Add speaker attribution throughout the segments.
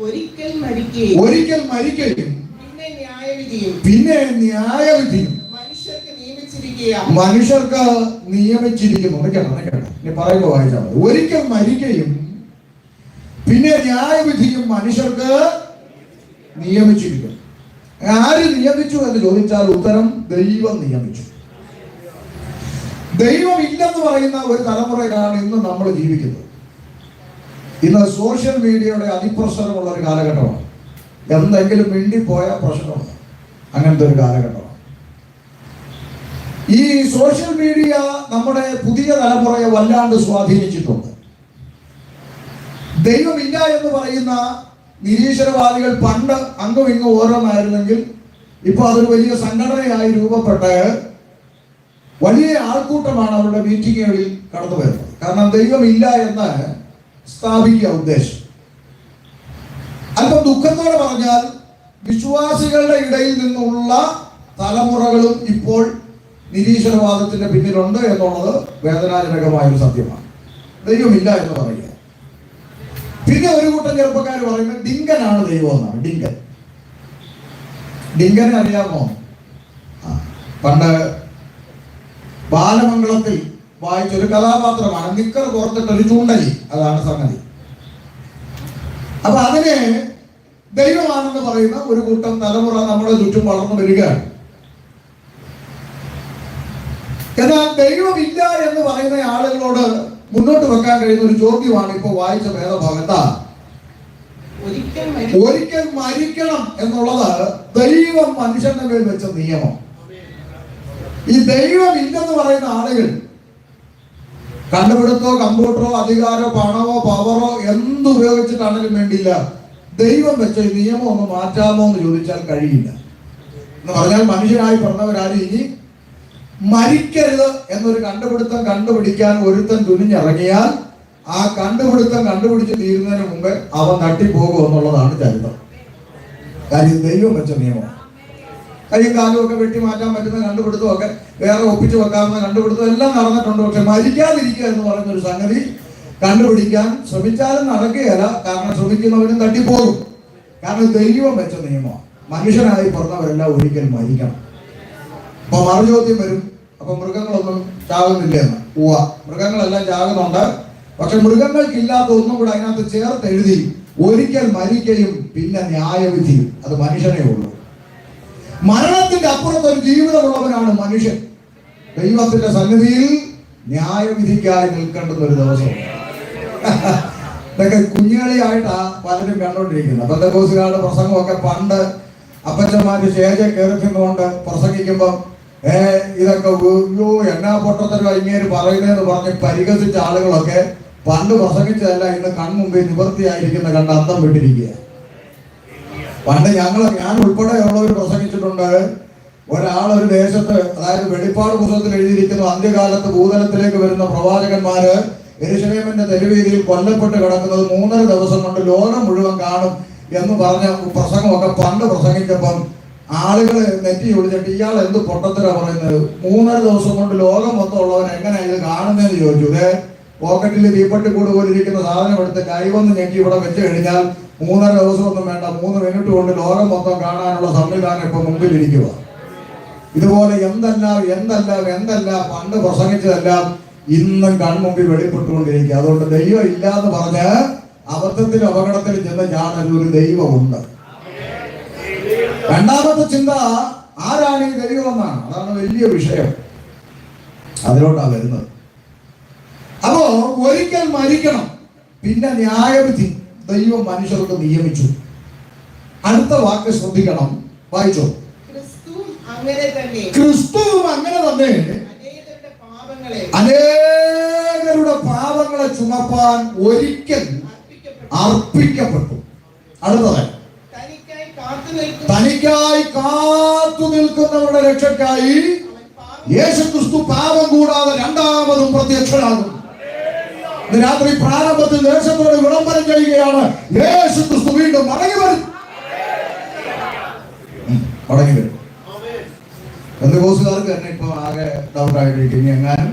Speaker 1: ഒരിക്കൽ മരിക്കുകയും പിന്നെ ന്യായവിധിയും മനുഷ്യർക്ക് നിയമിച്ചിരിക്കുന്നു. ഇനി പറയുമ്പോൾ വായിച്ചാൽ മതി. ഒരിക്കൽ മരിക്കുകയും പിന്നെ ന്യായവിധിയും മനുഷ്യർക്ക് നിയമിച്ചിരിക്കുന്നു. ആര് നിയമിച്ചു എന്ന് ചോദിച്ചാൽ ഉത്തരം ദൈവം നിയമിച്ചു. ദൈവം ഇല്ലെന്ന് പറയുന്ന ഒരു തലമുറയിലാണ് ഇന്ന് നമ്മൾ ജീവിക്കുന്നത്. ഇന്ന് സോഷ്യൽ മീഡിയയുടെ അതിപ്രസരമുള്ള ഒരു കാലഘട്ടമാണ്. എന്തെങ്കിലും മിണ്ടിപ്പോയ പ്രശ്നമാണ്. അങ്ങനത്തെ ഒരു കാലഘട്ടമാണ്. ഈ സോഷ്യൽ മീഡിയ നമ്മുടെ പുതിയ തലമുറയെ വല്ലാണ്ട് സ്വാധീനിച്ചിട്ടുണ്ട്. ദൈവമില്ല എന്ന് പറയുന്ന നിരീശ്വരവാദികൾ പണ്ട് അങ്ങും ഇങ്ങും ഓരോന്നായിരുന്നെങ്കിൽ ഇപ്പൊ അതൊരു വലിയ സംഘടനയായി രൂപപ്പെട്ട് വലിയ ആൾക്കൂട്ടമാണ് അവരുടെ മീറ്റിങ്ങുകളിൽ കടന്നു വരുന്നത്. കാരണം ദൈവമില്ല എന്ന് സ്ഥാപിക്കുക ഉദ്ദേശം. അല്പം ദുഃഖത്തോടെ പറഞ്ഞാൽ വിശ്വാസികളുടെ ഇടയിൽ നിന്നുള്ള തലമുറകളും ഇപ്പോൾ നിരീശ്വരവാദത്തിന്റെ പിന്നിലുണ്ട് എന്നുള്ളത് വേദനാജനകമായൊരു സത്യമാണ്. ദൈവമില്ല എന്ന് പറയുക. പിന്നെ ഒരു കൂട്ടം ചെറുപ്പക്കാർ പറയുന്നത് ഡിങ്കനാണ് ദൈവം എന്നാണ്. ഡിങ്കനെ അറിയാമോ? പണ്ട് ബാലമംഗളത്തിൽ വായിച്ചൊരു കഥാപാത്രമാണ്. നിക്കർ കോർത്തിട്ടൊരു ചൂണ്ടലി, അതാണ് സംഗതി. അപ്പൊ അതിനെ ദൈവമാണെന്ന് പറയുന്ന ഒരു കൂട്ടം തലമുറ നമ്മുടെ ചുറ്റും വളർന്നു വരികയാണ്. എന്നാൽ ദൈവമില്ല എന്ന് പറയുന്ന ആളുകളോട് മുന്നോട്ട് വെക്കാൻ കഴിയുന്ന ഒരു ചോദ്യമാണ് ഇപ്പൊ വായിച്ച വേദഭാഗത്ത്. ഒരിക്കൽ മരിക്കണം എന്നുള്ളത് ദൈവം മനുഷ്യന്റെ മേൽ വെച്ച നിയമം. ഈ ദൈവം ഇല്ലെന്ന് പറയുന്ന ആളുകൾ കണ്ടുപിടുത്തോ കമ്പ്യൂട്ടറോ അധികാരമോ പണമോ പവറോ എന്തുപയോഗിച്ചിട്ടാണെങ്കിലും വേണ്ടിയില്ല, ദൈവം വെച്ച ഈ നിയമം ഒന്ന് മാറ്റാമോ എന്ന് ചോദിച്ചാൽ കഴിയില്ല. എന്ന് പറഞ്ഞാൽ മനുഷ്യനായി പറഞ്ഞവരാരും ഇനി മരിക്കരുത് എന്നൊരു കണ്ടുപിടുത്തം കണ്ടുപിടിക്കാൻ ഒരുത്തൻ തുനിഞ്ഞിറങ്ങിയാൽ ആ കണ്ടുപിടുത്തം കണ്ടുപിടിച്ച് തീരുന്നതിന് മുമ്പ് അവൻ തട്ടിപ്പോകും എന്നുള്ളതാണ് ചരിത്രം. കാര്യം ദൈവം വെച്ച നിയമം. കൈയും കാലും ഒക്കെ വെട്ടി മാറ്റാൻ പറ്റുന്ന കണ്ടുപിടുത്തമൊക്കെ, വേറെ ഒപ്പിച്ച് വെക്കാവുന്ന കണ്ടുപിടുത്തം എല്ലാം നടന്നിട്ടുണ്ട്. പക്ഷെ മരിക്കാതിരിക്കുക എന്ന് പറയുന്നൊരു സംഗതി കണ്ടുപിടിക്കാൻ ശ്രമിച്ചാലും നടക്കുകയല്ല. കാരണം ശ്രമിക്കുന്നവരും തട്ടിപ്പോകും. കാരണം ദൈവം വെച്ച നിയമമാണ്. മനുഷ്യനായി പറഞ്ഞവരെല്ലാം ഒരിക്കൽ മരിക്കണം. അപ്പൊ മറുചോദ്യം വരും, അപ്പൊ മൃഗങ്ങളൊന്നും ചാകുന്നില്ല എന്ന്. മൃഗങ്ങളെല്ലാം ചാകുന്നുണ്ട്. പക്ഷെ മൃഗങ്ങൾക്കില്ലാത്ത ഒന്നും കൂടെ അതിനകത്ത് ചേർത്ത് എഴുതി, ഒരിക്കൽ മരിക്കുകയും പിന്നെ ന്യായവിധിയും. അത് മനുഷ്യനേ ഉള്ളൂ. മരണത്തിന്റെ അപ്പുറത്തൊരു ജീവിതമുള്ളവനാണ് മനുഷ്യൻ. ദൈവത്തിന്റെ സന്നിധിയിൽ ന്യായവിധിക്കായി നിൽക്കേണ്ടുന്ന ഒരു ദിവസമുണ്ട്. ഇതൊക്കെ കുഞ്ഞുകളിയായിട്ടാ പലരും കണ്ടോണ്ടിരിക്കുന്നത്. പെന്തക്കോസ്തുകാരുടെ പ്രസംഗമൊക്കെ പണ്ട് അപ്പച്ചന്മാര് സ്റ്റേജ് കയറിക്കുന്നുകൊണ്ട് പ്രസംഗിക്കുമ്പം ഇതൊക്കെ എന്നാ പൊട്ടത്തരോ ഇങ്ങേര് പറയുന്നതെന്ന് പറഞ്ഞ് പരിഹസിച്ച ആളുകളൊക്കെ പണ്ട് പ്രസംഗിച്ചതല്ല ഇന്ന് കൺമുമ്പിൽ നിവൃത്തിയായിരിക്കുന്ന കണ്ട് അന്തം വിട്ടിരിക്കുക. പണ്ട് ഞാൻ ഉൾപ്പെടെ ഉള്ളവർ പ്രസംഗിച്ചിട്ടുണ്ട്. ഒരാളൊരു ദേശത്ത്, അതായത് വെളിപ്പാട് പുസ്തകത്തിൽ എഴുതിയിരിക്കുന്നു, അന്ത്യകാലത്ത് ഭൂതലത്തിലേക്ക് വരുന്ന പ്രവാചകന്മാര് യെരൂശലേമിന്റെ തെരുവീതിയിൽ കൊല്ലപ്പെട്ട് കിടക്കുന്നത് 3.5 ദിവസം കൊണ്ട് ലോകം മുഴുവൻ കാണും എന്ന് പറഞ്ഞ പ്രസംഗമൊക്കെ പണ്ട് പ്രസംഗിച്ചപ്പം ആളുകൾ നെറ്റി ഒളിച്ചിട്ട് ഇയാൾ എന്ത് പൊട്ടത്തരാ പറയുന്നത്, 3.5 ദിവസം കൊണ്ട് ലോകം മൊത്തം ഉള്ളവൻ എങ്ങനെ ഇത് കാണുന്നതെന്ന് ചോദിച്ചു. പോക്കറ്റിൽ തീപ്പട്ടിക്കൂട് പോലെ ഇരിക്കുന്ന സാധനം എടുത്ത് കൈവന്ന് ഞെക്കി ഇവിടെ വെച്ച് കഴിഞ്ഞാൽ 3.5 ദിവസമൊന്നും വേണ്ട, 3 മിനിറ്റ് കൊണ്ട് ലോകം മൊത്തം കാണാനുള്ള സംവിധാനം ഇപ്പൊ മുമ്പിലിരിക്കുക. ഇതുപോലെ എന്തല്ല പണ്ട് പ്രസംഗിച്ചതെല്ലാം ഇന്നും കൺമുമ്പിൽ വെളിപ്പെട്ടുകൊണ്ടിരിക്കുക. അതുകൊണ്ട് ദൈവം ഇല്ലാന്ന് പറഞ്ഞ് അബദ്ധത്തിലും അപകടത്തിലും ചെന്ന് ഞാനൊരു ഒരു ദൈവമുണ്ട്. രണ്ടാമത്തെ ചിന്ത, ആരാണ് ഈ ദൈവം എന്നാണ്. അതാണ് വലിയ വിഷയം. അതിലോട്ടാണ് വരുന്നത്. അപ്പോ ഒരിക്കൽ മരിക്കണം, പിന്നെ ന്യായവിധി ദൈവം മനുഷ്യർക്ക് നിയമിച്ചു. അടുത്ത വാക്ക് ശ്രദ്ധിക്കണം, വായിച്ചോ. ക്രിസ്തുവും അങ്ങനെ തന്നെ അനേകരുടെ പാപങ്ങളെ ചുമപ്പാൻ ഒരിക്കൽ അർപ്പിക്കപ്പെട്ടു. അടുത്തതായി, തനിക്കായി കാത്തു നിൽക്കുന്നവരുടെ രക്ഷയ്ക്കായി യേശുക്രിസ്തു പാപം കൂടാതെ രണ്ടാമതും പ്രത്യക്ഷനാകും. രാത്രി പ്രാരംഭത്തിൽ ദേശത്തോട് വിളംബരം ചെയ്യുകയാണ്, യേശുക്രിസ്തു വീണ്ടും മടങ്ങി വരും. പെന്തക്കോസ്തുകാർക്ക് തന്നെ ഇപ്പൊ ആകെ ഡൗട്ടായിട്ടിരിക്കും, ഇനി എങ്ങാനും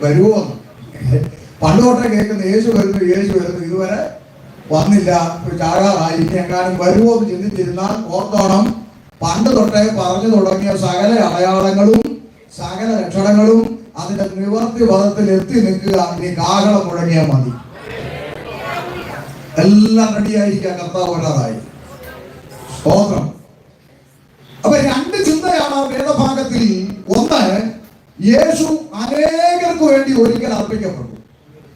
Speaker 1: വരുമോ എന്ന്. പണ്ട് തൊട്ടേ കേൾക്കുന്ന യേശു വരുന്നു ഇതുവരെ വന്നില്ല, ചാകാറായി, ഇനി എങ്ങാനും വരുമോ എന്ന് ചിന്തിച്ചിരുന്നാൽ ഓർത്തോണം, പണ്ട് തൊട്ടേ പറഞ്ഞു തുടങ്ങിയ സകല അടയാളങ്ങളും സകല ലക്ഷണങ്ങളും അതിന്റെ നിവർത്തി പദത്തിൽ എത്തി നിൽക്കുക. ഇനി കാഹളം മുഴങ്ങിയാൽ മതി, എല്ലാം റെഡിയായിരിക്കാൻ കർത്താവ് വരാറായി. സ്തോത്രം. അപ്പൊ രണ്ട് ചിന്തയാണ് വേദഭാഗത്തിൽ. ഒന്ന്, യേശു അനേകർക്ക് വേണ്ടി ഒരിക്കൽ അർപ്പിക്കപ്പെട്ടു,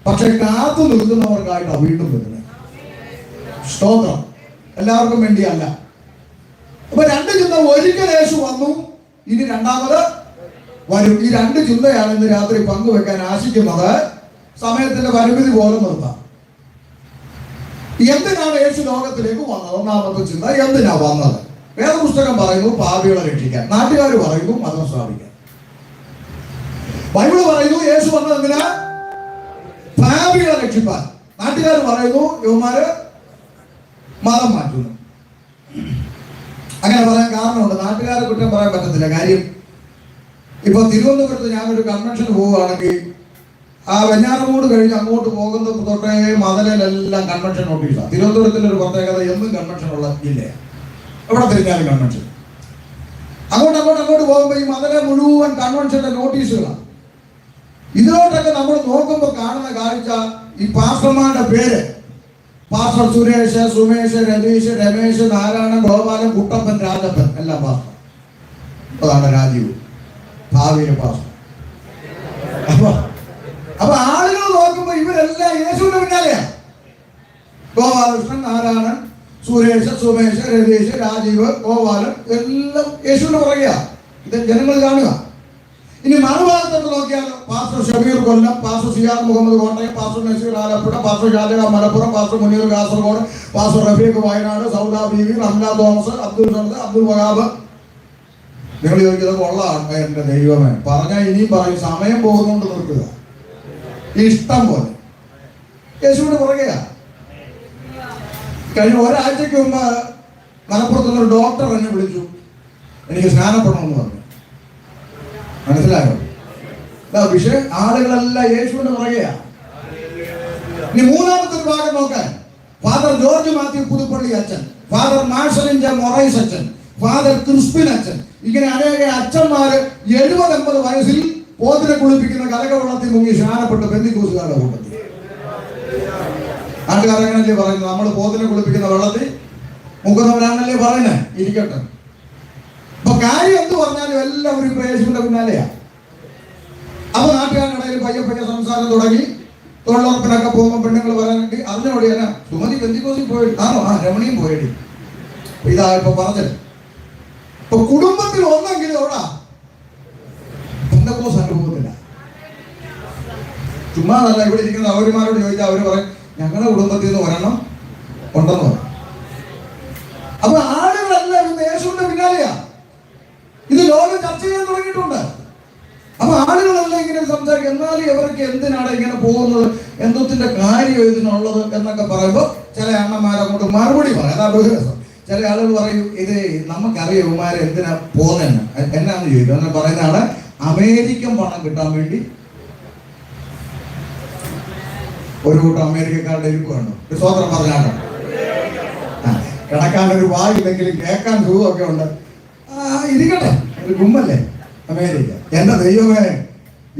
Speaker 1: പക്ഷെ കാത്തു നിൽക്കുന്നവർക്കായിട്ടാണ് വീണ്ടും വരുന്നത്. സ്തോത്രം. എല്ലാവർക്കും വേണ്ടിയല്ല. അപ്പൊ രണ്ട് ചിന്ത. ഒരിക്കൽ യേശു വന്നു, ഇനി രണ്ടാമത് വരും. ഈ രണ്ട് ചിന്തയാണ് ഇന്ന് രാത്രി പങ്കുവെക്കാൻ ആശിക്കുന്നത്. സമയത്തിന്റെ പരിമിതി പോലെ നിർത്താം. എന്തിനാണ് യേശു ലോകത്തിലേക്ക് വന്നത്? ഒന്നാമത്തെ ചിന്ത, എന്തിനാ വന്നത്? വേദപുസ്തകം പറയുന്നു പാപികളെ രക്ഷിക്കാൻ, നാട്ടുകാർ പറയുന്നു മതം സ്ഥാപിക്കാൻ. ബൈബിള് പറയുന്നു യേശു വന്നത് എന്തിനാ? പാപികളെ രക്ഷിപ്പാൻ. നാട്ടുകാർ പറയുന്നു യുവമാര് മതം മാറ്റുന്നു. അങ്ങനെ പറയാൻ കാരണമുണ്ട്. നാട്ടുകാരെ കുറ്റം പറയാൻ പറ്റത്തില്ല. കാര്യം ഇപ്പൊ തിരുവനന്തപുരത്ത് ഞാനൊരു കൺവെൻഷന് പോവുകയാണെങ്കിൽ ആ വെഞ്ഞാറമൂട് കഴിഞ്ഞ് അങ്ങോട്ട് പോകുന്ന തൊട്ടേ മതിലെല്ലാം കൺവെൻഷൻ നോട്ടീസാണ്. തിരുവനന്തപുരത്തിന്റെ ഒരു പ്രത്യേകത, എന്നും കൺവെൻഷൻ ഉള്ള ജില്ലയാണ്. എവിടെ തിരിഞ്ഞാലും കൺവെൻഷൻ. അങ്ങോട്ട് പോകുമ്പോൾ ഈ മതിലെ മുഴുവൻ കൺവെൻഷന്റെ നോട്ടീസുകളാണ്. ഇതിലോട്ടൊക്കെ നമ്മൾ നോക്കുമ്പോൾ കാണുന്ന കാഴ്ച, ഈ പാസ്റ്റർമാരുടെ പേര്: പാസ്റ്റർ സുരേഷ്, സുമേഷ്, രതീഷ്, രമേശ്, നാരായണൻ, ഗോപാലൻ, കുട്ടപ്പൻ, രാജപ്പൻ, എല്ലാം പാസ്റ്റർ. അതാണ് രാജീവ്, ഭാവിയിലെ പാസ്റ്റർ. അപ്പൊ ആളുകൾ നോക്കുമ്പോ ഇവരെല്ലാം യേശുവിന്റെ പിന്നാലെയാ. ഗോപാലകൃഷ്ണൻ, നാരായണൻ, സുരേഷ്, സുമേഷ്, രതീഷ്, രാജീവ്, ഗോപാലൻ എല്ലാം യേശുവിന്റെ പുറകെയാ. ഇത് ജനങ്ങൾ കാണുക. ഇനി മറുഭാഗത്തോട്ട് നോക്കിയാൽ pastor Shabeer Kollam, pastor Siyar Muhammad Kottayam, pastor Naseer Alappuzha, pastor Shajaha Malappuram, pastor Muneer Kasaragod, pastor Rafeeq Wayanad, Sauda Beevi, Ramla Thomas, Abdul Samad, Abdul Wahab. നിങ്ങൾ ചോദിക്കുന്നത് കൊള്ളാണ്. എന്റെ ദൈവമേ, പറഞ്ഞാൽ ഇനിയും പറയും. സമയം പോകുന്നുണ്ട്, നിർത്തുക. ഇഷ്ടം പോലെ യേശുവിന്റെ പുറകെയാ. കഴിഞ്ഞ ഒരാഴ്ചക്ക് മുമ്പ് മലപ്പുറത്തുനിന്നൊരു ഡോക്ടർ എന്നെ വിളിച്ചു, എനിക്ക് സ്നാനപ്പെടണമെന്ന് പറഞ്ഞു. മനസ്സിലായോ? വിഷയം ആളുകളെല്ലാം യേശുവിന്റെ പുറകെയാ. ഇനി മൂന്നാമത്തെ ഒരു ഭാഗം നോക്കാൻ, ഫാദർ ജോർജ് മാത്യു പുതുപ്പള്ളി അച്ഛൻ, ഫാദർ മാർഷലിൻ ജെ മൊറൈസ് അച്ഛൻ, ഫാദർ ക്രിസ്പിൻ അച്ഛൻ, ഇങ്ങനെ അനേക അച്ഛന്മാര് 70-80 വയസ്സിൽ പോത്തിനെ കുളിപ്പിക്കുന്ന കലകവെള്ളത്തിൽ മുങ്ങി സ്നാനപ്പെട്ട് പെന്തിക്കോസുകാരുടെ കൂട്ടത്തിൽ. നാട്ടുകാരങ്ങനല്ലേ പറയുന്നത്, നമ്മൾ പോത്തിനെ കുളിപ്പിക്കുന്ന വെള്ളത്തിൽ മുക്കുന്നവരാണല്ലേ പറയുന്നേ. ഇരിക്കട്ടെ. അപ്പൊ കാര്യം എന്ത് പറഞ്ഞാലും എല്ലാവരും യേശുവിന്റെ പിന്നാലെയാ. അപ്പൊ നാട്ടുകാരുടെ ഇടയിൽ പയ്യെ സംസാരം തുടങ്ങി. തൊഴിലുറപ്പിനൊക്കെ പോകുമ്പോൾ പെണ്ണുങ്ങൾ പറയാനുണ്ട്, അതിനോട് ഞാൻ സുമതി പെന്തിക്കോസിൽ പോയി. ആണോ? ആ, രമണിയും പോയി. ഇതാ ഇപ്പൊ പറഞ്ഞത്. ഇപ്പൊ കുടുംബത്തിൽ ഒന്നെങ്കിലും എവിടാ പെന്തക്കോസ് അനുഭവത്തില്ല. ചുമ്മാതല്ല. ഇവിടെ ഇരിക്കുന്ന അവരുമാരോട് ചോദിച്ചാൽ അവര് പറയും, ഞങ്ങളുടെ കുടുംബത്തിൽ നിന്ന് ഒരെണ്ണം ഉണ്ടെന്ന് പറയും. അപ്പൊ ആളുകളെല്ലാം യേശുവിന്റെ പിന്നാലെയാ. ഇത് ലോകം ചർച്ച ചെയ്യാൻ തുടങ്ങിയിട്ടുണ്ട്. അപ്പൊ ആളുകളെല്ലാം ഇങ്ങനെ സംസാരിക്കും. എന്നാലും ഇവർക്ക് എന്തിനാണ് ഇങ്ങനെ പോകുന്നത്, എന്തൊത്തിന്റെ കാര്യം ഇതിനുള്ളത് എന്നൊക്കെ പറയുമ്പോൾ ചില അണ്ണന്മാരങ്ങോട്ട് മറുപടി പറയും. അതാ ബഹുരസം. ചില ആളുകൾ പറയും, ഇത് നമുക്കറിയാം ഇവന്മാരെ എന്തിനാ പോകുന്നതെന്ന്. എന്നാന്ന് ചോദിക്കും. അങ്ങനെ പറയുന്നതാണ്, അമേരിക്കൻ പണം കിട്ടാൻ വേണ്ടി ഒരു കൂട്ടം അമേരിക്കക്കാരുടെ ഇരിപ്പാണ്. ഒരു സ്വതന്ത്രം പറഞ്ഞാണ്. കിടക്കാൻ ഒരു വായില്ലെങ്കിലും കേൾക്കാൻ സുഖമൊക്കെ ഉണ്ട്. ഇരിക്കട്ടെ, ഒരു ഗുമ്മല്ലേ അമേരിക്ക. എന്റെ ദൈവമേ,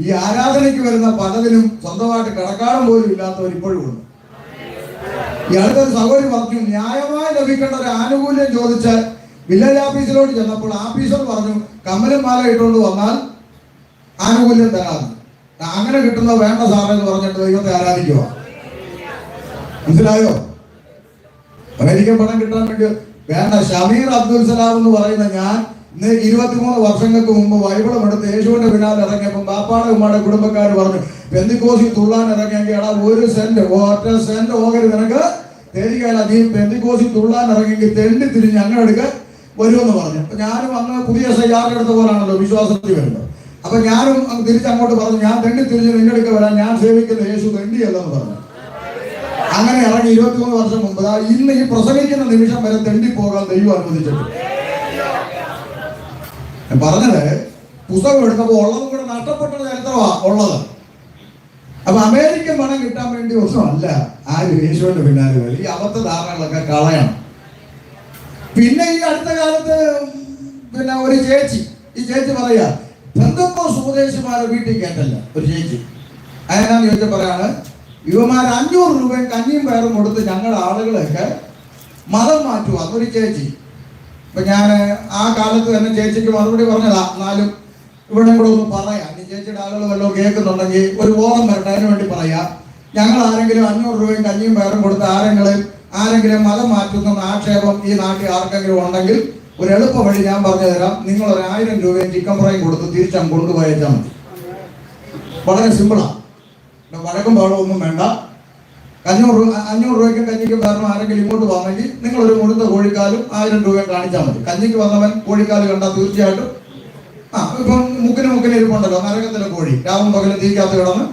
Speaker 1: ഈ ആരാധനയ്ക്ക് വരുന്ന പലതിനും സ്വന്തമായിട്ട് കിടക്കാനും പോലും ഇല്ലാത്തവർ ഇപ്പോഴും ഉണ്ട്. ഈ അടുത്തൊരു സഹോദരി പറഞ്ഞു, ന്യായമായി ലഭിക്കേണ്ട ഒരു ആനുകൂല്യം ചോദിച്ച് വില്ലേജ് ഓഫീസിലോട്ട് ചെന്നപ്പോൾ ഓഫീസർ പറഞ്ഞു, കമ്മലും മാല ഇട്ടുകൊണ്ട് വന്നാൽ ആനുകൂല്യം തരാമെന്ന്. അങ്ങനെ കിട്ടുന്നത് വേണ്ട സാറേ എന്ന് പറഞ്ഞിട്ട് ദൈവത്തെ ആരാധിക്കുക. മനസ്സിലായോ? അമേരിക്കൻ പണം കിട്ടാൻ വേണ്ടി വേണ്ട. ഷമീർ അബ്ദുൽ സലാം എന്ന് പറയുന്ന ഞാൻ ഇന്ന് 23 വർഷങ്ങൾക്ക് മുമ്പ് ബൈബിളും എടുത്ത് യേശുവിന്റെ പിന്നാലെ ഇറങ്ങിയപ്പോൾ ബാപ്പാടെ ഉമ്മയുടെ കുടുംബക്കാർ പറഞ്ഞു, പെന്തിക്കോസിൽ തുള്ളാൻ ഇറങ്ങിയെങ്കിൽ എടാ 1 സെന്റ് ഒറ്റ സെന്റ് ഓകരുത് നിനക്ക് തരികയില്ല. നീ പെന്തിക്കോസിൽ തുള്ളാൻ ഇറങ്ങിയെങ്കിൽ തെണ്ടി തിരിഞ്ഞ് അങ്ങനെ എടുക്ക വരുമെന്ന് പറഞ്ഞു. അപ്പൊ ഞാനും അന്ന് പുതിയ സയ്യാറെടുത്ത പോലാണല്ലോ വിശ്വാസത്തിൽ വരുന്നത്. അപ്പൊ ഞാനും തിരിച്ചങ്ങോട്ട് പറഞ്ഞു, ഞാൻ തെണ്ടി തിരിഞ്ഞ് നിങ്ങളുടെ വരാൻ, ഞാൻ സേവിക്കുന്ന യേശു തെണ്ടിയല്ലെന്ന് പറഞ്ഞു. അങ്ങനെ ഇറങ്ങി 23 വർഷം മുമ്പ് ഇന്ന് ഈ പ്രസംഗിക്കുന്ന നിമിഷം വരെ തെണ്ടി പോകാൻ ദൈവം അനുവദിച്ചിട്ടുണ്ട്. പറഞ്ഞത് പുസ്തകം എടുത്തപ്പോൾ ഉള്ളതും കൂടെ നഷ്ടപ്പെട്ട ചരിത്രമാ ഉള്ളത്. അപ്പൊ അമേരിക്കൻ പണം കിട്ടാൻ വേണ്ടി ഒന്നും അല്ല ആരും യേശുവിന്റെ പിന്നാലെ വരും. ഈ അബദ്ധ ധാരണകളൊക്കെ കളയണം. പിന്നെ ഈ അടുത്ത കാലത്ത് പിന്നെ ഒരു ചേച്ചി, ഈ ചേച്ചി പറയാ പെന്തക്കോസ്ത് ഉപദേശിമാരെ വീട്ടിൽ കേട്ടല്ല ഒരു ചേച്ചി. അതിനാന്ന് ചോദിച്ചാൽ പറയാണ്, യുവമാർ 500 രൂപയും കഞ്ഞിയും പയറും കൊടുത്ത് ഞങ്ങളുടെ ആളുകളൊക്കെ മതം മാറ്റുക ഒരു ചേച്ചി. ഇപ്പൊ ഞാൻ ആ കാലത്ത് തന്നെ ചേച്ചിക്ക് മറുപടി പറഞ്ഞതാ. എന്നാലും ഇവിടെ കൂടെ ഒന്ന് പറയാം, ഈ ചേച്ചിയുടെ ആളുകൾ വല്ലതും കേൾക്കുന്നുണ്ടെങ്കിൽ ഒരു ബോധം വരട്ടെ, അതിനു വേണ്ടി പറയാം. ഞങ്ങൾ ആരെങ്കിലും 500 രൂപയും കഞ്ഞിയും പയറും കൊടുത്ത് ആരെങ്കിലും മതം മാറ്റുന്ന ആക്ഷേപം ഈ നാട്ടിൽ ആർക്കെങ്കിലും ഉണ്ടെങ്കിൽ ഒരു എളുപ്പ വഴി ഞാൻ പറഞ്ഞു തരാം. നിങ്ങൾ ഒരു 1000 രൂപയും ചിക്കൻ ഫ്രൈയും കൊടുത്ത് തിരിച്ചങ്ങ് കൊണ്ടുപോയേച്ചാൽ മതി. വളരെ സിമ്പിളാണ്. വഴക്കും പാടമൊന്നും വേണ്ട. 500 രൂപയ്ക്കും കഞ്ഞിക്കും കാരണം ആരെങ്കിലും ഇങ്ങോട്ട് വന്നെങ്കിൽ നിങ്ങളൊരു മുഴുത്ത കോഴിക്കാലും 1000 രൂപയും കാണിച്ചാൽ മതി. കഞ്ഞിക്ക് വന്നവൻ കോഴിക്കാല് കണ്ടാൽ തീർച്ചയായിട്ടും ഇപ്പം മുക്കിന് ഇരിപ്പുണ്ടല്ലോ നരകത്തിലെ കോഴി, രാവും പകലും തീക്കകത്ത് കിടന്ന്.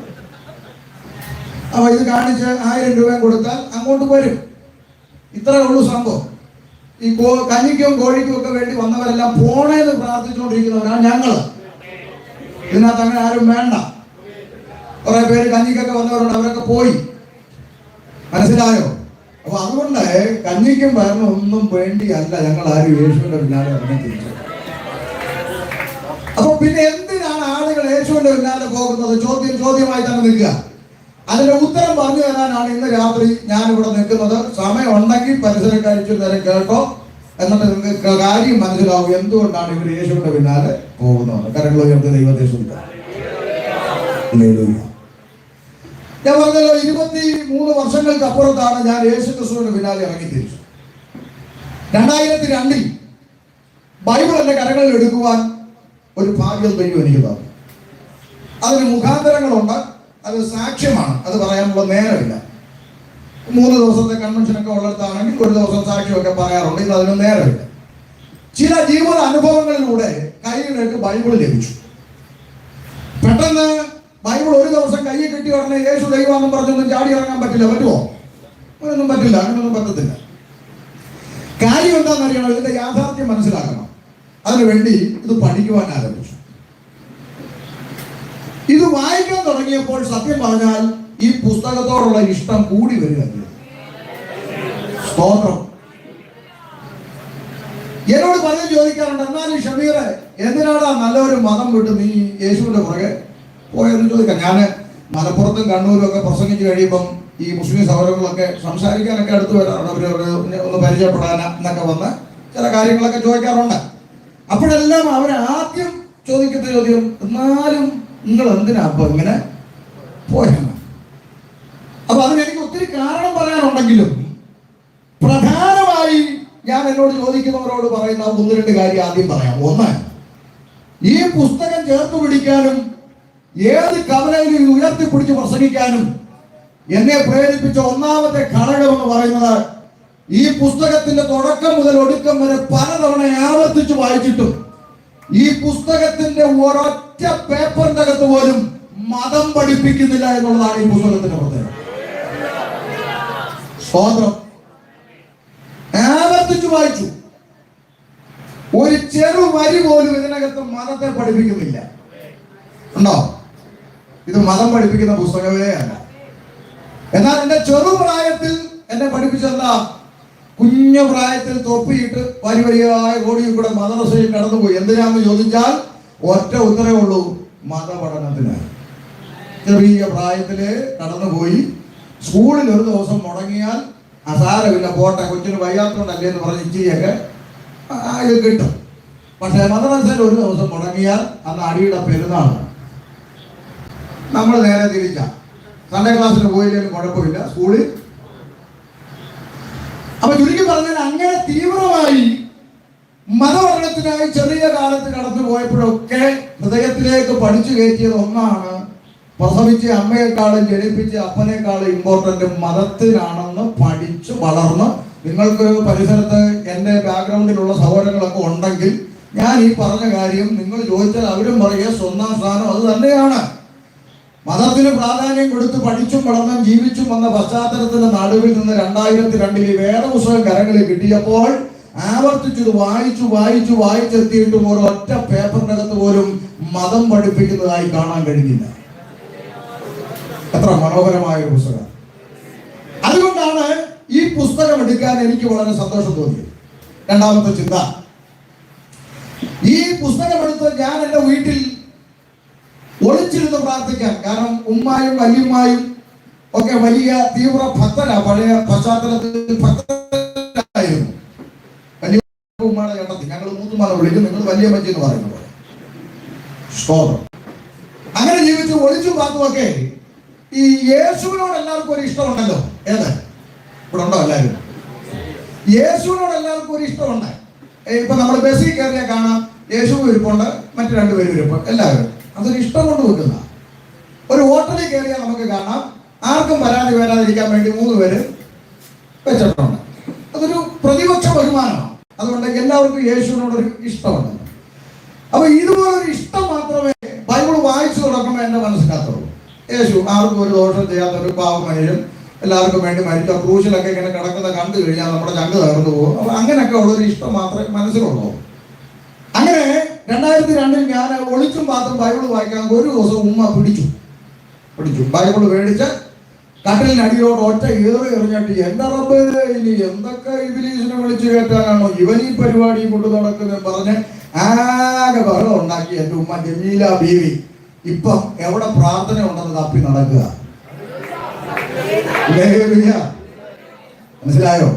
Speaker 1: അപ്പൊ ഇത് കാണിച്ച് 1000 രൂപയും കൊടുത്താൽ അങ്ങോട്ട് വരും. ഇത്രയേ ഉള്ളൂ സംഭവം. ഈ കഞ്ഞിക്കും കോഴിക്കും ഒക്കെ വേണ്ടി വന്നവരെല്ലാം പോണേന്ന് പ്രാർത്ഥിച്ചുകൊണ്ടിരിക്കുന്നവരാണ് ഞങ്ങള്. ഇതിനകത്ത് അങ്ങനെ ആരും വേണ്ട. കുറെ പേര് കഞ്ഞിക്കൊക്കെ വന്നവരുണ്ട്, അവരൊക്കെ പോയി. മനസ്സിലായോ? അപ്പൊ അതുകൊണ്ട് കഞ്ഞിക്കും പയറിനും ഒന്നും വേണ്ടിയല്ല ഞങ്ങൾ ആരും യേശുവിന്റെ പിന്നാലെ ഇറങ്ങിത്തിരിച്ചത്. അപ്പൊ പിന്നെ എന്തിനാണ് ആളുകൾ യേശുവിന്റെ പിന്നാലെ പോകുന്നത്? ചോദ്യമായി തന്നെ നിൽക്കുക. അതിന്റെ ഉത്തരം പറഞ്ഞു തരാനാണ് ഇന്ന് രാത്രി ഞാനിവിടെ നിൽക്കുന്നത്. സമയം ഉണ്ടെങ്കിൽ പരിസരക്കാരിച്ചു നേരം കേട്ടോ, എന്നിട്ട് നിങ്ങൾക്ക് കാര്യം മനസ്സിലാവും എന്തുകൊണ്ടാണ് ഇവർ യേശുവിന്റെ പിന്നാലെ പോകുന്നത്. കരങ്ങൾ ഉയർത്തി ദൈവത്തെ സ്തുതിക്കാം. ഞാൻ പറഞ്ഞല്ലോ, 23 വർഷങ്ങൾക്ക് അപ്പുറത്താണ് ഞാൻ യേശു ക്രിസ്തുവിന്റെ പിന്നാലെ ഇറങ്ങിത്തിരിച്ചു. 2002 ബൈബിൾ എന്റെ കരങ്ങളിൽ എടുക്കുവാൻ ഒരു ഭാഗ്യം ദൈവം എനിക്ക് തന്നു. അതിന് മുഖാന്തരങ്ങളുണ്ട്, അത് സാക്ഷ്യമാണ്, അത് പറയാനുള്ള നേരമില്ല. 3 ദിവസത്തെ കൺവെൻഷനൊക്കെ ഉള്ളിടത്താണെങ്കിൽ ഒരു ദിവസം സാക്ഷ്യമൊക്കെ പറയാറുണ്ട്. ഇത് അതിന് നേരമില്ല. ചില ജീവിത അനുഭവങ്ങളിലൂടെ കൈയിലേക്ക് ബൈബിൾ ലഭിച്ചു. പെട്ടെന്ന് ബൈബിൾ ഒരു ദിവസം കയ്യിൽ കിട്ടിയ ഉടനെ യേശു ദൈവമാണെന്ന് പറഞ്ഞൊന്നും ചാടി ഇറങ്ങാൻ പറ്റില്ല. പറ്റുമോ? അങ്ങനൊന്നും പറ്റില്ല. അങ്ങനൊന്നും പറ്റത്തില്ല. കാര്യം എന്താണെന്ന് അറിയണം, ഇതിന്റെ യാഥാർത്ഥ്യം മനസ്സിലാക്കണം. അതിനുവേണ്ടി ഇത് പഠിക്കുവാൻ ആരംഭിച്ചു. ഇത് വായിക്കാൻ തുടങ്ങിയപ്പോൾ സത്യം പറഞ്ഞാൽ ഈ പുസ്തകത്തോടുള്ള ഇഷ്ടം കൂടി വരികയാണ്. സ്തോത്രം. എന്നോട് പലരും ചോദിക്കാറുണ്ട്, എന്നാലും ഷമീറെ എന്തിനാടാ നല്ലൊരു മതം വിട്ട് നീ യേശുവിന്റെ പുറകെ പോയെന്ന് ചോദിക്കാം. ഞാൻ മലപ്പുറത്തും കണ്ണൂരും ഒക്കെ പ്രസംഗിച്ച് കഴിയുമ്പം ഈ മുസ്ലിം സഹോദരങ്ങളൊക്കെ സംസാരിക്കാനൊക്കെ അടുത്ത് വരാറുണ്ട്. അവര് ഒന്ന് പരിചയപ്പെടാൻ എന്നൊക്കെ വന്ന് ചില കാര്യങ്ങളൊക്കെ ചോദിക്കാറുണ്ട്. അപ്പോഴെല്ലാം അവർ ആദ്യം ചോദിക്കുന്ന ചോദ്യം, എന്നാലും നിങ്ങൾ എന്തിനാ അപ്പൊ ഇങ്ങനെ പോയെന്ന്. അപ്പൊ അതിനെനിക്ക് ഒത്തിരി കാരണം പറയാനുണ്ടെങ്കിലും പ്രധാനമായി ഞാൻ എന്നോട് ചോദിക്കുന്നവരോട് പറയുന്ന 1-2 കാര്യം ആദ്യം പറയാം. ഒന്ന്, ഈ പുസ്തകം ചേർത്ത് പിടിക്കാനും ഏത് കവലയിലും ഇത് ഉയർത്തിപ്പിടിച്ച് പ്രസംഗിക്കാനും എന്നെ പ്രേരിപ്പിച്ച ഒന്നാമത്തെ ഘടകം എന്ന് പറയുന്നത്, ഈ പുസ്തകത്തിന്റെ തുടക്കം മുതൽ ഒടുക്കം വരെ പലതവണ ആവർത്തിച്ച് വായിച്ചിട്ടും ഈ പുസ്തകത്തിന്റെ ഒരൊറ്റ പേപ്പറിന്റെ അകത്ത് പോലും മതം പഠിപ്പിക്കുന്നില്ല എന്നുള്ളതാണ് ഈ പുസ്തകത്തിന്റെ പ്രത്യേകത. സ്തോത്രം. ആവർത്തിച്ചു വായിച്ചു, ഒരു ചെറു വരി പോലും ഇതിനകത്ത് മതത്തെ പഠിപ്പിക്കുന്നില്ല. ഉണ്ടോ? ഇത് മതം പഠിപ്പിക്കുന്ന പുസ്തകമേ അല്ല. എന്നാൽ എന്റെ ചെറുപ്രായത്തിൽ എന്നെ പഠിപ്പിച്ചെന്താ, കുഞ്ഞു പ്രായത്തിൽ തൊപ്പിയിട്ട് വരിയായ റോഡിൽ കൂടെ മദ്രസയിൽ കടന്നുപോയി. എന്തിനാന്ന് ചോദിച്ചാൽ ഒറ്റ ഉത്തരവേ ഉള്ളൂ, മതപഠനത്തിന്. ചെറിയ പ്രായത്തില് കടന്നുപോയി. സ്കൂളിൽ ഒരു ദിവസം മുടങ്ങിയാൽ അസാരമില്ല, പോട്ടെ, കൊച്ചിന് വയ്യാത്തോണ്ടല്ലേ എന്ന് പറഞ്ഞ് ഇച്ചിരിയൊക്കെ ഇത് കിട്ടും. പക്ഷെ മദ്രസയിൽ ഒരു ദിവസം മുടങ്ങിയാൽ അന്ന് അടിയുടെ പെരുന്നാളാണ്. നമ്മൾ നേരെ തിരിച്ച സൺഡേ ക്ലാസ്സിന് പോയില്ലെങ്കിലും കുഴപ്പമില്ല, സ്കൂളിൽ. അപ്പൊ ചുരുക്കി പറഞ്ഞാൽ അങ്ങനെ തീവ്രമായി മതപഠനത്തിനായി ചെറിയ കാലത്ത് കടന്നു പോയപ്പോഴൊക്കെ ഹൃദയത്തിലേക്ക് പഠിച്ചു കയറ്റിയത് ഒന്നാണ്, പ്രസവിച്ച അമ്മയെക്കാളും ജനിപ്പിച്ച അപ്പനേക്കാളും ഇമ്പോർട്ടന്റ് മതത്തിനാണെന്ന് പഠിച്ചു വളർന്ന്. നിങ്ങൾക്ക് പരിസരത്ത് എൻ്റെ ബാക്ക്ഗ്രൗണ്ടിലുള്ള സഹോദരങ്ങളൊക്കെ ഉണ്ടെങ്കിൽ ഞാൻ ഈ പറഞ്ഞ കാര്യം നിങ്ങൾ ചോദിച്ചാൽ അവരും പറയുക സ്വന്തം സ്ഥാനം അത് തന്നെയാണ്. മതത്തിന് പ്രാധാന്യം കൊടുത്ത് പഠിച്ചും വളർന്നും ജീവിച്ചും വന്ന പശ്ചാത്തലത്തിന്റെ നടുവിൽ നിന്ന് 2002 വേറെ പുസ്തകം കരങ്ങളിൽ കിട്ടിയപ്പോൾ ആവർത്തിച്ചത് വായിച്ചെത്തിയിട്ടും ഒരൊറ്റ പേപ്പറിനകത്ത് പോലും മതം പഠിപ്പിക്കുന്നതായി കാണാൻ കഴിഞ്ഞില്ല. എത്ര മനോഹരമായ ഒരു പുസ്തകം. അതുകൊണ്ടാണ് ഈ പുസ്തകം എടുക്കാൻ എനിക്ക് വളരെ സന്തോഷം തോന്നിയത്. രണ്ടാമത്തെ ചിന്ത, ഈ പുസ്തകം എടുത്ത് ഞാൻ എൻ്റെ വീട്ടിൽ ഒളിച്ചിരുന്ന് പ്രാർത്ഥിക്കാൻ. കാരണം ഉമ്മായും വല്യമ്മായും ഒക്കെ വലിയ തീവ്ര ഭക്തരാ, പഴയ പശ്ചാത്തലത്തിൽ ഭക്തരായിരുന്നു. വലിയ ഉമ്മയുടെ ചേട്ടത്തിൽ ഞങ്ങൾ മൂത്തുമാനെ വിളിക്കും, നിങ്ങൾ വലിയ മജ്ജി എന്ന് പറയുന്ന പോലെ. അങ്ങനെ ജീവിച്ച് ഒളിച്ചു പാത്തുമൊക്കെ ഈ യേശുവിനോട് എല്ലാവർക്കും ഒരു ഇഷ്ടമുണ്ടല്ലോ. ഏത് ഇവിടെ ഉണ്ടോ? എല്ലാവരും യേശുവിനോട് എല്ലാവർക്കും ഒരു ഇഷ്ടമുണ്ട്. ഇപ്പൊ നമ്മൾ ബസ്സിൽ കയറിയാൽ കാണാം, യേശു ഇരിപ്പുണ്ട്, മറ്റു രണ്ടുപേരും ഇരിപ്പുണ്ട്, എല്ലാവരും. അതൊരു ഇഷ്ടം കൊണ്ട് വെക്കുന്ന. ഒരു ഹോട്ടലിൽ കയറിയാൽ നമുക്ക് കാണാം, ആർക്കും പരാതി വരാതിരിക്കാൻ വേണ്ടി 3 പേര് വെച്ചിട്ടുണ്ട്. അതൊരു പ്രതിപക്ഷ ബഹുമാനമാണ്. അതുകൊണ്ട് എല്ലാവർക്കും യേശുവിനോടൊരു ഇഷ്ടമുണ്ട്. അപ്പൊ ഇതുപോലൊരു ഇഷ്ടം മാത്രമേ ബൈബിൾ വായിച്ചു തുടങ്ങുമ്പോൾ എന്റെ മനസ്സിനകത്തുള്ളൂ. യേശു ആർക്കും ഒരു ദോഷം ചെയ്യാത്തൊരു പാവം മനുഷ്യൻ, എല്ലാവർക്കും വേണ്ടി മരിച്ച ക്രൂശിലൊക്കെ ഇങ്ങനെ കിടക്കുന്ന കണ്ടു കഴിഞ്ഞാൽ നമ്മുടെ ചങ്ക് തകർന്നു പോകും. അപ്പൊ അങ്ങനെയൊക്കെ ഉള്ളൊരു ഇഷ്ടം മാത്രമേ മനസ്സിലുള്ളൂ. അങ്ങനെ 2002 ഞാൻ ഒളിച്ചും പാത്തും ബൈബിൾ വായിക്കാൻ ഒരു ദിവസം ഉമ്മ പിടിച്ചു. ബൈബിൾ മേടിച്ച് കട്ടിലിനടിയോട് ഒറ്റ എറിഞ്ഞിട്ട്, എന്റെ റബ്ബേ, ഇനി എന്തൊക്കെ ഇബ്ലീസിനെ വിളിച്ചു കേട്ടാനാണോ ഇവൻ ഈ പരിപാടി കൊണ്ട് നടക്കുന്നത് പറഞ്ഞ് ആകെ ബഹളം ഉണ്ടാക്കി എന്റെ ഉമ്മ ജമീല ബീവി ഇപ്പം എവിടെ പ്രാർത്ഥന ഉണ്ടെന്ന് തപ്പി നടക്കുക. മനസ്സിലായോ?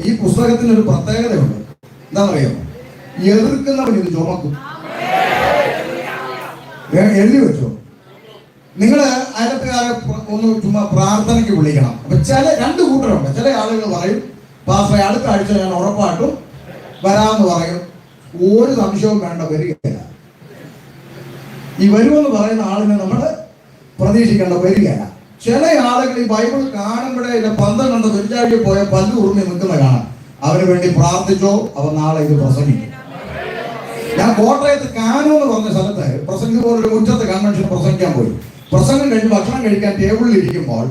Speaker 1: ഈ പുസ്തകത്തിന് ഒരു പ്രത്യേകതയുണ്ട്. എന്താണെന്നറിയാമോ? എതിർക്കുന്നവൻ ഇത് ചുമക്കും. എഴുതി വെച്ചോ. നിങ്ങൾ അയലത്തുകാരെ ഒന്ന് ചുമ്മാ പ്രാർത്ഥനയ്ക്ക് വിളിക്കണം. അപ്പൊ ചില 2 കൂട്ടരുണ്ട്. ചില ആളുകൾ പറയും, പാസ്റ്ററെ അടുത്ത ആഴ്ച ഞാൻ ഉറപ്പായിട്ടും വരാമെന്ന് പറയും. ഒരു സംശയവും വേണ്ട, വരികയില്ല. ഈ വരുമെന്ന് പറയുന്ന ആളിനെ നമ്മൾ പ്രതീക്ഷിക്കേണ്ട, വരികയില്ല. ചില ആളുകൾ ഈ ബൈബിൾ കാണുമ്പോഴേ ഇല്ല, 12 വെള്ളിയാഴ്ച പോയ പല്ല് ഉറുമി നിൽക്കുന്ന കാണാം. അവന് വേണ്ടി പ്രാർത്ഥിച്ചോ, അവൻ നാളെ ഇത് പ്രസംഗിക്കും. ഞാൻ കോട്ടയത്ത് കാനു എന്ന് പറഞ്ഞ സ്ഥലത്ത് പ്രസംഗം പോലൊരു മുറ്റത്ത് കൺവെൻഷൻ പ്രസംഗിക്കാൻ പോയി. പ്രസംഗം കഴിഞ്ഞ് ഭക്ഷണം കഴിക്കാൻ ടേബിളിൽ ഇരിക്കുമ്പോൾ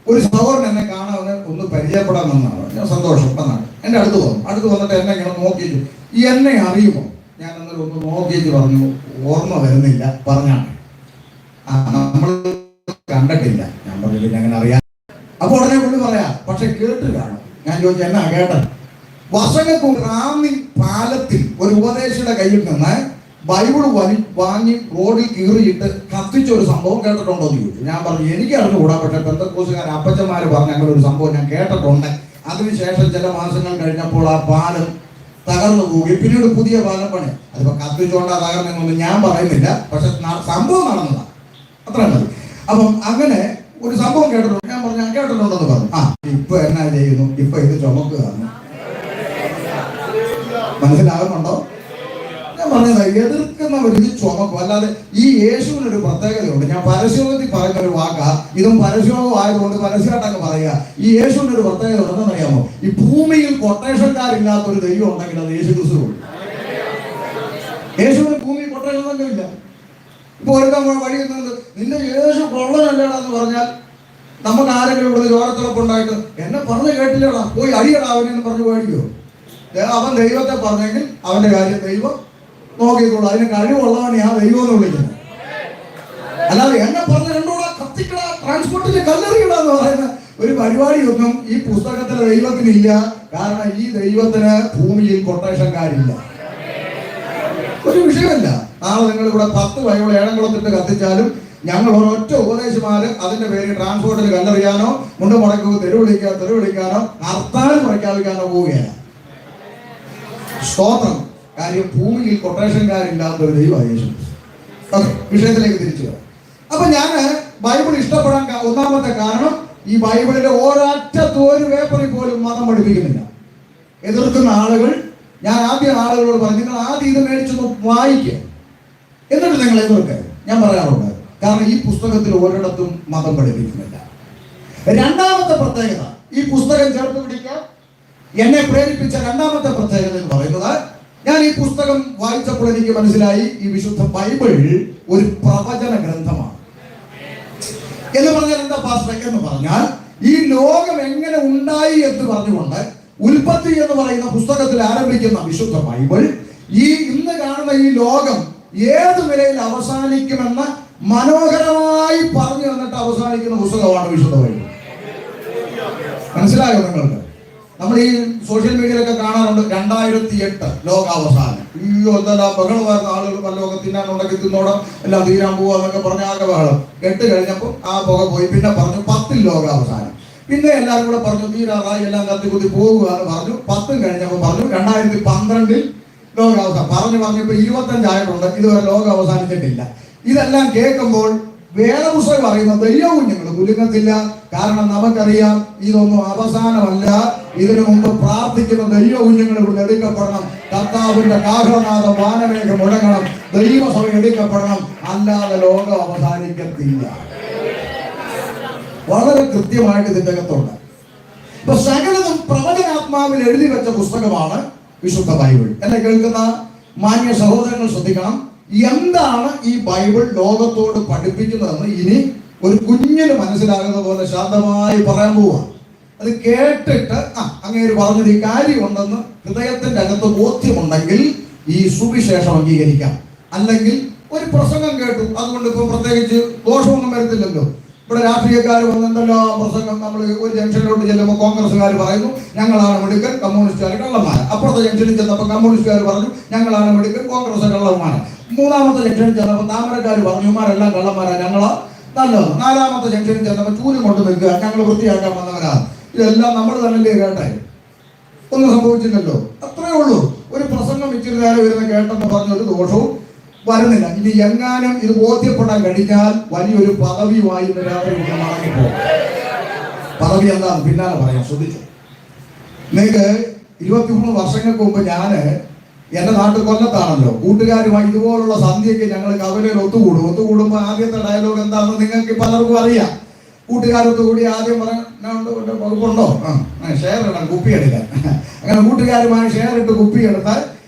Speaker 1: ഒരു സഹോദരൻ എന്നെ കാണാൻ ഒന്ന് പരിചയപ്പെടാൻ വന്നാണ്. ഞാൻ സന്തോഷം എന്നാണ്. എൻ്റെ അടുത്ത് വന്നിട്ട് എന്നെ ഇങ്ങനെ നോക്കിയിട്ട്, ഈ എന്നെ അറിയുമോ? ഞാൻ അന്നേരം ഒന്ന് നോക്കിയിട്ട് പറഞ്ഞു, ഓർമ്മ വരുന്നില്ല പറഞ്ഞാണ്. നമ്മൾ കണ്ടിട്ടില്ല. ഞാൻ പറഞ്ഞില്ല, അങ്ങനെ അറിയാം. അപ്പൊ ഉടനെ പുള്ളി പറയാ, പക്ഷെ കേട്ട് കാണും. ഞാൻ ചോദിച്ചു, എന്നാ കേട്ടൻ? വർഷങ്ങൾക്ക് റാന്നി പാലത്തിൽ ഒരു ഉപദേശിയുടെ കയ്യിൽ നിന്ന് ബൈബിൾ വാങ്ങി റോഡിൽ കീറിയിട്ട് കത്തിച്ച ഒരു സംഭവം കേട്ടിട്ടുണ്ടോ എന്ന് ചോദിച്ചു. ഞാൻ പറഞ്ഞു, എനിക്ക് അറിഞ്ഞുകൂടാ, പക്ഷെ പെന്തക്കോസുകാർ അപ്പച്ചന്മാര് പറഞ്ഞ അങ്ങനെ ഒരു സംഭവം ഞാൻ കേട്ടിട്ടുണ്ട്. അതിനുശേഷം ചില മാസങ്ങൾ കഴിഞ്ഞപ്പോൾ ആ പാലം തകർന്നു പോവുകയും പിന്നീട് പുതിയ പാലം പണി. അതിപ്പോ കത്തിച്ചുകൊണ്ടാ തകർന്നൊന്നും ഞാൻ പറയുന്നില്ല, പക്ഷെ സംഭവം നടന്നതാണ്, അത്ര മതി. അപ്പം അങ്ങനെ ഒരു സംഭവം കേട്ടിട്ടുണ്ട്. ഞാൻ പറഞ്ഞു, ഞാൻ കേട്ടിട്ടുണ്ടെന്ന് പറഞ്ഞു. ഇപ്പൊ എന്നാ ചെയ്യുന്നു? ഇപ്പൊ ഇത് ചുമക്കുകയാണ്. മനസ്സിലാകുന്നുണ്ടോ? ഞാൻ പറഞ്ഞത്, എതിർക്കുന്നവർ ഇത് ചുമക്കും. അല്ലാതെ ഈ യേശുവിനൊരു പ്രത്യേകതയുണ്ട്. ഞാൻ പരസ്യോഗത്തിൽ പറയുന്ന ഒരു വാക്കാ, ഇതും പരസ്യോഗം ആയതുകൊണ്ട് പരസ്യമായിട്ടൊക്കെ പറയുക. ഈ യേശുവിനൊരു പ്രത്യേകത ഉണ്ടെന്ന് അറിയാമോ? ഈ ഭൂമിയിൽ കൊട്ടേഷൻകാരില്ലാത്ത ഒരു ദൈവം ഉണ്ടെങ്കിൽ അത് യേശു ക്രിസ്തുവുള്ളൂ. യേശുവിന് ഭൂമിയിൽ കൊട്ടേഷൻ തന്നെ ഇല്ല. ഇപ്പൊ ഒരുക്കാൻ വഴി നിന്റെ യേശു കൊള്ളനല്ലേടാന്ന് പറഞ്ഞാൽ നമുക്ക് ആരെങ്കിലും ഇവിടെ ചോരത്തിളപ്പുണ്ടായിട്ട് എന്നെ പറഞ്ഞു കേട്ടില്ലടാ, പോയി അടിയടാ അവനെന്ന് പറഞ്ഞു മേടിക്കുമോ? അവൻ ദൈവത്തെ പറഞ്ഞെങ്കിൽ അവന്റെ കാര്യം ദൈവം നോക്കിക്കോളൂ. അതിന് കഴിവുള്ളവനെ ആ ദൈവം എന്ന് വിളിക്കുന്നത്. അല്ലാതെ എന്നെ പറഞ്ഞ് കണ്ടോടാ, കത്തിക്കടാ, ട്രാൻസ്പോർട്ടിൽ കല്ലെറിയടാ എന്ന് പറയുന്ന ഒരു പരിപാടിയൊന്നും ഈ പുസ്തകത്തിലെ ദൈവത്തിനില്ല. കാരണം ഈ ദൈവത്തിന് ഭൂമിയിൽ കൊട്ടേഷൻകാരില്ല. ഒരു വിഷയമല്ല. നാളെ നിങ്ങൾ ഇവിടെ 10 ബൈബിൾ ഏഴംകുളത്തിട്ട് കത്തിച്ചാലും ഞങ്ങൾ ഒരൊറ്റ ഉപദേശമാര് അതിന്റെ പേര് ട്രാൻസ്പോർട്ടിൽ കല്ലെറിയാനോ മുണ്ട് മുടക്കോ തെരുവിളിക്കാനോ ഹർത്താലും പ്രഖ്യാപിക്കാനോ പോവുകയാണ്. സ്തോത്രം. കാര്യം ഭൂമിയിൽ കൊട്ടേഷൻകാരില്ലാത്ത ഒരു ദൈവം യേശു. ഓക്കെ, വിഷയത്തിലേക്ക് തിരിച്ചു വരാം. അപ്പൊ ഞാൻ ബൈബിൾ ഇഷ്ടപ്പെടാൻ ഒന്നാമത്തെ കാരണം, ഈ ബൈബിളിലെ ഒരൊറ്റ ഒരു പേപ്പറിൽ പോലും മതം പഠിപ്പിക്കുന്നില്ല. എതിർക്കുന്ന ആളുകൾ, ഞാൻ ആദ്യം ആളുകളോട് പറഞ്ഞു, നിങ്ങൾ ആദ്യം ഇത് മേടിച്ചൊന്ന് വായിക്കുക, എന്നിട്ട് നിങ്ങൾ എതിർക്കുക. ഞാൻ പറയാറുണ്ട്, കാരണം ഈ പുസ്തകത്തിൽ ഒരിടത്തും മതം പഠിപ്പിക്കുന്നില്ല. രണ്ടാമത്തെ പ്രത്യേകത, ഈ പുസ്തകം ചേർത്ത് പിടിക്കാൻ എന്നെ പ്രേരിപ്പിച്ച രണ്ടാമത്തെ പ്രത്യേകത എന്ന് പറയുന്നത്, ഞാൻ ഈ പുസ്തകം വായിച്ചപ്പോൾ എനിക്ക് മനസ്സിലായി, ഈ വിശുദ്ധ ബൈബിൾ ഒരു പ്രവചന ഗ്രന്ഥമാണ്. എന്ന് പറഞ്ഞാൽ എന്താ പാസ്റ്റർ? എന്ന് പറഞ്ഞാൽ ഈ ലോകം എങ്ങനെ ഉണ്ടായി എന്ന് പറഞ്ഞുകൊണ്ട് ഉൽപ്പത്തി എന്ന് പറയുന്ന പുസ്തകത്തിൽ ആരംഭിക്കുന്ന വിശുദ്ധ ബൈബിൾ ഈ ഇന്ന് കാണുന്ന ഈ ലോകം ഏത് നിലയിൽ അവസാനിക്കുമെന്ന് മനോഹരമായി പറഞ്ഞു തന്നിട്ട് അവസാനിക്കുന്ന പുസ്തകമാണ് വിശുദ്ധ ബൈബിൾ. മനസ്സിലായോ നിങ്ങൾക്ക്? നമ്മൾ ഈ സോഷ്യൽ മീഡിയയിലൊക്കെ കാണാറുണ്ട് 2008 ലോകാവസാനം. എന്തെല്ലാം ബഹളമായിരുന്ന ആളുകൾ പരലോകം തിന്നാനുണ്ടെങ്കിൽ തിന്നോണം, എല്ലാം തീരാൻ പോവാന്നൊക്കെ പറഞ്ഞ ആകെ ബഹളം. 8 കഴിഞ്ഞപ്പോൾ ആ പുക പോയി. പിന്നെ പറഞ്ഞു 10 ലോകാവസാനം. പിന്നെ എല്ലാവരും കൂടെ പറഞ്ഞു തീരാറായി, എല്ലാം കത്തിക്കുത്തി പോകുക എന്ന് പറഞ്ഞു. 10 കഴിഞ്ഞപ്പോൾ പറഞ്ഞു 2012 ലോകാവസാനം. പറഞ്ഞപ്പോൾ 25 ആയിട്ടുണ്ട്, ഇതുവരെ ലോകം അവസാനിച്ചിട്ടില്ല. ഇതെല്ലാം കേൾക്കുമ്പോൾ വേദപുസ്തകം അറിയുന്ന ദൈവവും ഞങ്ങൾ കുലുങ്ങത്തില്ല. കാരണം നമുക്കറിയാം ഇതൊന്നും അവസാനമല്ല. ഇതിനു മുമ്പ് പ്രാർത്ഥിക്കുന്ന ദൈവവും ഞങ്ങൾ ഇവിടെ എടുക്കപ്പെടണം. കർത്താവിന്റെ കാഹളനാദം വാനമേഘം മുഴങ്ങണം, ദൈവസഭ എടുക്കപ്പെടണം, അല്ലാതെ ലോകം അവസാനിക്കത്തില്ല. വളരെ കൃത്യമായിട്ട് ഇതിന്റെ അകത്തുണ്ട്. ഇപ്പൊ സകലതും പ്രവചനാത്മാവിൽ എഴുതി വെച്ച പുസ്തകമാണ് വിശുദ്ധ ബൈബിൾ. എന്നെ കേൾക്കുന്ന മാന്യ സഹോദരങ്ങൾ ശ്രദ്ധിക്കണം. എന്താണ് ഈ ബൈബിൾ ലോകത്തോട് പഠിപ്പിക്കുന്നതെന്ന് ഇനി ഒരു കുഞ്ഞിന് മനസ്സിലാകുന്ന പോലെ ശാന്തമായി പറയാൻ പോവുക. അത് കേട്ടിട്ട് അങ്ങേര് പറഞ്ഞത് ഈ കാര്യമുണ്ടെന്ന് ഹൃദയത്തിന്റെ അകത്ത് ബോധ്യമുണ്ടെങ്കിൽ ഈ സുവിശേഷം അംഗീകരിക്കാം. അല്ലെങ്കിൽ ഒരു പ്രസംഗം കേട്ടു, അതുകൊണ്ട് ഇപ്പൊ പ്രത്യേകിച്ച് ദോഷമൊന്നും വരത്തില്ലല്ലോ. ഇവിടെ രാഷ്ട്രീയക്കാർ വന്നെന്തല്ലോ പ്രസംഗം, നമ്മൾ ഒരു ജംഗ്ഷനിലോട്ട് ചെല്ലുമ്പോൾ കോൺഗ്രസ്സുകാർ പറയുന്നു ഞങ്ങളാണ് മിടുക്കൻ, കമ്മ്യൂണിസ്റ്റുകാർ കള്ളന്മാർ. അപ്പുറത്തെ ജംഗ്ഷനിൽ ചെന്നപ്പോൾ കമ്മ്യൂണിസ്റ്റുകാർ പറഞ്ഞു ഞങ്ങളാണ് മിടുക്കൻ, കോൺഗ്രസ് കള്ളന്മാർ. മൂന്നാമത്തെ ജംഗ്ഷനിൽ ചെന്നപ്പോൾ താമരക്കാർ പറഞ്ഞു ഇവന്മാരെല്ലാം കള്ളന്മാരാ, ഞങ്ങളാ നല്ലത്. നാലാമത്തെ ജംഗ്ഷനിൽ ചെന്നപ്പോൾ ചൂലും കൊണ്ട് നിൽക്കുക, ഞങ്ങൾ വൃത്തിയാക്കാൻ വന്നവരാ. ഇതെല്ലാം നമ്മൾ തന്നെ കേട്ടെ, ഒന്നും സംഭവിച്ചില്ലല്ലോ. അത്രേ ഉള്ളൂ. ഒരു പ്രസംഗം ഇച്ചിരി നേരം വരുന്ന കേട്ടെന്ന് പറഞ്ഞൊരു ദോഷവും വരുന്നില്ല. ഇനി എങ്ങാനും ഇത് ബോധ്യപ്പെടാൻ കഴിഞ്ഞാൽ വലിയൊരു പദവിയുമായി മടങ്ങിപ്പോ. പദവി എന്താന്ന് പിന്നാലെ പറയാം, ശ്രദ്ധിച്ചു. നിങ്ങൾക്ക് 23 വർഷങ്ങൾക്ക് മുമ്പ് ഞാന് എന്റെ നാട്ടിൽ കൊല്ലത്താണല്ലോ, കൂട്ടുകാരുമായി ഇതുപോലുള്ള സന്ധ്യയ്ക്ക് ഞങ്ങൾ കവലയിൽ ഒത്തുകൂടുമ്പോൾ ആദ്യത്തെ ഡയലോഗ് എന്താണെന്ന് നിങ്ങൾക്ക് പലർക്കും അറിയാം. കൂട്ടുകാരൊത്തുകൂടി ആദ്യം വകുപ്പുണ്ടോ, ഷെയർ ഇടാൻ, കുപ്പി എടുക്കാൻ. അങ്ങനെ കൂട്ടുകാരുമായി ഷെയർ ഇട്ട് കുപ്പി എടുത്താൽ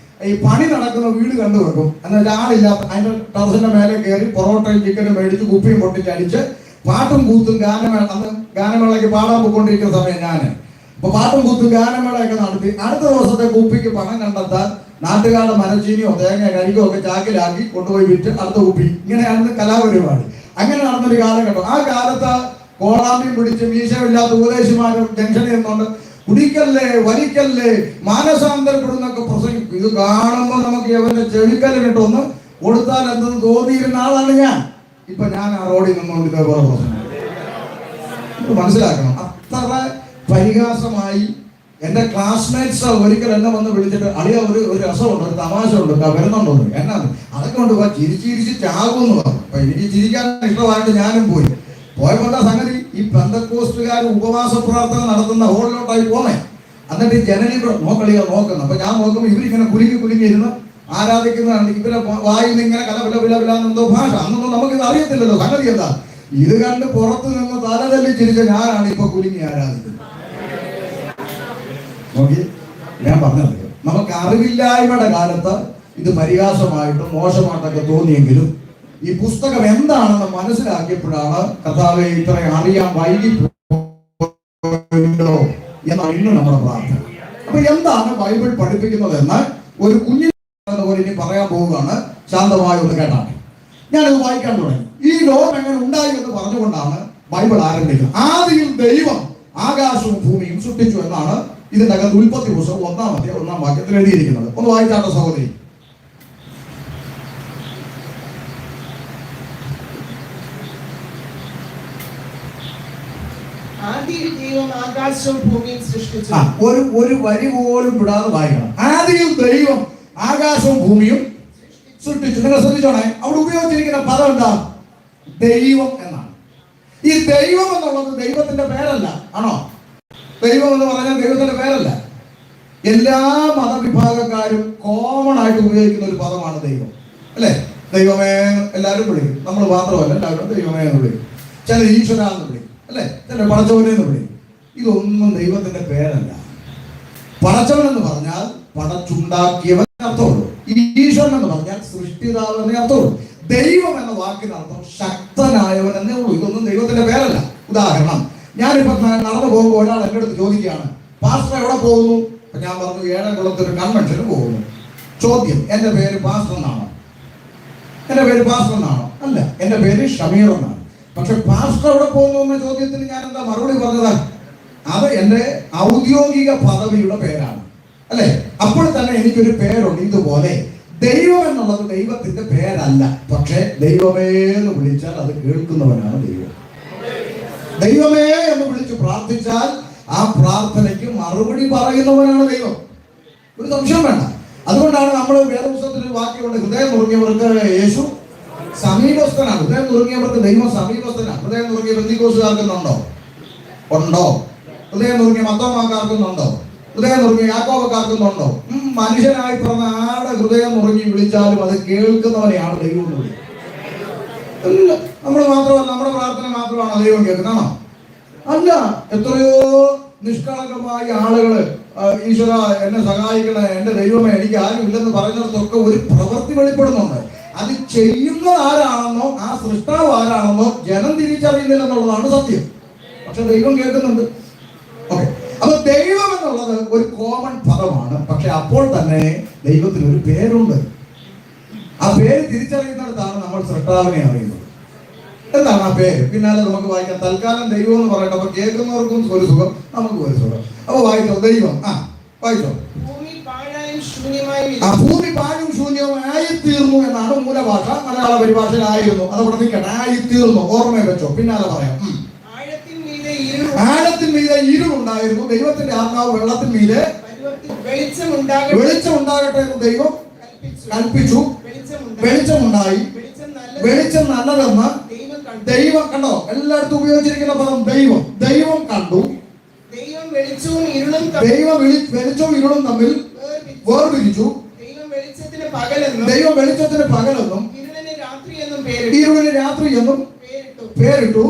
Speaker 1: ഈ പണി നടക്കുന്ന വീട് കണ്ടുവെക്കും. എന്നാൽ ആളില്ലാത്ത അതിന്റെ ടെറസിന്റെ മേലെ കയറി പൊറോട്ടയും ചിക്കനും മേടിച്ച് കുപ്പിയും പൊട്ടിച്ചടിച്ച് പാട്ടും കൂത്തും ഗാനമേള, അന്ന് ഗാനമേളയ്ക്ക് പാടാൻ പോയിക്കൊണ്ടിരിക്കുന്ന സമയം ഞാൻ. അപ്പൊ പാട്ടും കൂത്തും ഗാനമേളയൊക്കെ നടത്തി അടുത്ത ദിവസത്തെ കുപ്പിക്ക് പണം കണ്ടെത്താൻ നാട്ടുകാരുടെ മരച്ചീനിയോ തേങ്ങ കരിക്കോ ഒക്കെ ചാക്കിലാക്കി കൊണ്ടുപോയി വിറ്റ് അടുത്ത കുപ്പി. ഇങ്ങനെയാണ് കലാപരിപാടി. അങ്ങനെ നടന്നൊരു കാലഘട്ടം. ആ കാലത്ത് കോളാമ്പിയും പിടിച്ച് മീശമില്ലാത്ത ഉപദേശിമാരും ജംഗ്ഷനിൽ നിന്നുകൊണ്ട് കുടിക്കല്ലേ വലിക്കല്ലേ മാനസാന്തരപ്പെടുന്നൊക്കെ പ്രസംഗിക്കും. ഇത് കാണുമ്പോൾ നമുക്ക് ഇവന്റെ ചെവിക്കല്ല് കിട്ടൊന്ന് കൊടുത്താൽ എന്തെന്ന് തോന്നിയിരുന്ന ആളാണ് ഞാൻ. ഇപ്പൊ ഞാൻ ആ റോഡിൽ നിന്നുകൊണ്ട് ഇതേപോലെ പ്രസംഗം മനസ്സിലാക്കണം. അത്ര പരിഹാസമായി എന്റെ ക്ലാസ്മേറ്റ്സ് ഒരിക്കൽ എന്നെ വന്ന് വിളിച്ചിട്ട് അളിയ ഒരു രസമുണ്ട്, ഒരു തമാശ ഉണ്ട്, വരുന്നുണ്ടോ എന്നാ അതൊക്കെ കൊണ്ട് ചിരിച്ച് ചാകുമെന്ന് പറഞ്ഞു. അപ്പൊ എനിക്ക് ചിരിക്കാൻ ഇഷ്ടമായിട്ട് ഞാനും പോയപ്പോ എന്താ സംഗതി, ഈ പെന്തക്കോസ്റ്റുകാർ ഉപവാസ പ്രാർത്ഥന നടത്തുന്ന ഹോളിലോട്ടായി പോന്നേ. എന്നിട്ട് ജനനി നോക്കുന്നു. അപ്പൊ ഞാൻ നോക്കുമ്പോൾ ഇവരിങ്ങനെ കുലുങ്ങിയിരുന്ന് ആരാധിക്കുന്നതാണ്. ഇവരെ വായിൽ നിന്ന് ഇങ്ങനെ കലവിലെന്തോ ഭാഷ. അന്നൊന്നും നമുക്കിത് അറിയത്തില്ലല്ലോ സംഗതി എന്താ. ഇത് കണ്ട് പുറത്തു നിന്ന് തലതല്ലി ചിരിച്ച ഞാനാണ് ഇപ്പൊ കുലുങ്ങി ആരാധിക്കുന്നത്. നോക്കി, ഞാൻ പറഞ്ഞത് നമുക്ക് അറിവില്ലായ്മയുടെ കാലത്ത് ഇത് പരിഹാസമായിട്ടും മോശമായിട്ടൊക്കെ തോന്നിയെങ്കിലും ഈ പുസ്തകം എന്താണെന്ന് മനസ്സിലാക്കിയപ്പോഴാണ് കർത്താവേ ഇത്രയും അറിയാൻ വൈകിപ്പോയോ എന്നാണ് ഇന്ന് നമ്മുടെ പ്രാർത്ഥന. അപ്പൊ എന്താണ് ബൈബിൾ പഠിപ്പിക്കുന്നത് എന്ന് ഒരു കുഞ്ഞിനെ പോലെ ഇനി പറയാൻ പോവുകയാണ്. ശാന്തമായി ഒന്ന് കേട്ടാണ്. ഞാനത് വായിക്കാൻ തുടങ്ങി. ഈ ലോകം എങ്ങനെ ഉണ്ടായി എന്ന് പറഞ്ഞുകൊണ്ടാണ് ബൈബിൾ ആരംഭിക്കുന്നത്. ആദിയിൽ ദൈവം ആകാശവും ഭൂമിയും സൃഷ്ടിച്ചു എന്നാണ് ഇതിന്റെ അകത്ത് ഉൽപ്പത്തി പുസ്തകം 1-ാം വാക്യത്തിൽ എഴുതിയിരിക്കുന്നത്. ഒന്ന് വായിച്ചാട്ടോ സഹോദരി. ഒരു വരി പോലും വിടാതെ വായിക്കണം. ആദിയിൽ ദൈവം ആകാശവും ഭൂമിയും സൃഷ്ടിച്ചു. നിങ്ങൾ ശ്രദ്ധിച്ചോണേ, അവിടെ ഉപയോഗിച്ചിരിക്കുന്ന പദം എന്താ? ദൈവം എന്നാണ്. ഈ ദൈവം എന്നുള്ളത് ദൈവത്തിന്റെ പേരല്ല, ആണോ? ദൈവം എന്ന് പറഞ്ഞാൽ ദൈവത്തിന്റെ പേരല്ല. എല്ലാ മതവിഭാഗക്കാരും കോമൺ ആയിട്ട് ഉപയോഗിക്കുന്ന ഒരു പദമാണ് ദൈവം, അല്ലെ? ദൈവമേ എല്ലാവരും വിളിക്കും. നമ്മൾ മാത്രമല്ല, എല്ലാവരും ദൈവമേ എന്ന് വിളിക്കും. ചില ഈശ്വര എന്ന് വിളിക്കും, അല്ലെ? ചില പടച്ചവനെ എന്ന് വിളിക്കും. ഇതൊന്നും ദൈവത്തിന്റെ പേരല്ല. പടച്ചവൻ എന്ന് പറഞ്ഞാൽ പടച്ചുണ്ടാക്കിയവൻ അർത്ഥമുള്ളൂ. ഈശ്വരൻ എന്ന് പറഞ്ഞാൽ സൃഷ്ടിതാവ് എന്നേ അർത്ഥമുള്ളൂ. ദൈവം എന്ന വാക്കിനർത്ഥം ശക്തനായവൻ എന്നേ ഉള്ളൂ. ഇതൊന്നും ദൈവത്തിന്റെ പേരല്ല. ഉദാഹരണം, ഞാനിപ്പോ നടന്നു പോകുമ്പോൾ ഒരാൾ എൻ്റെ അടുത്ത് ചോദിക്കുകയാണ്, പാസ്റ്റർ എവിടെ പോകുന്നു? അപ്പൊ ഞാൻ പറഞ്ഞു ഏഴംകുളത്തൊരു കൺവെൻഷന് പോകുന്നു. ചോദ്യം, എൻ്റെ പേര് പാസ്റ്റർ എന്നാണോ? എൻ്റെ പേര് പാസ്റ്റർ എന്നാണോ? അല്ല, എൻ്റെ പേര് ഷമീർ എന്നാണ്. പക്ഷെ പാസ്റ്റർ എവിടെ പോകുന്നു എന്ന ചോദ്യത്തിന് ഞാൻ എന്താ മറുപടി പറഞ്ഞത്? അത് എൻ്റെ ഔദ്യോഗിക പദവിയുടെ പേരാണ്, അല്ലെ? അപ്പോൾ തന്നെ എനിക്കൊരു പേരുണ്ട്. ഇതുപോലെ ദൈവം എന്നുള്ളത് ദൈവത്തിന്റെ പേരല്ല, പക്ഷെ ദൈവമേ എന്ന് വിളിച്ചാൽ അത് കേൾക്കുന്നവനാണ് ദൈവം. ദൈവമേ എന്ന് വിളിച്ച് പ്രാർത്ഥിച്ചാൽ ആ പ്രാർത്ഥനയ്ക്ക് മറുപടി പറയുന്നവനാണ് ദൈവം. ഒരു സംശയം വേണ്ട. അതുകൊണ്ടാണ് നമ്മൾ വേദപുസ്തകത്തിൽ വാക്യമുണ്ട്, ഹൃദയം നുറുങ്ങിയവർക്ക് യേശു സമീപസ്ഥനാണ്. ഹൃദയം നുറുങ്ങിയവർക്ക് ദൈവം സമീപസ്ഥനാണ്. ഹൃദയം നുറുങ്ങിയ പെന്തിക്കോസുകാർക്കുന്നുണ്ടോ? ഉണ്ടോ? ഹൃദയം നുറുങ്ങിയ മത്തോമാക്കാർക്കുന്നുണ്ടോ? ഹൃദയം നുറുങ്ങിയ യാക്കോബക്കാർക്കുന്നുണ്ടോ? മനുഷ്യനായി പിറന്ന ആടെ ഹൃദയം നുറുങ്ങി വിളിച്ചാലും അത് കേൾക്കുന്നവനെയാണ് ദൈവം എന്ന് വിളിക്കുന്നത്. നമ്മൾ മാത്രമല്ല, നമ്മുടെ പ്രാർത്ഥന മാത്രമാണ് ദൈവം കേൾക്കുന്നതാണോ? അല്ല. എത്രയോ നിഷ്കളങ്കമായ ആളുകള് ഈശ്വര എന്നെ സഹായിക്കണേ, എന്റെ ദൈവമേ എനിക്ക് ആരും ഇല്ലെന്ന് പറയുന്നിടത്തൊക്കെ ഒരു പ്രവൃത്തി വെളിപ്പെടുന്നുണ്ട്. അത് ചെയ്യുന്നത് ആരാണെന്നോ ആ സൃഷ്ടാവ് ആരാണെന്നോ ജനം തിരിച്ചറിയുന്നില്ല എന്നുള്ളതാണ് സത്യം. പക്ഷെ ദൈവം കേൾക്കുന്നുണ്ട്. ഓക്കെ, അപ്പൊ ദൈവം എന്നുള്ളത് ഒരു കോമൺ പദമാണ്. പക്ഷെ അപ്പോൾ തന്നെ ദൈവത്തിന് ഒരു പേരുണ്ട്. ആ പേര് തിരിച്ചറിയുന്നിടത്താണ് നമ്മൾ സൃഷ്ടാവിനെ അറിയുന്നത്. എന്താണ് ആ പേര്? പിന്നാലെ നമുക്ക് വായിക്കാം. തൽക്കാലം ദൈവം എന്ന് പറയട്ടെ, അപ്പൊ കേൾക്കുന്നവർക്കും ഒരു സുഖം, നമുക്കും ഒരു സുഖം. അപ്പൊ വായിച്ചോ ദൈവം. വായിച്ചോ. ഭൂമി പാഴും ശൂന്യവുമായി തീർന്നു എന്നാണ് മൂലഭാഷ. മലയാള പരിഭാഷയിലായിരുന്നു. അതവിടെ നിൽക്കട്ടെ. ആയിത്തീർന്നു, ഓർമ്മ വെച്ചോ. പിന്നാലെ പറയാം. ആഴത്തിൽ മീതെ ഇരുളുണ്ടായിരുന്നു, ദൈവത്തിന്റെ ആത്മാവ് വെള്ളത്തിൽ മീതെ വെളിച്ചം ഉണ്ടാകട്ടെ എന്ന് ദൈവം കൽപ്പിച്ചു. വെളിച്ചമുണ്ടായി. വെളിച്ചം നല്ലതെന്ന് ദൈവം കണ്ടോ? എല്ലായിടത്തും ഉപയോഗിച്ചിരിക്കുന്ന പദം ദൈവം. ദൈവം കണ്ടു. ദൈവം വെളിച്ചവും ഇരുളും തമ്മിൽ വേർതിരിച്ചു. ദൈവം വെളിച്ചത്തിന് പകലെന്നും ഇരുളിന് രാത്രി എന്നും പേരിട്ടു.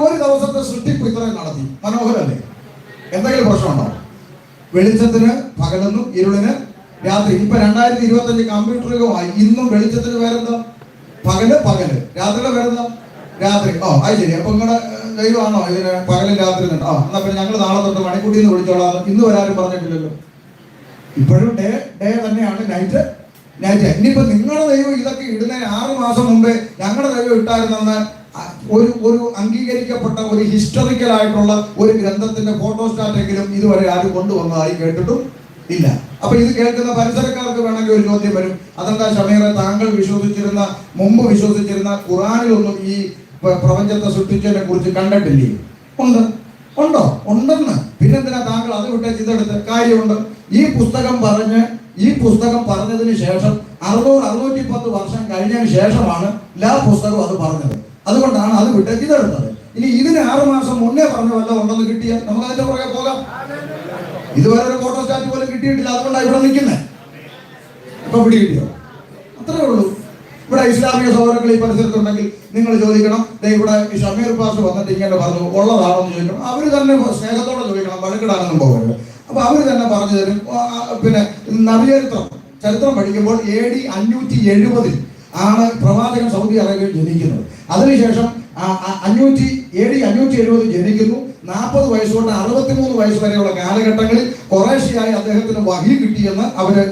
Speaker 1: ഒരു ദിവസത്തെ സൃഷ്ടിപ്പ് ഇത്രയും നടത്തി. മനോഹരല്ലേ? എന്തെങ്കിലും പ്രശ്നമുണ്ടോ? വെളിച്ചത്തിന് പകലെന്നും ഇരുളിന് രാത്രി. ഇപ്പൊ 2025 കമ്പ്യൂട്ടർ യുഗമായി. ഇന്നും വെളിച്ചത്തിന് പേരെന്താ? പകല്. രാത്രിയുടെ പേരെന്താ? രാത്രി. അത് ശരി. അപ്പൊ നിങ്ങളുടെ ദൈവമാണോ ഇതിന് പകലും രാത്രി? എന്നാ പിന്നെ ഞങ്ങൾ നാളെ തൊട്ട് മണിക്കൂട്ടിന്ന് വിളിച്ചോളാം. ഇന്ന് വരാനും പറഞ്ഞിട്ടില്ലല്ലോ. ഇപ്പോഴും ഡേ തന്നെയാണ്, നൈറ്റ്. ഇനിയിപ്പോ നിങ്ങളുടെ ദൈവം ഇതൊക്കെ ഇടുന്നതിന് 6 മാസം മുമ്പേ ഞങ്ങളുടെ ദൈവം ഇട്ടായിരുന്നെന്ന് ഒരു അംഗീകരിക്കപ്പെട്ട ഒരു ഹിസ്റ്ററിക്കൽ ആയിട്ടുള്ള ഒരു ഗ്രന്ഥത്തിന്റെ ഫോട്ടോസ്റ്റാറ്റെങ്കിലും ഇതുവരെ ആരും കൊണ്ടുവന്നതായി കേട്ടിട്ടും ഇല്ല. അപ്പൊ ഇത് കേൾക്കുന്ന പരിസരക്കാർക്ക് വേണമെങ്കിൽ ഒരു ചോദ്യം വരും. അതെന്താ ഷമീറെ, താങ്കൾ മുമ്പ് വിശ്വസിച്ചിരുന്ന ഖുറാനിലൊന്നും ഈ പ്രപഞ്ചത്തെ സൃഷ്ടിച്ചതിനെ കുറിച്ച് കണ്ടിട്ടില്ലേ? ഉണ്ടോ? ഉണ്ടെന്ന്. പിന്നെന്തിനാ താങ്കൾ അത് വിട്ടേച്ച് ഇതെടുത്ത്? കാര്യമുണ്ട്. ഈ പുസ്തകം പറഞ്ഞതിന് ശേഷം 600-610 വർഷം കഴിഞ്ഞതിന് ശേഷമാണ് പുസ്തകം അത് പറഞ്ഞത്. അതുകൊണ്ടാണ് അത് വിട്ടേച്ച് ഇതെടുത്തത്. ഇനി ഇതിന് 6 മാസം മുന്നേ പറഞ്ഞ വല്ലതും ഉണ്ടെന്ന് കിട്ടിയാൽ നമുക്ക് അതിന്റെ പുറകെ പോകാം. ഇതുവരെ ഒരു ഫോട്ടോസ്റ്റാറ്റ് പോലും കിട്ടിയിട്ടില്ല. അതുകൊണ്ടാണ് ഇവിടെ നിൽക്കുന്നത്. ഇപ്പൊ പിടി കിട്ടിയോ? അത്രേ ഉള്ളൂ. ഇവിടെ ഇസ്ലാമിക സഹോദരങ്ങൾ ഈ പരിസരത്തുണ്ടെങ്കിൽ നിങ്ങൾ ചോദിക്കണം, ഇവിടെ ഷമീർ പാസ് വന്നിട്ട് ഇങ്ങനെ പറഞ്ഞു, ഉള്ളതാണോ എന്ന് ചോദിക്കണം. അവർ തന്നെ സ്നേഹത്തോടെ ചോദിക്കണം, വഴക്കിടാനൊന്നും പോകരുത്. അപ്പൊ അവർ തന്നെ പറഞ്ഞു തരും. പിന്നെ ചരിത്രം പഠിക്കുമ്പോൾ AD 570 ആണ് പ്രവാചകൻ സൗദി അറേബ്യയിൽ ജനിക്കുന്നത്. അതിനുശേഷം AD 570 ജനിക്കുന്നു. 40 വയസ്സുകൊണ്ട് 63 വയസ്സ് വരെയുള്ള കാലഘട്ടങ്ങളിൽ കുറേശ്ശെയായി അദ്ദേഹത്തിന് വഹി കിട്ടിയെന്ന് അവരുടെ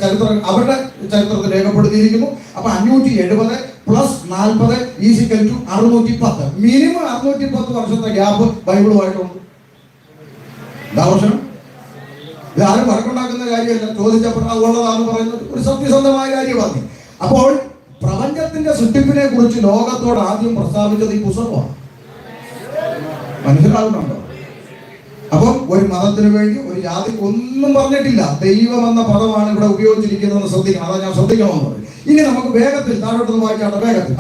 Speaker 1: ചരിത്രത്തിൽ രേഖപ്പെടുത്തിയിരിക്കുന്നു. അപ്പൊ 570 + 40 = 610. മിനിമം 610 വർഷത്തെ ഗ്യാപ്പ് ബൈബിളുമായിട്ടുണ്ട്. എന്താ പ്രശ്നം? ഇതാരും വഴക്കുണ്ടാക്കുന്ന കാര്യമല്ല. ചോദിച്ചപ്പോൾ അതുള്ളതാണെന്ന് പറയുന്നത് ഒരു സത്യസന്ധമായ കാര്യമാണ്. അപ്പോൾ പ്രപഞ്ചത്തിന്റെ സൃഷ്ടിപ്പിനെ കുറിച്ച് ലോകത്തോട് ആദ്യം പ്രസ്താവിച്ചത് ഈ പുസ്തകമാണ്. മനസ്സിലാകുന്നുണ്ടോ? അപ്പം ഒരു മതത്തിന് വേണ്ടി, ഒരു ജാതിക്ക് ഒന്നും പറഞ്ഞിട്ടില്ല. ദൈവം എന്ന പദമാണ് ഇവിടെ ഉപയോഗിച്ചിരിക്കുന്നത്. ശ്രദ്ധിക്കണം. അതാ ഞാൻ ശ്രദ്ധിക്കണമെന്ന് പറയും. ഇനി നമുക്ക് വേഗത്തിൽ താഴോട്ട് വായിക്കാട്ടെ. വേഗത്തിൽ.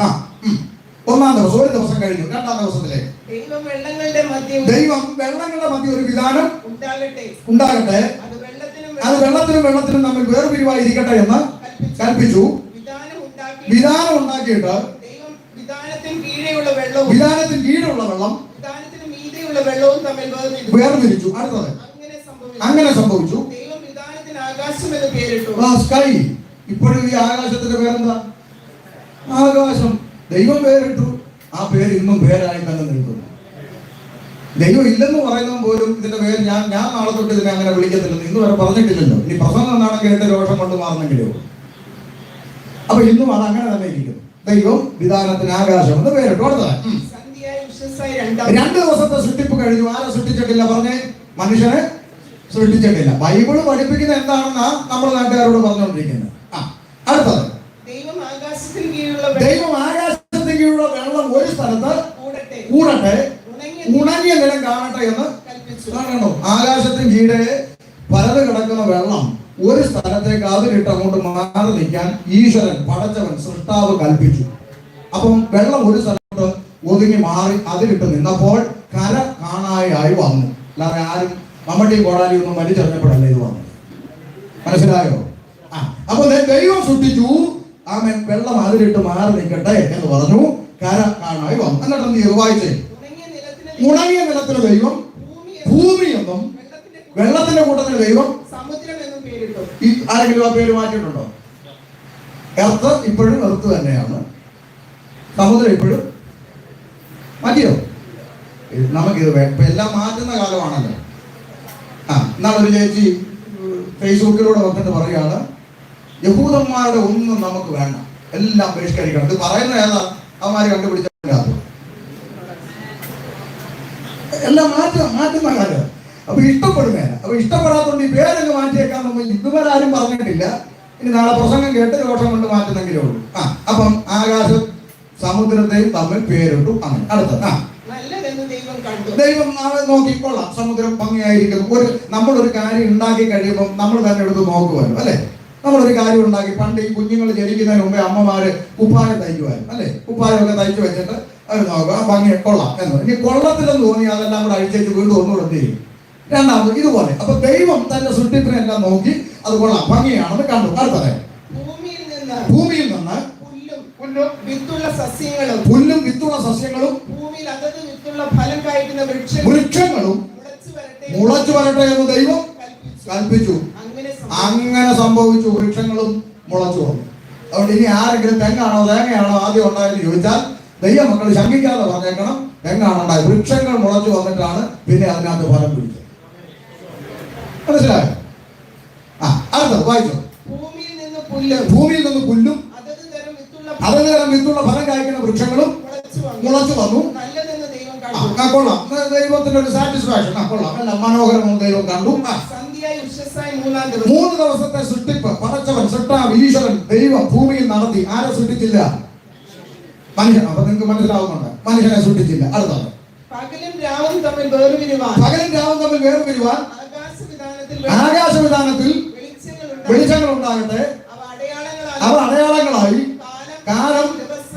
Speaker 1: 1-ാം ദിവസം, ഒരു ദിവസം കഴിഞ്ഞു. 2-ാം ദിവസത്തിലേക്ക് ദൈവം വെള്ളങ്ങളുടെ മധ്യ ഒരു വിധാനം ഉണ്ടാകട്ടെ, അത് വെള്ളത്തിനും തമ്മിൽ വേർപിരിവായിരിക്കട്ടെ എന്ന് കൽപ്പിച്ചു. വിധാനം ഉണ്ടാക്കിയിട്ട് വിധാനത്തിന് കീഴെയുള്ള വെള്ളം വേർതിരിച്ചു. അടുത്തത് അങ്ങനെ സംഭവിച്ചു. സ്കൈ. ഇപ്പോഴും ഈ ആകാശത്തിന്റെ പേരെന്താ? ആകാശം. ദൈവം പേരിട്ടു. ആ പേര് ഇന്നും പേരായി തന്നെ നിൽക്കുന്നു. ദൈവം ഇല്ലെന്ന് പറയുന്നത് പോലും ഇതിന്റെ പേര് ഞാൻ നാളെ തൊട്ട് ഇതിനെ അങ്ങനെ വിളിക്കത്തില്ലെന്ന് ഇന്ന് വരെ പറഞ്ഞിട്ടില്ലല്ലോ. ഇനി പ്രസംഗം എന്നാണ് കേട്ട് രോഷം കൊണ്ട് മാറുന്നെങ്കിലോ. അപ്പൊ ഇന്നും അത് അങ്ങനെ തന്നെ ഇരിക്കുന്നു. ദൈവം വിധാനത്തിന് ആകാശം എന്ന് പേരിട്ടു. അടുത്തത്
Speaker 2: 2
Speaker 1: ദിവസത്തെ സൃഷ്ടിപ്പ് കഴിഞ്ഞു. ആരെ സൃഷ്ടിച്ചിട്ടില്ല? പറഞ്ഞേ, മനുഷ്യനെ സൃഷ്ടിച്ചിട്ടില്ല. ബൈബിള് പഠിപ്പിക്കുന്ന എന്താണെന്നാ നമ്മൾ നാട്ടുകാരോട് പറഞ്ഞുകൊണ്ടിരിക്കുന്നത്. അടുത്തത്
Speaker 2: ദൈവം ആകാശത്തിന് കീഴിലുള്ള വെള്ളം
Speaker 1: ഒരു സ്ഥലത്ത് കൂടട്ടെ, ഉണങ്ങിയ നിലം കാണട്ടെ എന്ന് കൽപ്പിച്ചു. ആകാശത്തിന് കീഴെ പരത് കിടക്കുന്ന വെള്ളം ഒരു സ്ഥലത്തേക്ക് അതിലിട്ട് അങ്ങോട്ട് മാറി നിൽക്കാൻ ഈശ്വരൻ, പടച്ചവൻ, സൃഷ്ടാവ് കൽപ്പിച്ചു. അപ്പം വെള്ളം ഒരു സ്ഥലത്ത് ഒതുങ്ങി മാറി അതിലിട്ട് നിന്നപ്പോൾ കര കാണായി വന്നു. അല്ലാതെ ആരും മമ്മട്ടിയും കോടാലിയും ഒന്നും വലിച്ചെറിഞ്ഞപ്പോഴല്ല ഇത് വന്നത്. മനസ്സിലായോ? അപ്പൊ ദൈവം സൃഷ്ടിച്ചു, ആമേൻ, വെള്ളം അതിലിട്ട് മാറി നിൽക്കട്ടെ എന്ന് പറഞ്ഞു. കര കാണായി വന്നു. എന്നിട്ട് എന്ത് ചെയ്തു? വായിച്ചേ. ഉണങ്ങിയ നിലത്തിന് ദൈവം ഭൂമി എന്നും വെള്ളത്തിന്റെ കൂട്ടത്തിന് ദൈവം
Speaker 2: സമുദ്രം എന്നും പേരിട്ടു.
Speaker 1: ആരെങ്കിലും ആ പേര് മാറ്റിയിട്ടുണ്ടോ? എർത്ത് ഇപ്പോഴും എർത്ത് തന്നെയാണ്. സമുദ്രം ഇപ്പോഴും മാറ്റിയോ? നമുക്കിത് ഇപ്പൊ എല്ലാം മാറ്റുന്ന കാലമാണല്ലോ. എന്നാളൊരു ചേച്ചി ഫേസ്ബുക്കിലൂടെ വന്നിട്ട് പറയാണ്, യഹൂദന്മാരുടെ ഒന്നും നമുക്ക് വേണ്ട, എല്ലാം ബഹിഷ്കരിക്കണം. ഇത് പറയുന്ന ഏതാ? അവന്മാരെ കണ്ടുപിടിച്ചില്ല, എല്ലാം മാറ്റുന്ന കാലം. അപ്പൊ ഇഷ്ടപ്പെടുകയല്ല. അപ്പൊ ഇഷ്ടപ്പെടാത്തോണ്ട് ഈ പേരങ്ങ് മാറ്റിയേക്കാൻ നമ്മൾ ഇതുവരെ ആരും പറഞ്ഞിട്ടില്ല. ഇനി നാളെ പ്രസംഗം കേട്ട് ദോഷം കൊണ്ട് മാറ്റുന്നെങ്കിലേ ഉള്ളൂ. അപ്പം ആകാശം സമുദ്രത്തെയും തമ്മിൽ പേരിട്ടു. അങ്ങനെ അടുത്തത് ദൈവം നോക്കിക്കൊള്ളാം, സമുദ്രം ഭംഗിയായിരിക്കുന്നു. നമ്മളൊരു കാര്യം ഉണ്ടാക്കി കഴിയുമ്പോൾ നമ്മൾ തന്നെ എടുത്ത് നോക്കുമല്ലോ, അല്ലെ? നമ്മളൊരു കാര്യം ഉണ്ടാക്കി, പണ്ട് ഈ കുഞ്ഞുങ്ങൾ ജനിക്കുന്നതിന് മുമ്പേ അമ്മമാര് കുപ്പായം തയ്ക്കുമായിരുന്നു, അല്ലെ? കുപ്പായമൊക്കെ തയ്ച്ചു വെച്ചിട്ട് അവർ നോക്കുക, ഭംഗി കൊള്ളാം എന്ന്. ഇനി കൊള്ളത്തിലെന്ന് തോന്നി അതെല്ലാം കൂടെ അഴിച്ചേക്ക് വീണ്ടും ഒന്നുകൂടെ ചെയ്യും. രണ്ടാമത് ഇതുപോലെ. അപ്പൊ ദൈവം തന്റെ സൃഷ്ടിപ്പിനെ എല്ലാം നോക്കി അത് കൊള്ളാം, ഭംഗിയാണെന്ന് കണ്ടു. അടുത്തത് ഭൂമിയിൽ നിന്ന് പുല്ലും വിത്തുള്ള സസ്യങ്ങളും
Speaker 2: ഭൂമിയിൽ അതത് വിത്തുള്ള ഫലം കായ്ക്കുന്ന
Speaker 1: വൃക്ഷങ്ങളും മുളച്ചു വരട്ടെ എന്ന് ദൈവം കൽപ്പിച്ചു. അങ്ങനെ സംഭവിച്ചു. വൃക്ഷങ്ങളും മുളച്ചു വന്നു. അതുകൊണ്ട് ഇനി ആരെങ്കിലും തെങ്ങാണോ തേങ്ങയാണോ ആദ്യം ഉണ്ടായെന്ന് ചോദിച്ചാൽ ദൈവമക്കൾ ശങ്കിക്കാതെ പറഞ്ഞേക്കണം, തെങ്ങാണ് ഉണ്ടായത്. വൃക്ഷങ്ങൾ മുളച്ചു വന്നിട്ടാണ് പിന്നെ അതിനകത്ത് ഫലം പിടിച്ചത്. മനസ്സിലായോ? അടുത്തത് വായിച്ചോ. ഭൂമിയിൽ നിന്ന് പുല്ലും അതത് തരം വിത്തുള്ള ഫലം കായ്ക്കുന്ന വൃക്ഷങ്ങളും മുളച്ചു വന്നു. കൊള്ളാം, ദൈവത്തിന്റെ ഒരു സാറ്റിസ്ഫാക്ഷൻ. കൊള്ളാം, എല്ലാം മനോഹരവും ദൈവം കണ്ടു. 3 ദിവസത്തെ സൃഷ്ടിപ്പ് പടച്ചവൻ, സൃഷ്ടാവ്, ഈശ്വരൻ, ദൈവം ഭൂമിയിൽ നടത്തി. ആരെ സൃഷ്ടിച്ചില്ല? മനുഷ്യൻ. അപ്പൊ നിങ്ങൾക്ക് മനസ്സിലാവുന്നുണ്ട്, മനുഷ്യനെ സൃഷ്ടിച്ചില്ല. അടുത്തത്
Speaker 2: പകലും രാവും തമ്മിൽ വേർപിരിവാൻ
Speaker 1: ആകാശവിധാനത്തിൽ വെളിച്ചങ്ങൾ ഉണ്ടാകട്ടെ. അവ അടയാളങ്ങളായി കാലം,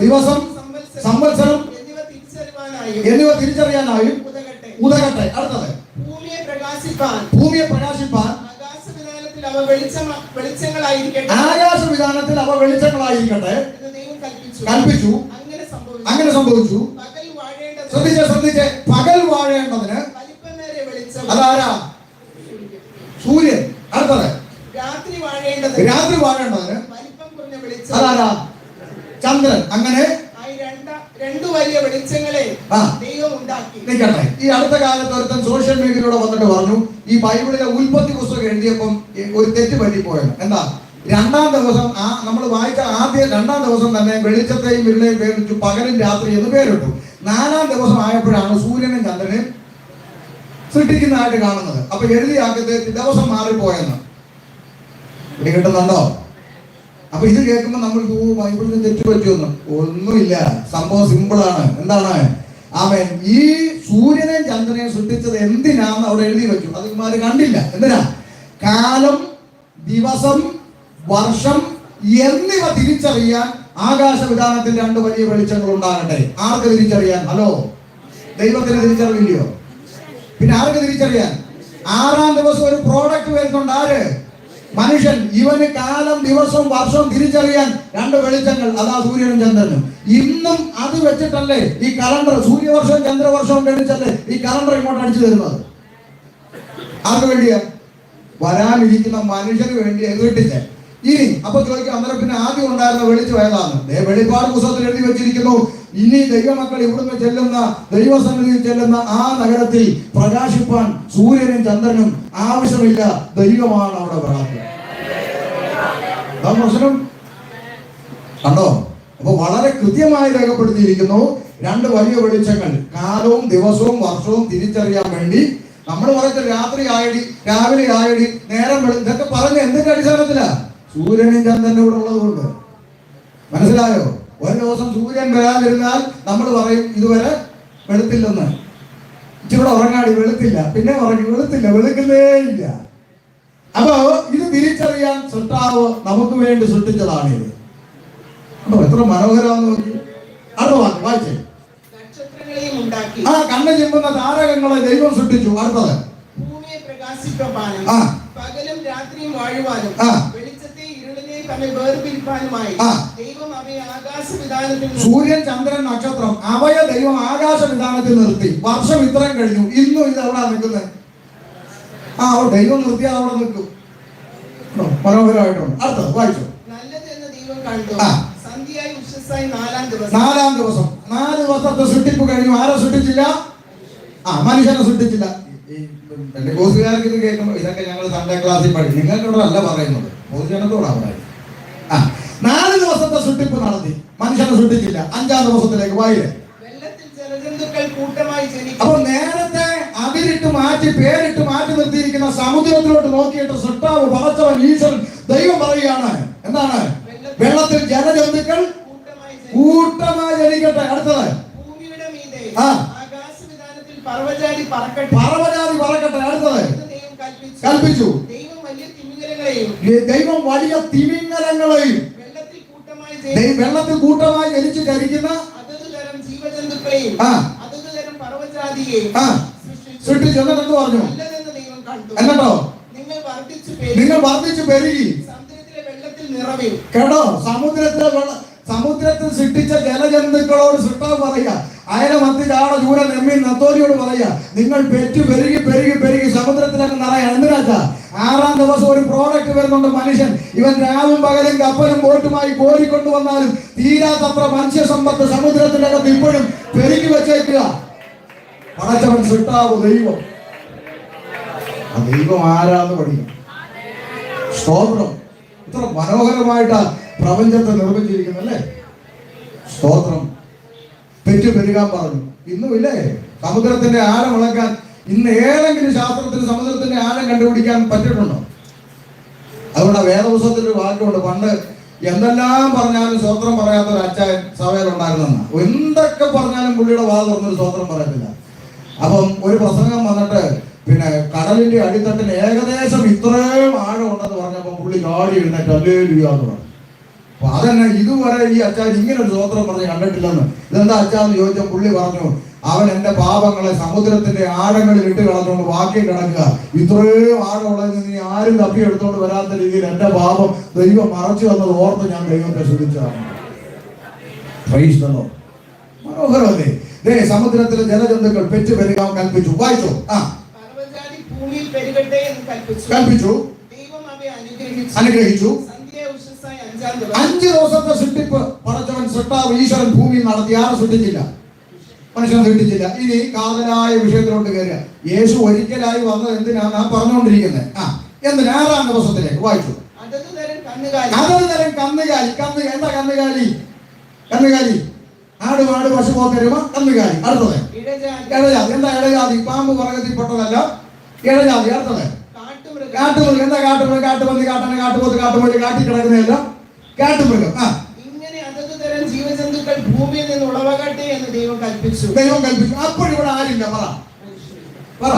Speaker 1: ദിവസം, സംവത്സരം എന്നിവ തിരിച്ചറിയാനായും ഉതകട്ടെ. അടുത്തത് ഭൂമിയെ പ്രകാശിപ്പാൻ ആകാശവിധാനത്തിൽ അവ വെളിച്ചങ്ങളായിരിക്കട്ടെ കൽപ്പിച്ചു. അങ്ങനെ സംഭവിച്ചു. ശ്രദ്ധിച്ച് പകൽ വാഴേണ്ടതിന് അതാരാ? സൂര്യൻ. അടുത്തത് രാത്രി വാഴേണ്ടതിന് അതാരാ? ചന്ദ്രൻ. അങ്ങനെ
Speaker 2: 2 വലിയ വെളിച്ചങ്ങളെ ദൈവം ഉണ്ടാക്കി.
Speaker 1: നിൽക്കട്ടെ. ഈ അടുത്ത കാലത്ത് ഒരുത്തൻ സോഷ്യൽ മീഡിയയിലൂടെ വന്നിട്ട് പറഞ്ഞു, ഈ ബൈബിളിലെ ഉൽപ്പത്തി പുസ്തകം എഴുതിയപ്പം ഒരു തെറ്റ് പറ്റിപ്പോയത്. എന്താ? 2-ാം ദിവസം നമ്മൾ വായിച്ച ആദ്യം 2-ാം ദിവസം തന്നെ വെളിച്ചത്തെയും ഇരുളെയും പേരിട്ടു, പകലും രാത്രി എന്ന് പേരിട്ടു. 4-ാം ദിവസം ആയപ്പോഴാണ് സൂര്യനും ചന്ദ്രനും സൃഷ്ടിക്കുന്നതായിട്ട് കാണുന്നത്. അപ്പൊ എഴുതിയാക്കത്തെ ദിവസം മാറിപ്പോയെന്ന് ഇവിടെ കിട്ടുന്നുണ്ടോ? അപ്പൊ ഇത് കേൾക്കുമ്പോൾ നമ്മൾ ബൈബിളിന് തെറ്റ് പറ്റുമെന്ന് ഒന്നുമില്ല. സംഭവം സിമ്പിളാണ്. എന്താണ്? ആമേൻ. ഈ സൂര്യനെയും ചന്ദ്രനെയും സൃഷ്ടിച്ചത് എന്തിനാന്ന് അവിടെ എഴുതി വെച്ചു. അത് ഇമാര് കണ്ടില്ല. എന്തിനാ? കാലം, ദിവസം, വർഷം എന്നിവ തിരിച്ചറിയാൻ ആകാശവിധാനത്തിൽ 2 വലിയ വെളിച്ചങ്ങൾ ഉണ്ടാകട്ടെ. ആർക്ക് തിരിച്ചറിയാൻ? ഹലോ, ദൈവത്തിന് തിരിച്ചറിയില്ലയോ? പിന്നെ ആർക്ക് തിരിച്ചറിയാൻ? 6-ാം ദിവസം ഒരു പ്രോഡക്റ്റ് വരുന്നുണ്ട്. ആര്? മനുഷ്യൻ. ഇവന് കാലം, ദിവസം, വർഷം തിരിച്ചറിയാൻ 2 വെളിച്ചങ്ങൾ. അതാ സൂര്യനും ചന്ദ്രനും. ഇന്നും അത് വെച്ചിട്ടല്ലേ ഈ കലണ്ടർ, സൂര്യവർഷവും ചന്ദ്രവർഷവും ഗണിച്ചല്ലേ ഈ കലണ്ടർ ഇങ്ങോട്ട് അടിച്ചു തരുന്നത്. ആർക്ക് വേണ്ടിയാ? വരാനിരിക്കുന്ന മനുഷ്യന് വേണ്ടി എഴുതിട്ടില്ലേ. ഇനി അപ്പൊ ചോദിക്കാം, അന്നേരം പിന്നെ ആദ്യം ഉണ്ടായിരുന്ന വെളിച്ചം ഏതാണ്? വെളിപ്പാട് പുസ്തകത്തിൽ എഴുതി വെച്ചിരിക്കുന്നു, ഇനി ദൈവമക്കൾ ഇവിടുന്ന് ചെല്ലുന്ന, ദൈവസന്നിധിയിൽ ചെല്ലുന്ന ആ നഗരത്തിൽ പ്രകാശിപ്പാൻ സൂര്യനും ചന്ദ്രനും ആവശ്യമില്ല, ദൈവമാണ് അവിടെ പ്രകാശം. പ്രശ്നം കണ്ടോ? അപ്പൊ വളരെ കൃത്യമായി രേഖപ്പെടുത്തിയിരിക്കുന്നു. രണ്ട് വലിയ വെളിച്ചങ്ങൾ, കാലവും ദിവസവും വർഷവും തിരിച്ചറിയാൻ വേണ്ടി. നമ്മൾ പറയുന്നത് രാത്രി ആയടി, രാവിലെ ആയടി, നേരം ഇതൊക്കെ പറഞ്ഞ എന്തിന്റെ അടിസ്ഥാനത്തിലാ? സൂര്യനും ചന്ദ്രനും കൂടെ ഉള്ളത് കൊണ്ട്. മനസ്സിലായോ? ഒരു ദിവസം സൂര്യൻ വരാതിരുന്നാൽ നമ്മൾ പറയും ഇതുവരെ വെളുത്തില്ലെന്ന്. ഇച്ചിവിടെ ഉറങ്ങാടി, വെളുത്തില്ല. പിന്നെ ഉറങ്ങി, വെളുത്തില്ല, വെളുക്കുന്നേ ഇല്ല. അപ്പോ ഇത് തിരിച്ചറിയാൻ സൃഷ്ടാവ് നമുക്ക് വേണ്ടി സൃഷ്ടിച്ചതാണിത്. അപ്പൊ എത്ര മനോഹരമാണെന്ന് നോക്കി. അടുത്ത വാക്ക് വായിച്ചേ.
Speaker 2: നക്ഷത്രങ്ങളെയും ഉണ്ടാക്കി.
Speaker 1: കണ്ണ് ചിമ്പുന്ന താരകങ്ങളെ ദൈവം സൃഷ്ടിച്ചു. അടുത്തത്.
Speaker 2: ഭൂമിയെ പ്രകാശിപ്പാനും പകലും രാത്രിയും വാഴുവാനും വെളിച്ചത്തെ ഇരുളിനെ തമ്മിൽ വേർപിരിപ്പാനുമായി ദൈവം അവയെ ആകാശവിധാനത്തിൽ. സൂര്യൻ, ചന്ദ്രൻ, നക്ഷത്രം അവയെ ദൈവം ആകാശവിധാനത്തിൽ നിർത്തി. വർഷം ഇത്രയും കഴിഞ്ഞു, ഇന്നും ഇത് എവിടെ നിൽക്കുന്നത്? ദൈവം നിർത്തിയാൽ അവിടെ നിൽക്കും. മനോഹരമായിട്ടുണ്ട്. അടുത്തത് വായിച്ചു. നല്ലത് എന്ന് ദൈവം കണ്ടു. സന്ധ്യയായി ഉഷസ്സായി നാലാം ദിവസം.
Speaker 1: 4 ദിവസത്തെ സൃഷ്ടിപ്പ് കഴിഞ്ഞു. ആരെ സൃഷ്ടിച്ചില്ല? മനുഷ്യനെ സൃഷ്ടിച്ചില്ല. കോസുകാർക്ക് ഇത് കേൾക്കുമ്പോൾ ഇതൊക്കെ ഞങ്ങൾ സൺഡേ ക്ലാസ്സിൽ പഠിക്കും. നിങ്ങൾക്കോടല്ല പറയുന്നത്, പൊതുജനത്തോടാണ് പറയുന്നത്. 4 ദിവസത്തെ സൃഷ്ടിപ്പ് നടത്തി, മനുഷ്യനെ സൃഷ്ടിച്ചില്ല. 5-ാം ദിവസത്തിലേക്ക് വായില്ലേ.
Speaker 2: വെള്ളത്തിൽ ജലജന്തുക്കൾ കൂട്ടമായി ജനിക്കും.
Speaker 1: അപ്പൊ നേരത്തെ അതിരിട്ട് മാറ്റി, പേരിട്ട് മാറ്റി നിർത്തിയിരിക്കുന്ന സമുദ്രത്തിലോട്ട് നോക്കിയിട്ട് സൃഷ്ടാവ് പടച്ചവൻ ഈശ്വരൻ ദൈവം പറയുകയാണ്, എന്താണ്? വെള്ളത്തിൽ ജലജന്തുക്കൾ കൂട്ടമായി ജനിക്കട്ടെ. അടുത്തത്.
Speaker 2: ഭൂമിയുടെ മീതെ ആകാശവിധാനത്തിൽ പർവ്വജാതി പറക്കട്ടെ.
Speaker 1: അടുത്തത്. കൽപ്പിച്ചു.
Speaker 2: ദൈവം വലിയ തിമിംഗലങ്ങളെയും
Speaker 1: വെള്ളത്തിൽ കൂട്ടമായി ജനിച്ചു ധരിക്കുന്ന
Speaker 2: അതത് തരം ജീവജന്തുക്കളെയും അതത് തരം പർവ്വജാതിയെയും
Speaker 1: സൃഷ്ടിച്ചു. എന്നിട്ട് പറഞ്ഞു,
Speaker 2: നല്ലതെന്ന് ദൈവം കണ്ടു.
Speaker 1: എന്നിട്ടോ?
Speaker 2: നിങ്ങൾ വർദ്ധിച്ചു പെരുകി
Speaker 1: സമുദ്രത്തിലെ വെള്ളത്തിൽ നിറവിൽ. കേട്ടോ? സമുദ്രത്തിൽ സൃഷ്ടിച്ച ജലജന്തുക്കളോട് സൃഷ്ടാവ് പറയുക, അയലമത്തി, ചാട, ചൂര, നെമ്മീൻ, നത്തോലിയോട് പറയുക, നിങ്ങൾ പെറ്റു പെരുകി പെരുകി പെരുകി സമുദ്രത്തിലൊക്കെ നിറയാൻ. എന്തിനാച്ചാ? 6-ാം ദിവസം ഒരു പ്രോഡക്റ്റ് വരുന്നുണ്ട് മനുഷ്യൻ. ഇവൻ രാവും പകലും കപ്പലും ബോട്ടുമായി കോരിക്കൊണ്ടു വന്നാലും തീരാത്തത്ര മനുഷ്യ സമ്പത്ത് സമുദ്രത്തിനകത്ത് ഇപ്പോഴും പെരുകി വെച്ചേക്കുക. പടച്ചവൻ സൃഷ്ടാവ് ദൈവം. ആ ദൈവം ആരാന്ന് പഠിക്കും. സ്തോത്രം. ഇത്ര മനോഹരമായിട്ടാ പ്രപഞ്ചത്തെ നിർമ്മിച്ചിരിക്കുന്നല്ലേ. സ്തോത്രം. പെറ്റു പെരുകാൻ പറഞ്ഞു. ഇന്നുമില്ലേ സമുദ്രത്തിന്റെ ആഴം അളക്കാൻ? ഇന്ന് ഏതെങ്കിലും ശാസ്ത്രത്തിന് സമുദ്രത്തിന്റെ ആഴം കണ്ടുപിടിക്കാൻ പറ്റിയിട്ടുണ്ടോ? അതുകൊണ്ട് വേദപുസ്തകത്തിൽ ഒരു വാക്കുണ്ട്, പണ്ട് എന്തെല്ലാം പറഞ്ഞാലും സ്വത്രം പറയാത്ത ഒരു അച്ചായൻ സഭയിലുണ്ടായിരുന്നെന്ന്. എന്തൊക്കെ പറഞ്ഞാലും പുള്ളിയുടെ വാ തുറന്നൊരു സ്വത്രം പറയത്തില്ല. അപ്പം ഒരു പ്രസംഗം വന്നിട്ട് പിന്നെ കടലിന്റെ അടിത്തട്ടിന് ഏകദേശം ഇത്രയും ആഴം ഉണ്ടെന്ന് പറഞ്ഞപ്പോൾ പുള്ളി ചാടി എഴുന്നേറ്റ് ഹല്ലേലൂയ എന്ന് പറഞ്ഞു. അപ്പൊ അതന്നെ ഇതുവരെ ഈ അച്ചാൻ ഇങ്ങനെ ഒരു സ്വത്രം പറഞ്ഞ് കണ്ടിട്ടില്ലെന്ന്. ഇതെന്താ അച്ചാന്ന് ചോദിച്ചാൽ പുള്ളി പറഞ്ഞു, അവൻ എന്റെ പാപങ്ങളെ സമുദ്രത്തിന്റെ ആഴങ്ങളിൽ ഇട്ട് കളഞ്ഞുകൊണ്ട് വാക്യം കിടക്കുക. ഇത്രയും ആഴമുള്ളതിൽ നിന്ന് ഇനി ആരും തപ്പിയെടുത്തോണ്ട് വരാത്ത രീതിയിൽ എന്റെ പാപം ദൈവം മറച്ചു വന്നത് ഓർത്ത് ഞാൻ ദൈവത്തെ ശ്രദ്ധിച്ചതാണ്. മനോഹരമല്ലേ? സമുദ്രത്തിലെ ജലജന്തുക്കൾ പെറ്റു പെരുകാൻ കൽപ്പിച്ചു. വായിച്ചോ. കൽപ്പിച്ചു. അനുഗ്രഹിച്ചു. 5 ദിവസത്തെ സൃഷ്ടിപ്പ് പടച്ചവൻ സൃഷ്ടാവ് ഈശ്വരൻ ഭൂമിയിൽ നടത്തി. ആരും സൃഷ്ടിച്ചില്ല, മനുഷ്യനെ സൃഷ്ടിച്ചില്ല. ഇനി കാതലായ വിഷയത്തിലോട്ട് കയറുക. യേശു ഒരിക്കലായി വന്നത് എന്തിനാണ് നാം പറഞ്ഞുകൊണ്ടിരിക്കുന്നത്? എന്തിനാ? 6-ാം ദിവസത്തിലേക്ക് വായിച്ചു. അതത് തരം കന്നുകാലി. എന്താ കന്നുകാലി? ആട്, മാട്, പശു, പോത്തരുമ, കന്നുകാലി. അടുത്തത് ഇഴജാതി. എന്താ ഇഴജാതി? പാമ്പ് വർഗത്തിൽപ്പെട്ടതല്ല, ഇഴജാതി. അടുത്തത് കാട്ടുമൃഗം. എന്താ കാട്ടുമൃഗം? കാട്ടുപന്നി, കാട്ടന, കാട്ടുപോത്ത്, കാട്ടുമൊഴി, കാട്ടി കിടക്കുന്നതല്ല കാട്ടുമൃഗം.
Speaker 2: ഇങ്ങനെ അതത് തരം ജീവജന്തുക്കൾ ഭൂമിയിൽ നിന്ന് ഉളവാകട്ടെ എന്ന് ദൈവം കൽപ്പിച്ചു.
Speaker 1: അപ്പോഴിവിടെ ആരില്ല? പറ.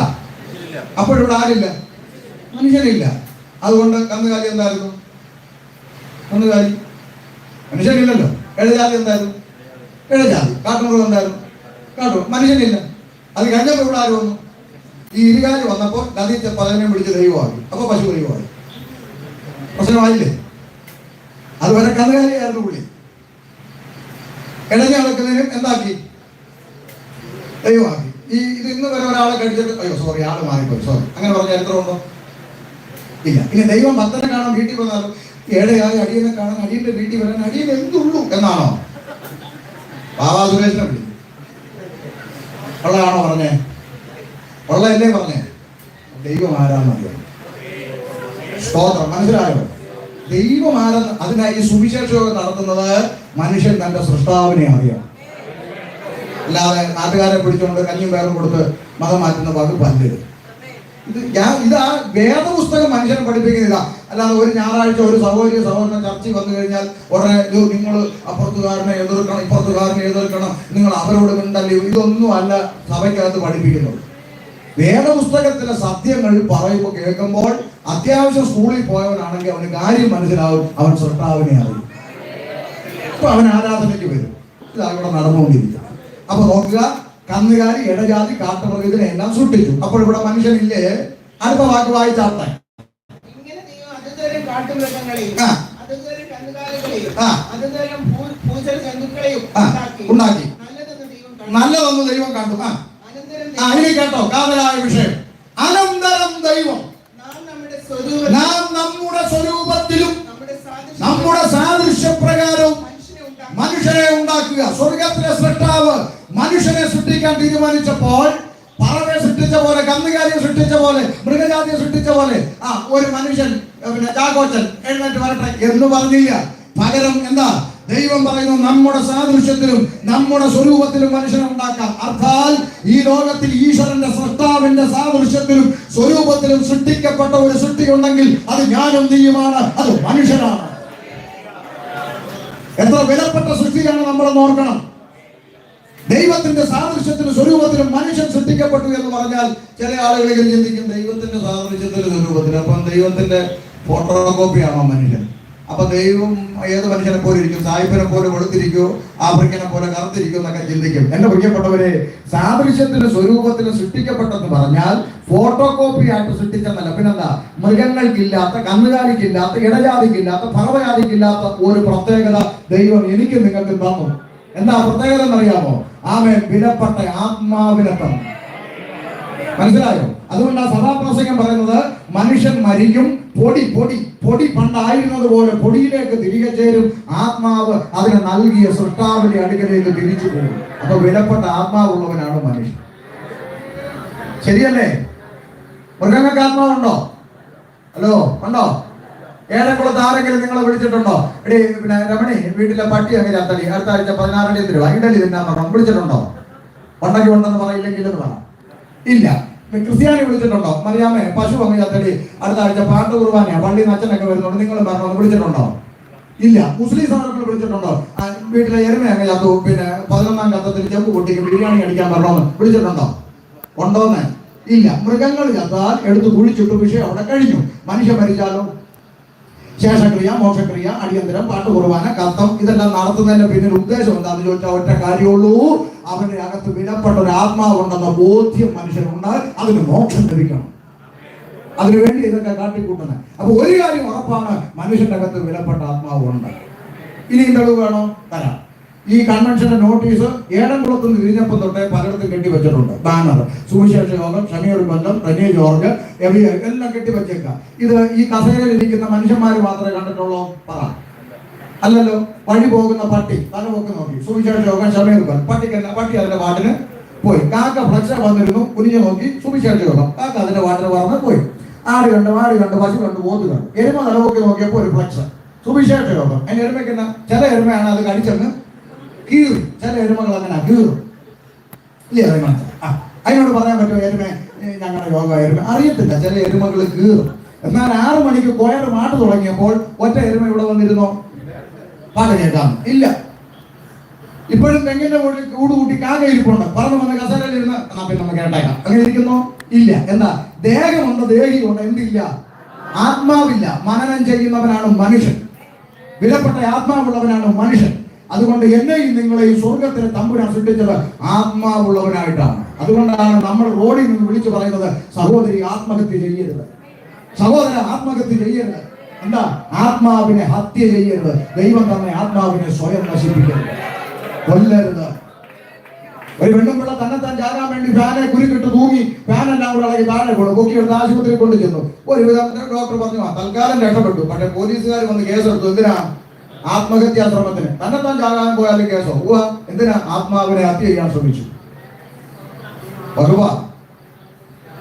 Speaker 1: അപ്പോഴിവിടെ ആരില്ല, മനുഷ്യനില്ല. അതുകൊണ്ട് കന്നുകാലി എന്തായിരുന്നു? കന്നുകാലി. മനുഷ്യനില്ലല്ലോ. ഇഴജാതി എന്തായിരുന്നു? ഇഴജാതി. കാട്ടുമൃഗം എന്തായിരുന്നു? മനുഷ്യനില്ല. അത് കഴിഞ്ഞപ്പോൾ ഇവിടെ ആര് വന്നു? ഈ ഇരുകാലി വന്നപ്പോൾ നദി പലതിനെ പിടിച്ച് ദൈവമാക്കി. അപ്പൊ പശു ദൈവമായി. പ്രശ്നമായില്ലേ? അതുവരെ കന്നുകാലിയായിരുന്നു പുള്ളി. ഇടഞ്ഞു നടക്കുന്നതിനും എന്താക്കി? ദൈവമാക്കി. ഇത് ഇന്ന് വരെ ഒരാളെ കഴിച്ചിട്ട് ആള് മാറിപ്പോയി, അങ്ങനെ പറഞ്ഞ ചരിത്രമുണ്ടോ? ഇല്ല. ഇനി ദൈവം ഭക്തനെ കാണാൻ വീട്ടിൽ വന്നാലും ഏഴയായി അടിയനെ കാണാൻ അടിയന്റെ വീട്ടിൽ വരാൻ അടിയൻ എന്തുള്ളൂ എന്നാണോ? ബാബാ സുരേഷിനെ വിളി. ഉള്ളതാണോ പറഞ്ഞേ? ഉള്ളതല്ലേ പറഞ്ഞേ? ദൈവം ആരാന്നറിയാം. സ്തോത്രം. മനസ്സിലായോ? ദൈവം ആരെന്ന് അതിനായി ഈ സുവിശേഷമൊക്കെ നടത്തുന്നത് മനുഷ്യൻ തന്റെ സൃഷ്ടാവിനെ അറിയാം. അല്ലാതെ നാട്ടുകാരെ പിടിച്ചുകൊണ്ട് കഞ്ഞിയും പേരും കൊടുത്ത് മതം മാറ്റുന്ന വകുപ്പല്ല. ഇതാ വേദപുസ്തകം മനുഷ്യനെ പഠിപ്പിക്കുന്നില്ല. അല്ലാതെ ഒരു ഞായറാഴ്ച ഒരു സഹോദരൻ ചർച്ചയിൽ വന്നു കഴിഞ്ഞാൽ ഉടനെ നിങ്ങൾ അപ്പുറത്തുകാരനെ എതിർക്കണം, ഇപ്പുറത്തുകാരനെ എതിർക്കണം, നിങ്ങൾ അവരോട് മിണ്ടല്ലേ, ഇതൊന്നും അല്ല സഭയ്ക്കകത്ത് പഠിപ്പിക്കുന്നത്. വേദപുസ്തകത്തിലെ സത്യങ്ങൾ പറയുമ്പോൾ കേൾക്കുമ്പോൾ അത്യാവശ്യം സ്കൂളിൽ പോയവനാണെങ്കിൽ അവന് കാര്യം മനസ്സിലാവും, അവൻ സൃഷ്ടാവിനെ അറിയും. അപ്പൊ അവൻ ആരാധനയ്ക്ക് വരും. ഇതാ ഇവിടെ നടന്നുകൊണ്ടിരിക്കുക. അപ്പൊ നോക്കുക, കന്നുകാലി, ഇടജാതി, കാട്ടുമൃഗത്തിനെ എല്ലാം സൃഷ്ടിച്ചു. അപ്പോൾ ഇവിടെ മനുഷ്യനില്ലേ? അടുത്ത വാക്ക് വായിച്ചാട്ടെ. ഉണ്ടാക്കി നല്ലതൊന്ന് ദൈവം കണ്ടു. ഇനി കേട്ടോ കാതലായ വിഷയം. അനന്തരം ദൈവം നാം നമ്മുടെ സ്വരൂപത്തിലും നമ്മുടെ സാദൃശ്യപ്രകാരവും മനുഷ്യനെ ഉണ്ടാക്കുക. സ്വർഗത്തിലെ സൃഷ്ടാവ് മനുഷ്യനെ സൃഷ്ടിക്കാൻ തീരുമാനിച്ചപ്പോൾ പറവയെ സൃഷ്ടിച്ച പോലെ, കന്നുകാലിയെ സൃഷ്ടിച്ച പോലെ, മൃഗജാതിയെ സൃഷ്ടിച്ച പോലെ ഒരു മനുഷ്യൻ ചാക്കോച്ചൻ എഴുന്നേറ്റ് വരട്ടെ എന്ന് പറഞ്ഞില്ല. പകരം എന്താ ദൈവം പറയുന്നു? നമ്മുടെ സാദൃശ്യത്തിലും നമ്മുടെ സ്വരൂപത്തിലും മനുഷ്യനെ ഉണ്ടാക്കാം. അർത്ഥാൽ ഈ ലോകത്തിൽ ഈശ്വരന്റെ സൃഷ്ടാവിന്റെ സാദൃശ്യത്തിലും സ്വരൂപത്തിലും സൃഷ്ടിക്കപ്പെട്ട ഒരു സൃഷ്ടി ഉണ്ടെങ്കിൽ അത് ഞാനും നീയുമാണ്, അത് മനുഷ്യനാണ്. എത്ര വിലപ്പെട്ട സൃഷ്ടിയാണ് നമ്മളെന്ന് ഓർക്കണം. ദൈവത്തിന്റെ സാദൃശ്യത്തിലും സ്വരൂപത്തിലും മനുഷ്യൻ സൃഷ്ടിക്കപ്പെട്ടു എന്ന് പറഞ്ഞാൽ ചില ആളുകൾ ചിന്തിക്കും ദൈവത്തിന്റെ സാദൃശ്യത്തിലും സ്വരൂപത്തിലും, അപ്പം ദൈവത്തിന്റെ ഫോട്ടോ കോപ്പിയാണോ മനുഷ്യൻ? അപ്പൊ ദൈവം ഏത് മനുഷ്യനെ പോലെ ഇരിക്കും? സായിപ്പിനെ പോലെ വെളുത്തിരിക്കോ, ആഫ്രിക്കനെ പോലെ കറുത്തിരിക്കും എന്നൊക്കെ ചിന്തിക്കും. എന്റെ പ്രിയപ്പെട്ടവരെ, സാദൃശ്യത്തിന്റെ സ്വരൂപത്തിൽ സൃഷ്ടിക്കപ്പെട്ടെന്ന് പറഞ്ഞാൽ ഫോട്ടോ കോപ്പി ആയിട്ട് സൃഷ്ടിച്ചെന്നല്ല. പിന്നെന്താ? മൃഗങ്ങൾക്കില്ലാത്ത, കന്നുകാലിക്കില്ലാത്ത, ഇടജാതിക്കില്ലാത്ത, പറവജാതിക്കില്ലാത്ത ഒരു പ്രത്യേകത ദൈവം എനിക്ക് നിങ്ങൾക്ക് തന്നു. എന്താ പ്രത്യേകത എന്നറിയാമോ? ആമേൻ, വിലപ്പെട്ട ആത്മാവിനെ തന്നു. മനസ്സിലായോ? അതുകൊണ്ട് ആ സഭാപ്രസംഗം പറയുന്നത് മനുഷ്യൻ മരിക്കും, പൊടി പൊടി പൊടി പണ്ടായിരുന്നത് പോലെ പൊടിയിലേക്ക് തിരികെ ചേരും. ആത്മാവ് അതിനെ നൽകിയ സൃഷ്ടാവിന്റെ അടുക്കലേക്ക് തിരിച്ചു പോകും. അപ്പൊ വിലപ്പെട്ട ആത്മാവുള്ളവനാണ് മനുഷ്യൻ. ശരിയല്ലേ? മൃഗങ്ങൾക്ക് ആത്മാവുണ്ടോ? ഹലോ, ഉണ്ടോ? ഏതെങ്കിലും ആരെങ്കിലും നിങ്ങളെ വിളിച്ചിട്ടുണ്ടോ? എടീ പിന്നെ രമണി, വീട്ടിലെ പട്ടി അങ്ങനെ ചത്തടി, അടുത്ത ആഴ്ച 16 രൂപ ഇഡലി തിന്നാൻ പറഞ്ഞു വിളിച്ചിട്ടുണ്ടോ? ഉണ്ടെങ്കിൽ ഉണ്ടെന്ന് പറയില്ലെങ്കിൽ എന്ന് പറ. ഇല്ല. ക്രിസ്ത്യാനി വിളിച്ചിട്ടുണ്ടോ? മറിയാമേ, പശു അങ്ങ് ചത്തടി, അടുത്ത ആഴ്ച പാട്ട് കുർബാനയാ, പള്ളിയിൽ അച്ഛനൊക്കെ വരുന്നുണ്ട്, നിങ്ങൾ പറഞ്ഞോ വിളിച്ചിട്ടുണ്ടോ? ഇല്ല. മുസ്ലിം സഹോദരങ്ങൾ വിളിച്ചിട്ടുണ്ടോ? വീട്ടിലെ എരുമ അങ്ങ് ചത്തു, പിന്നെ 11ാം കത്തത്തിൽ ചെമ്പ് പൊട്ടിക്ക് ബിരിയാണി അടിക്കാൻ പറഞ്ഞോന്ന് വിളിച്ചിട്ടുണ്ടോ? ഉണ്ടോന്ന്? ഇല്ല. മൃഗങ്ങൾ ചത്താൽ എടുത്ത് കുഴിച്ചിട്ട് വിഷയം അവിടെ കഴിഞ്ഞു. മനുഷ്യൻ മരിച്ചാലോ ശേഷക്രിയ, മോക്ഷക്രിയ, അടിയന്തരം, പാട്ട് കുർബാന, കത്തം ഇതെല്ലാം നടത്തുന്നതിന്റെ പിന്നിൽ ഉദ്ദേശം എന്താണെന്ന് ചോദിച്ചാൽ ഒറ്റ കാര്യമുള്ളൂ. അവന്റെ അകത്ത് വിലപ്പെട്ട ഒരു ആത്മാവുണ്ടെന്ന ബോധ്യം മനുഷ്യനുണ്ടാൽ അതിന് മോക്ഷം ലഭിക്കണം. അതിനുവേണ്ടി ഇതൊക്കെ കാട്ടിക്കൂട്ടുന്നത്. അപ്പൊ ഒരു കാര്യം ഉറപ്പാണ്, മനുഷ്യന്റെ അകത്ത് വിലപ്പെട്ട ആത്മാവുണ്ട്. ഇനിയും തെളിവ് വേണോ? തരാം. ഈ കൺവെൻഷന്റെ നോട്ടീസ് ഏഴംകുളത്ത് നിന്ന് തിരിഞ്ഞപ്പം തൊട്ടേ പലയിടത്തും കെട്ടിവെച്ചിട്ടുണ്ട്. ബാനർ, സുവിശേഷ യോഗം, ഷമീർ ബന്ധം, റെനി ജോർജ്, എല്ലാം കെട്ടിവെച്ചേക്കാം. ഇത് ഈ കസേരയിൽ ഇരിക്കുന്ന മനുഷ്യന്മാർ മാത്രമേ കണ്ടിട്ടുള്ളൂ? പറ. അല്ലല്ലോ. വഴി പോകുന്ന പട്ടി തലപൊക്കെ നോക്കി, സുവിശേഷ യോഗം, ഷമീർ ബന്ധം. പട്ടിക്കല്ല, പട്ടി അതിന്റെ വാർഡിന് പോയി. കാക്ക ഫ്ലക്സ് വന്നിരുന്നു, കുനിഞ്ഞു നോക്കി, സുവിശേഷ യോഗം. കാക്ക അതിന്റെ വാർഡിന് പറഞ്ഞ് പോയി. ആട് കണ്ട്, പശു കണ്ട്, പോത്ത് കണ്ട്. എരുമ തലപൊക്കെ നോക്കിയപ്പോൾ ഒരു ഫ്ലക്സ്, സുവിശേഷ യോഗം. അതിന് എരുമയ്ക്കുന്ന ചില എരുമയാണ് അത് കടിച്ചെന്ന് കീറും. ചില എരുമകൾ അങ്ങനെ കീറും. ഇല്ലേ? അതിനോട് പറയാൻ പറ്റുമോ എരുമ ഞങ്ങളുടെ യോഗ എരുമ? അറിയത്തില്ല. ചില എരുമകൾ കീറും. എന്നാൽ 6 മണിക്ക് കോയർ മാട്ട് തുടങ്ങിയപ്പോൾ ഒറ്റ എരുമ ഇവിടെ വന്നിരുന്നോ? പാട്ട് കേൾക്കാം? ഇല്ല. ഇപ്പോഴും തെങ്ങിന്റെ കൂട് കൂട്ടി കാക്ക ഇരിപ്പുണ്ട്. പറഞ്ഞു വന്ന കസേരയിലിരുന്ന് എന്നാ പിന്നെ നമ്മൾ കേട്ടേക്കാം. അങ്ങനെ ഇരിക്കുന്നോ? ഇല്ല. എന്താ? ദേഹമുണ്ട്, ദേഹിയുണ്ട്, എന്തില്ല? ആത്മാവില്ല. മനനം ചെയ്യുന്നവനാണ് മനുഷ്യൻ. വിലപ്പെട്ട ആത്മാവുള്ളവനാണ് മനുഷ്യൻ. അതുകൊണ്ട് എന്നെയും നിങ്ങളെയും സ്വർഗത്തിലെ തമ്പുരാൻ സൃഷ്ടിച്ചത് ആത്മാവുള്ളവനായിട്ടാണ്. അതുകൊണ്ടാണ് നമ്മൾ റോഡിൽ നിന്ന് വിളിച്ചു പറയുന്നത്, സഹോദരി ആത്മഹത്യ ചെയ്യരുത്, സഹോദര ആത്മഹത്യ ചെയ്യരുത്. എന്താ? ആത്മാവിനെ ഹത്യ ചെയ്യരുത്. ദൈവം തന്നെ ആത്മാവിനെ സ്വയം നശിപ്പിക്കരുത്, കൊല്ലരുത്. ഒരു പെണ്ണുപിള്ള തന്നെത്താൻ ചാകാൻ വേണ്ടി ഫാനെ കുരുക്കിട്ട് തൂങ്ങി ഫാനെല്ലാം കൂടെ ഇളകി താഴെ കൊണ്ട് പൊക്കിയെടുത്ത് ആശുപത്രിയിൽ കൊണ്ടു ചെന്നു. ഒരുവിധം ഡോക്ടർ പറഞ്ഞു തൽക്കാലം രക്ഷപ്പെട്ടു. പക്ഷെ പോലീസുകാർ വന്ന് കേസെടുത്തു. എന്തിനാ? ആത്മഹത്യാശ്രമത്തിന്. തന്നെത്താൻ ചാകാൻ പോയാലും കേസോ? എന്തിനാ? ആത്മാവിനെ ഹത്യ ചെയ്യാൻ ശ്രമിച്ചു.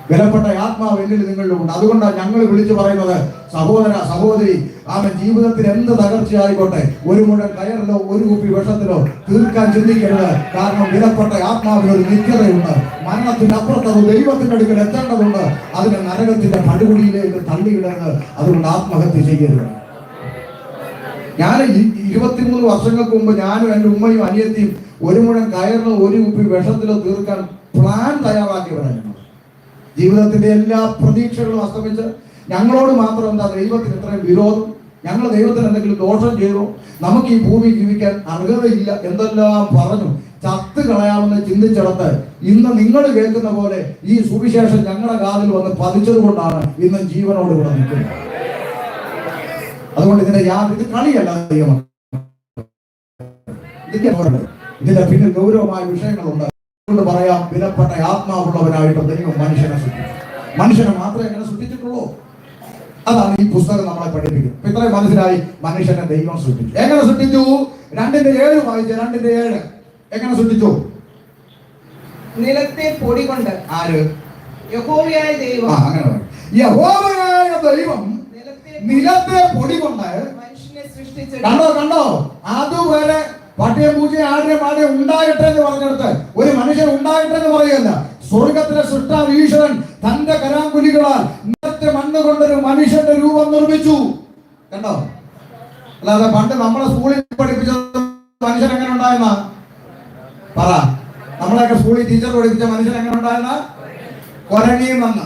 Speaker 1: വിലപ്പെട്ട ആത്മാവ് എന്നിൽ നിങ്ങളിലുണ്ട്. അതുകൊണ്ടാണ് ഞങ്ങൾ വിളിച്ചു പറയുന്നത്, സഹോദര സഹോദരി, അവൻ ജീവിതത്തിൽ എന്ത് തകർച്ചയായിക്കോട്ടെ ഒരു മുഴം കയറിലോ ഒരു കുപ്പി വിഷത്തിലോ തീർക്കാൻ ചിന്തിക്കരുത്. കാരണം വിലപ്പെട്ട ആത്മാവിന് ഒരു നിത്യതയുണ്ട്. മരണത്തിന്റെ അപ്പുറത്ത് അത് ദൈവത്തിന്റെ അടുക്കൽ എത്തേണ്ടതുണ്ട്. അതിനെ നരകത്തിന്റെ പടുകുടിയിലേക്ക് തള്ളിയിടരുത്. അതുകൊണ്ട് ആത്മഹത്യ ചെയ്യരുത്. ഞാൻ 23 വർഷങ്ങൾക്ക് മുമ്പ് ഞാനും എൻ്റെ ഉമ്മയും അനിയത്തിയും ഒരു മുഴം കയറിലോ ഒരു കുപ്പി വിഷത്തിലോ തീർക്കാൻ പ്ലാൻ തയ്യാറാക്കിയവരാണ്. ജീവിതത്തിന്റെ എല്ലാ പ്രതീക്ഷകളും അസ്തമിച്ച് ഞങ്ങളോട് മാത്രം എന്താ ദൈവത്തിന് ഇത്രയും വിരോധം, ഞങ്ങൾ ദൈവത്തിന് എന്തെങ്കിലും ദോഷം ചെയ്തു, നമുക്ക് ഈ ഭൂമി ജീവിക്കാൻ അർഹതയില്ല എന്തെല്ലാം പറഞ്ഞു ചത്ത് കളയാമെന്ന് ചിന്തിച്ചിടത്ത് ഇന്ന് നിങ്ങൾ കേൾക്കുന്ന പോലെ ഈ സുവിശേഷം ഞങ്ങളുടെ കാതിൽ വന്ന് പതിച്ചത് കൊണ്ടാണ് ഇന്നും ജീവനോട് ഇവിടെ നിൽക്കുന്നത്. അതുകൊണ്ട് ഇതിന്റെ ഇത് കളിയല്ല ദൈവം. ഇതിന്റെ പിന്നിൽ ഗൗരവമായ വിഷയങ്ങളുണ്ട്. കൊണ്ട് പറയാം, വിലപ്പെട്ട ആത്മാവുള്ളവനായിട്ട് ദൈവം മനുഷ്യനെ സൃഷ്ടിച്ചു. മനുഷ്യനെ മാത്രമേ എങ്ങനെ സൃഷ്ടിച്ചിട്ടുള്ളൂ. അതാണ് ഈ പുസ്തകം നമ്മളെ പഠിപ്പിക്കുന്നത്. ഇപ്പൊ ഇത്രയും മനസ്സിലായി, മനുഷ്യനെ ദൈവം സൃഷ്ടിച്ചു. എങ്ങനെ സൃഷ്ടിച്ചു? 2:7 വായിച്ച 2:7 എങ്ങനെ സൃഷ്ടിച്ചു?
Speaker 2: നിലത്തെ പൊടി കൊണ്ട്.
Speaker 1: ആര്?
Speaker 2: യഹോവയായ ദൈവം.
Speaker 1: അങ്ങനെ യഹോവയായ ദൈവം നിലത്തെ പൊടി കൊണ്ട്
Speaker 2: മനുഷ്യനെ സൃഷ്ടിച്ചു.
Speaker 1: കണ്ടോ അതുവരെ പട്ടിയെ പൂജയെ ആടിനെ പാടിയെ ഉണ്ടായിട്ടെ എന്ന് പറഞ്ഞെടുത്ത് ഒരു മനുഷ്യൻ ഉണ്ടായിട്ടെ എന്ന് പറയുകയല്ല. സ്വർഗത്തിലെ സൃഷ്ടാവ് ഈശ്വരൻ തന്റെ കരാങ്കുലികളാൽ നിലത്തെ മണ്ണ് കൊണ്ടൊരു മനുഷ്യന്റെ രൂപം നിർമ്മിച്ചു. കണ്ടോ? അല്ലാതെ പണ്ട് നമ്മളെ സ്കൂളിൽ പഠിപ്പിച്ച മനുഷ്യൻ എങ്ങനെ ഉണ്ടായെന്ന പറ. നമ്മളെയൊക്കെ സ്കൂളിൽ ടീച്ചർ പഠിപ്പിച്ച മനുഷ്യൻ എങ്ങനെ ഉണ്ടായെന്ന കൊരങ്ങിയും വന്ന്.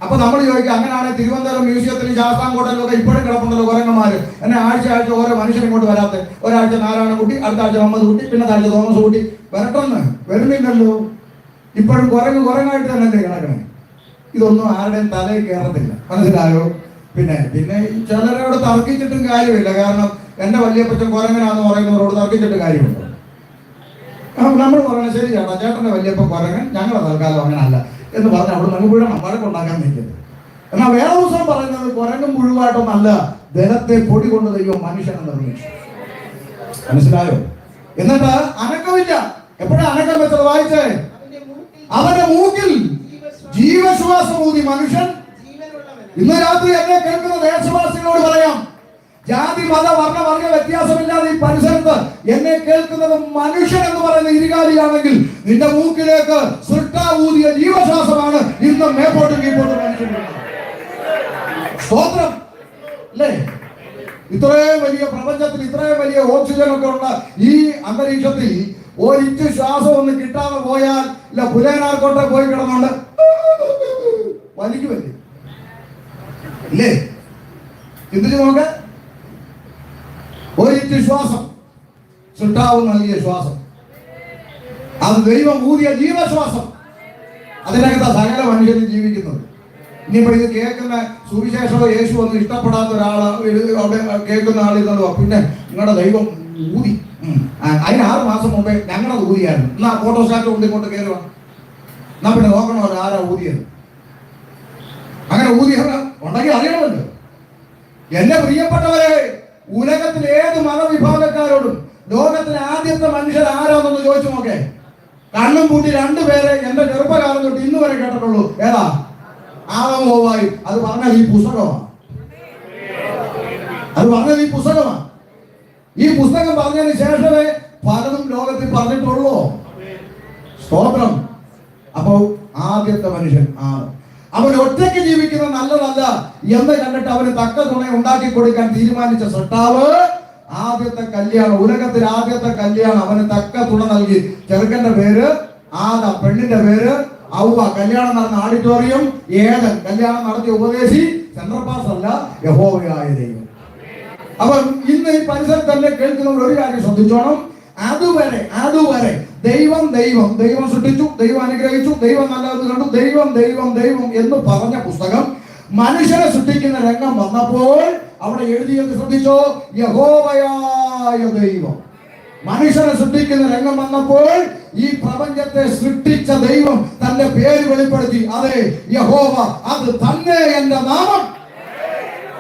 Speaker 1: അപ്പൊ നമ്മൾ ചോദിക്കുക, അങ്ങനെയാണെങ്കിൽ തിരുവനന്തപുരം മ്യൂസിയത്തിലും ശാസ്താംകോട്ടയിലും ഒക്കെ ഇപ്പോഴും കിടപ്പുണ്ടല്ലോ കുരങ്ങന്മാര്. എന്നെ ആഴ്ച ഓരോ മനുഷ്യൻ ഇങ്ങോട്ട് വരാത്ത. ഒരാഴ്ച നാരായണൻകുട്ടി, അടുത്ത ആഴ്ച മുഹമ്മദ് കുട്ടി, പിന്നെ ആഴ്ച തോമസ് കുട്ടി. വരട്ടെന്ന് വരുന്നില്ലല്ലോ. ഇപ്പോഴും കുരങ്ങായിട്ട് തന്നെ കിടക്കണേ. ഇതൊന്നും ആരുടെയും തലയിൽ കയറത്തില്ല. മനസ്സിലായോ? പിന്നെ ചിലരോട് തർക്കിച്ചിട്ടും കാര്യമില്ല. കാരണം എന്റെ വല്യപ്പച്ചൻ കുരങ്ങനാന്ന് പറയുന്നവരോട് തർക്കിച്ചിട്ട് കാര്യമുണ്ടോ? നമ്മൾ പറയണത് ശരി ചേട്ടാ, ചേട്ടന്റെ വല്യപ്പൻ കുരങ്ങൻ, ഞങ്ങളുടെ തൽക്കാലം അങ്ങനെ അല്ല എന്ന് പറഞ്ഞ് അവിടെ നമുക്ക് വീഴണം, വഴക്കുണ്ടാക്കാൻ നിൽക്കരുത്. എന്നാൽ വേറെ ദിവസം പറയുന്നത് കുരങ്ങും പുഴുവായിട്ടൊന്നല്ല, ജലത്തെ പൊടി കൊണ്ട് ദൈവം മനുഷ്യനെ നിർമ്മിച്ചു. മനസ്സിലായോ? എന്നിട്ട് അനക്കമില്ല. എപ്പോഴാണ് അനക്കം വെച്ചത്? വായിച്ചേ. അവന്റെ മൂക്കിൽ ജീവശ്വാസം ഊതി മനുഷ്യൻ. ഇന്ന് രാത്രി എന്നെ കേൾക്കുന്ന ദേശവാസികളോട് പറയാം, ജാതി മത വർണ്ണ വർഗ വ്യത്യാസമില്ലാതെ ഈ പരിസരത്ത് എന്നെ കേൾക്കുന്നത് മനുഷ്യൻ എന്ന് പറയുന്ന ഇരുകാലിയാണെങ്കിൽ നിന്റെ മൂക്കിലേക്ക് സൃഷ്ടാവൂതിയ ജീവശ്വാസമാണ് ഇന്ന് മേപ്പോട്ടും കീഴ്പോട്ടും മനുഷ്യൻ. സ്തോത്രം അല്ലേ? ഇത്രയും വലിയ പ്രപഞ്ചത്തിൽ ഇത്രയും വലിയ ഓക്സിജൻ ഒക്കെ ഉള്ള ഈ അന്തരീക്ഷത്തിൽ ഒരിറ്റ് ശ്വാസം ഒന്ന് കിട്ടാതെ പോയാൽ ഇല്ല, പുലേനാർക്കോട്ടെ പോയി കിടന്നുണ്ട് വലിക്കുമല്ലേ ഇല്ലേ? ചിന്തിച്ചു നോക്ക. ഒരിറ്റ് ശ്വാസം സൃഷ്ടാവ് നൽകിയ ശ്വാസം, അത് ദൈവം ഊതിയ ജീവശ്വാസം. അതിനകത്ത് സകല മനുഷ്യരും ജീവിക്കുന്നത്. ഇനിയിപ്പോ ഇത് കേൾക്കുന്ന സുവിശേഷമോ യേശു ഒന്നും ഇഷ്ടപ്പെടാത്ത ഒരാള് അവിടെ കേൾക്കുന്ന ആളിന്നോ പിന്നെ നിങ്ങളുടെ ദൈവം ഊതി. അതിന് 6 മാസം മുമ്പേ ഞങ്ങളത് ഊതിയായിരുന്നു. എന്നാ ഫോട്ടോസ്റ്റാറ്റ് കൊണ്ട് ഇങ്ങോട്ട് കയറുക. എന്നാ പിന്നെ നോക്കണമല്ലോ ആരാ ഊതിയത്. അങ്ങനെ ഊതിയത് ഉണ്ടെങ്കിൽ അറിയണമല്ലോ. എന്റെ പ്രിയപ്പെട്ടവരെ, ഉലകത്തിലെ ഏത് മതവിഭാഗക്കാരോടും ലോകത്തിലെ ആദ്യത്തെ മനുഷ്യർ ആരാണെന്ന് ചോദിച്ചു നോക്കേ. കണ്ണും പൂട്ടി 2 പേരെ എന്റെ ചെറുപ്പകാലം തൊട്ട് ഇന്ന് വരെ കേട്ടിട്ടുള്ളൂ. ഏതാ? ആദം ഹവ്വായും. അത് പറഞ്ഞാൽ ഈ പുസ്തകമാണ്. ഈ പുസ്തകം പറഞ്ഞതിന് ശേഷമേ പലതും ലോകത്തിൽ പറഞ്ഞിട്ടുള്ളൂ. സ്തോത്രം. അപ്പോ ആദ്യത്തെ മനുഷ്യൻ അവൻ ഒറ്റയ്ക്ക് ജീവിക്കുന്നത് നല്ലതല്ല എന്ന് കണ്ടിട്ട് അവന് തക്ക തുണ ഉണ്ടാക്കി കൊടുക്കാൻ തീരുമാനിച്ച സൃഷ്ടാവ് ആദ്യത്തെ കല്യാണം, ഉലകത്തിൽ ആദ്യത്തെ കല്യാണം അവന് തക്ക തുണ നൽകി. ചെറുക്കന്റെ പേര് ആദാം, പെണ്ണിന്റെ പേര് ഔവ. കല്യാണം നടന്ന ഓഡിറ്റോറിയം ഏദൻ. കല്യാണം നടത്തിയ ഉപദേശി സെൻട്രൽ പാസ് അല്ല, യഹോവയായ ദൈവം. അപ്പം ഇന്ന് ഈ പരിസരത്ത് തന്നെ കേൾക്കുന്നവർ ഒരു കാര്യം ശ്രദ്ധിച്ചോണം. അതുവരെ ദൈവം സൃഷ്ടിച്ചു, ദൈവം അനുഗ്രഹിച്ചു, ദൈവം നല്ലതെന്ന് കണ്ടു, ദൈവം എന്ന് പറഞ്ഞ പുസ്തകം മനുഷ്യനെ സൃഷ്ടിക്കുന്ന രംഗം വന്നപ്പോൾ അവിടെ എഴുതിയത് ശ്രദ്ധിച്ചോ? യഹോവയായ ദൈവം. മനുഷ്യനെ സൃഷ്ടിക്കുന്ന രംഗം വന്നപ്പോൾ ഈ പ്രപഞ്ചത്തെ സൃഷ്ടിച്ച ദൈവം തന്റെ പേര് വെളിപ്പെടുത്തി. അതെ, യഹോവ, അത് തന്നെ എന്റെ നാമം.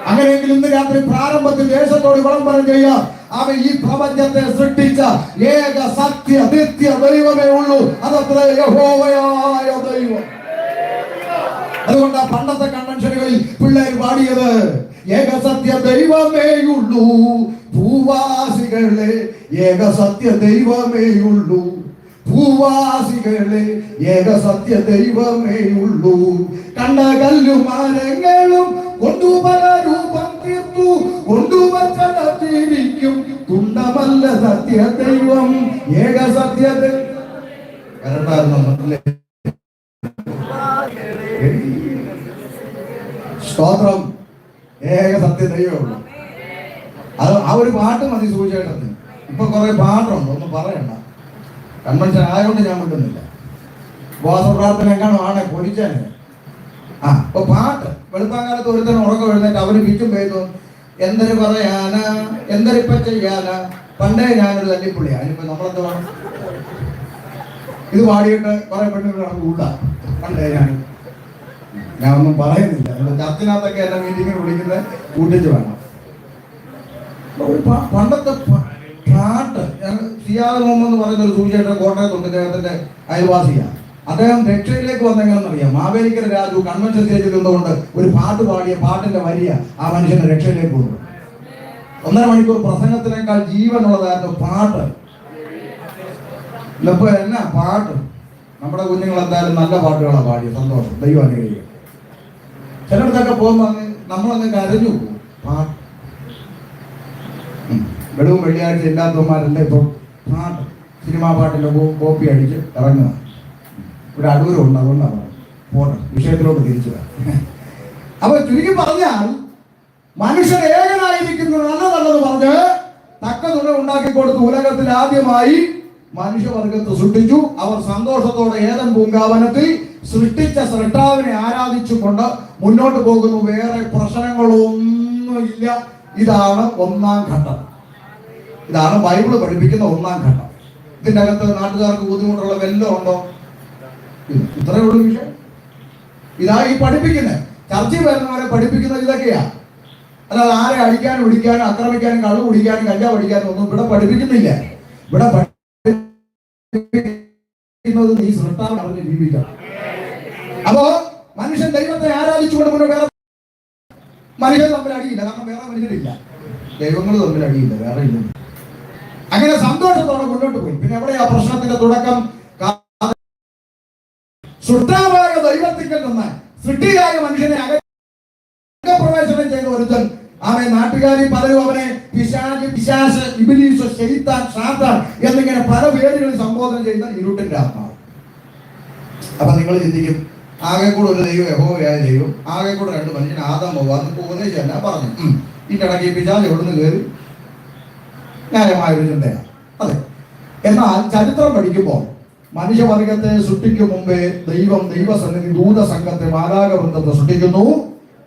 Speaker 1: അങ്ങനെയെങ്കിൽ ഇന്ന് രാത്രി പ്രാരംഭത്തിൽ ദേശത്തോട് വിളംബരം ചെയ്യാം, അവൻ ഈ പ്രപഞ്ചത്തെ സൃഷ്ടിച്ച ഏക സത്യ നിത്യ ദൈവമേ ഉള്ളൂ. അതത്ര യഹോവയായ ദൈവം. അതുകൊണ്ട് ആ പണ്ടത്തെ കൺവെൻഷനുകളിൽ പിള്ളേർ പാടിയത് ഏകസത്യ ദൈവമേയുള്ളൂ ഭൂവാസികളെ, ഏകസത്യ ദൈവമേയുള്ളൂ ഭൂവാസികളെ, ഏകസത്യ ദൈവമേയുള്ളൂ. കണ്ട കല്ലുമാരങ്ങളും കൊണ്ടു പല രൂപം തീർത്തു കൊണ്ടുവച്ചിരിക്കും തുണ്ടമല്ല സത്യ ദൈവം, ഏകസത്യ സ്തോത്രം. ഏക സത്യ ദൈവമുള്ളൂ. അത് ആ ഒരു പാട്ട് മതി സൂചിച്ചേട്ടത്തിന്. ഇപ്പൊ കുറെ പാട്ടുണ്ട്, ഒന്നും പറയണ്ട. കൺവെൻഷൻ ആയതുകൊണ്ട് ഞാൻ വിട്ടുന്നില്ല. ഉപവാസ പ്രാർത്ഥന എങ്ങാനും ആണെ പൊരിച്ചാന്. ഇപ്പൊ പാട്ട് വെളുപ്പാങ്കാലത്ത് ഒരുത്തരം ഉറക്കം എഴുന്നേറ്റ് അവര് പിച്ചും പെയ്തു എന്തൊരു പറയാനാ എന്തൊരിപ്പ ചെയ്യാനാ, പണ്ടേ ഞാനൊരു തല്ലിപ്പുള്ളിയാ. അതിനിപ്പോ നമ്മളെന്ത് വേണം? ഇത് പാടിയിട്ട് കുറെ പെണ്ണുങ്ങൾ കൂട്ടാ. പണ്ടേ ഞാൻ ഒന്നും പറയുന്നില്ല. ചർച്ചിനകത്തൊക്കെ എന്നെ മീറ്റിങ്ങിന് വിളിക്കുന്നത് കൂട്ടിച്ച് വേണം. പണ്ടത്തെ പാട്ട്, സിയാദ് മുഹമ്മദ് എന്ന് പറയുന്ന ഒരു സൂചിയേട്ടൻ കോട്ടയത്തുണ്ട്, അദ്ദേഹത്തിന്റെ അയൽവാസിയാണ്. അദ്ദേഹം രക്ഷയിലേക്ക് വന്നെങ്ങനെന്നറിയാം. മാവേലിക്കര രാജു കൺവെൻഷൻ സ്റ്റേജിൽ നിന്നുകൊണ്ട് ഒരു പാട്ട് പാടിയ പാട്ടിന്റെ വരിയ ആ മനുഷ്യനെ രക്ഷയിലേക്ക് കൊണ്ടു. 1.5 മണിക്കൂർ പ്രസംഗത്തിനേക്കാൾ ജീവനുള്ളതായിരുന്നു പാട്ട്. ഇപ്പൊ എന്നാ പാട്ട്. നമ്മുടെ കുഞ്ഞുങ്ങൾ എന്തായാലും നല്ല പാട്ടുകളാണ് പാടിയത്. സന്തോഷം, ദൈവം അനുഗ്രഹിക്കും. ചിലയിടത്തൊക്കെ പോകുമ്പോൾ നമ്മളങ്ങ് കരഞ്ഞു പോകും. പാട്ട് വെളിവും വെള്ളിയാഴ്ച ഇല്ലാത്തവന്മാരല്ലേ ഇപ്പം പാട്ട് സിനിമാ പാട്ടിന്റെ കോപ്പി അടിച്ച് ഇറങ്ങുക. ഇവിടെ അടൂരുണ്ട്, അതുകൊണ്ടാണ് പോട്ടെ, വിഷയത്തിലോട്ട് തിരിച്ചു വരാം. അപ്പൊ ചുരുക്കി പറഞ്ഞാൽ മനുഷ്യൻ ഏകനായിരിക്കുന്നു നല്ലതല്ലെന്ന് പറഞ്ഞ് തക്ക തുണ ഉണ്ടാക്കി കൊടുത്ത് ഉലകത്തിൽ ആദ്യമായി മനുഷ്യവർഗത്തെ സൃഷ്ടിച്ചു. അവർ സന്തോഷത്തോടെ ഏദൻ പൂങ്കാവനത്തിൽ സൃഷ്ടിച്ച സൃഷ്ടാവിനെ ആരാധിച്ചുകൊണ്ട് മുന്നോട്ട് പോകുന്നു. വേറെ പ്രശ്നങ്ങളൊന്നുമില്ല. ഇതാണ് 1-ാം ഘട്ടം. ഇതാണ് ബൈബിള് പഠിപ്പിക്കുന്ന 1-ാം ഘട്ടം. ഇതിൻ്റെ അകത്ത് നാട്ടുകാർക്ക് ബുദ്ധിമുട്ടുള്ള വല്ലതും ഉണ്ടോ? ഇത്രയേ ഉള്ളൂ വിഷയം. ഇതാ ഈ പഠിപ്പിക്കുന്നത്. ചർച്ചയിൽ വരുന്നവരെ പഠിപ്പിക്കുന്നത് ഇതൊക്കെയാ. അല്ലാതെ ആരെ അടിക്കാനും പിടിക്കാനും ആക്രമിക്കാനും കള്ളു കുടിക്കാനും കഞ്ചാവ് പഠിക്കാനും ഒന്നും ഇവിടെ പഠിപ്പിക്കുന്നില്ല. ഇവിടെ പഠിപ്പിക്കുന്നത് നീ സൃഷ്ടാവ് അറിഞ്ഞ് ജീവിക്കാം. അപ്പോ മനുഷ്യൻ ദൈവത്തെ ആരാധിച്ചുകൊണ്ട് മുന്നോട്ട് മനുഷ്യൻ തമ്മിൽ അടിയില്ല. കാരണം വേറെ മനുഷ്യരില്ല. ദൈവങ്ങൾ തമ്മിൽ അടിയില്ല, വേറെ ഇല്ല. അങ്ങനെ സന്തോഷത്തോടെ മുന്നോട്ട് പോയി. പിന്നെ എവിടെയാ പ്രശ്നത്തിന്റെ തുടക്കം? സൃഷ്ടാവായ ദൈവത്തിങ്കിൽ നിന്ന് സൃഷ്ടിയായ മനുഷ്യനെ അകപ്രവേശനം ചെയ്ത ഒരുത്തൻ. അവൻ നാട്ടുകാരി പലരും അവനെ പിശാച്, പിശാച്, ഇബ്ലീസ്, ശൈത്താൻ, സാത്താൻ എന്നിങ്ങനെ പല പേരുകളിൽ സംബോധന ചെയ്യുന്ന ഇരുട്ടിന്റെ ആത്മാവ്. അപ്പൊ നിങ്ങൾ ചിന്തിക്കും, ആകെ കൂടെ ഒരു ദൈവം യഹോവയായ ദൈവം, ആകെ കൂടെ 2 മനുഷ്യൻ ആദാം ഹവ്വ ഉപദേശിച്ചല്ല പറഞ്ഞു. ഇതിനിടയ്ക്ക് പിശാച് എവിടുന്ന് കയറി? ന്യായമായൊരു ചിന്തയാണ്. അതെ. എന്നാൽ ചരിത്രം പഠിക്കുമ്പോൾ മനുഷ്യവർഗത്തെ സൃഷ്ടിക്കും മുമ്പേ ദൈവം ദൈവസന്നിധി ദൂതസംഘത്തെ മാലാകവൃന്ദത്തെ സൃഷ്ടിക്കുന്നു.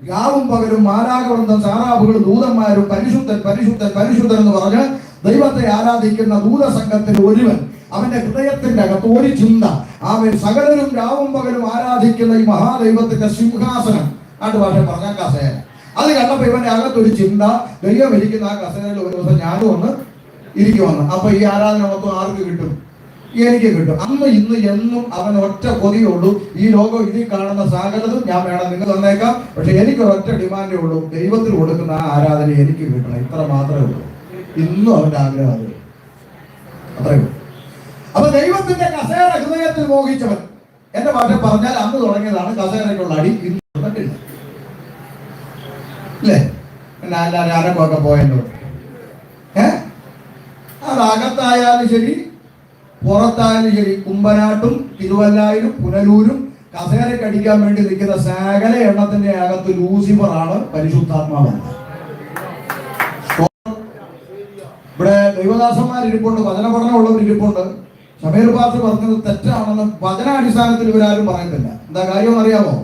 Speaker 1: രാവും പകലും മാലാകവൃന്ദം, സാറാഫുകളും ദൂതന്മാരും പരിശുദ്ധൻ പരിശുദ്ധൻ പരിശുദ്ധൻ എന്ന് പറഞ്ഞ് ദൈവത്തെ ആരാധിക്കുന്ന ദൂതസംഘത്തിൽ ഒരുവൻ, അവന്റെ ഹൃദയത്തിന്റെ അകത്ത് ഒരു ചിന്ത, അവൻ സകലരും രാവും പകലും ആരാധിക്കുന്ന ഈ മഹാദൈവത്തിന്റെ സിംഹാസനം, നാട്ടുഭാഷ പറഞ്ഞ കസേര. അത് കണ്ടപ്പോ ഇവന്റെ അകത്തൊരു ചിന്ത, ദൈവം ഇരിക്കുന്ന ആ കസേരയിൽ ഒരു ദിവസം ഞാനും ഒന്ന് ഇരിക്കുവന്നു. അപ്പൊ ഈ ആരാധന മൊത്തം ആർക്ക് കിട്ടും? എനിക്ക് കിട്ടും. അന്ന് ഇന്ന് എന്നും അവൻ ഒറ്റ കൊതിയുള്ളൂ, ഈ ലോകം ഇതിൽ കാണുന്ന സകലതും ഞാൻ വേണം, നിങ്ങൾ തന്നേക്കാം, പക്ഷെ എനിക്ക് ഒറ്റ ഡിമാൻഡേ ഉള്ളൂ, ദൈവത്തിന് കൊടുക്കുന്ന ആ ആരാധന എനിക്ക് കിട്ടണം. ഇത്ര മാത്രമേ ഉള്ളൂ. ഇന്നും അവന്റെ ആഗ്രഹം അത് അത്രയേ ഉള്ളൂ. അപ്പൊ ദൈവത്തിന്റെ കസേര ഹൃദയത്തിൽ മോഹിച്ചവൻ, എന്റെ ഭാഷ പറഞ്ഞാൽ അന്ന് തുടങ്ങിയതാണ് കസേരയ്ക്കുള്ള അടി. ഇന്ന് നടന്നിട്ടില്ല അല്ലേ? പിന്നെ എല്ലാവരും അരക്കൊക്കെ പോയല്ലോ. അതകത്തായാലും ശരി പുറത്തായാലും ശരി, കുമ്പനാട്ടും തിരുവല്ലായിലും പുനലൂരും കസേരയ്ക്ക് അടിക്കാൻ വേണ്ടി നിൽക്കുന്ന സകല എണ്ണത്തിന്റെ അകത്ത് ലൂസിഫറാണ് പരിശുദ്ധാത്മാവ്. ഇവിടെ ദൈവദാസന്മാർ ഇരിപ്പുണ്ട്, വചന പഠനമുള്ളവർ ഇരിപ്പുണ്ട്. ഷമീർ പാസ്റ്റർ പറഞ്ഞത് തെറ്റാണെന്ന് വചനാടിസ്ഥാനത്തിൽ ഇവരാരും പറയുന്നില്ല. എന്താ കാര്യം അറിയാമോ?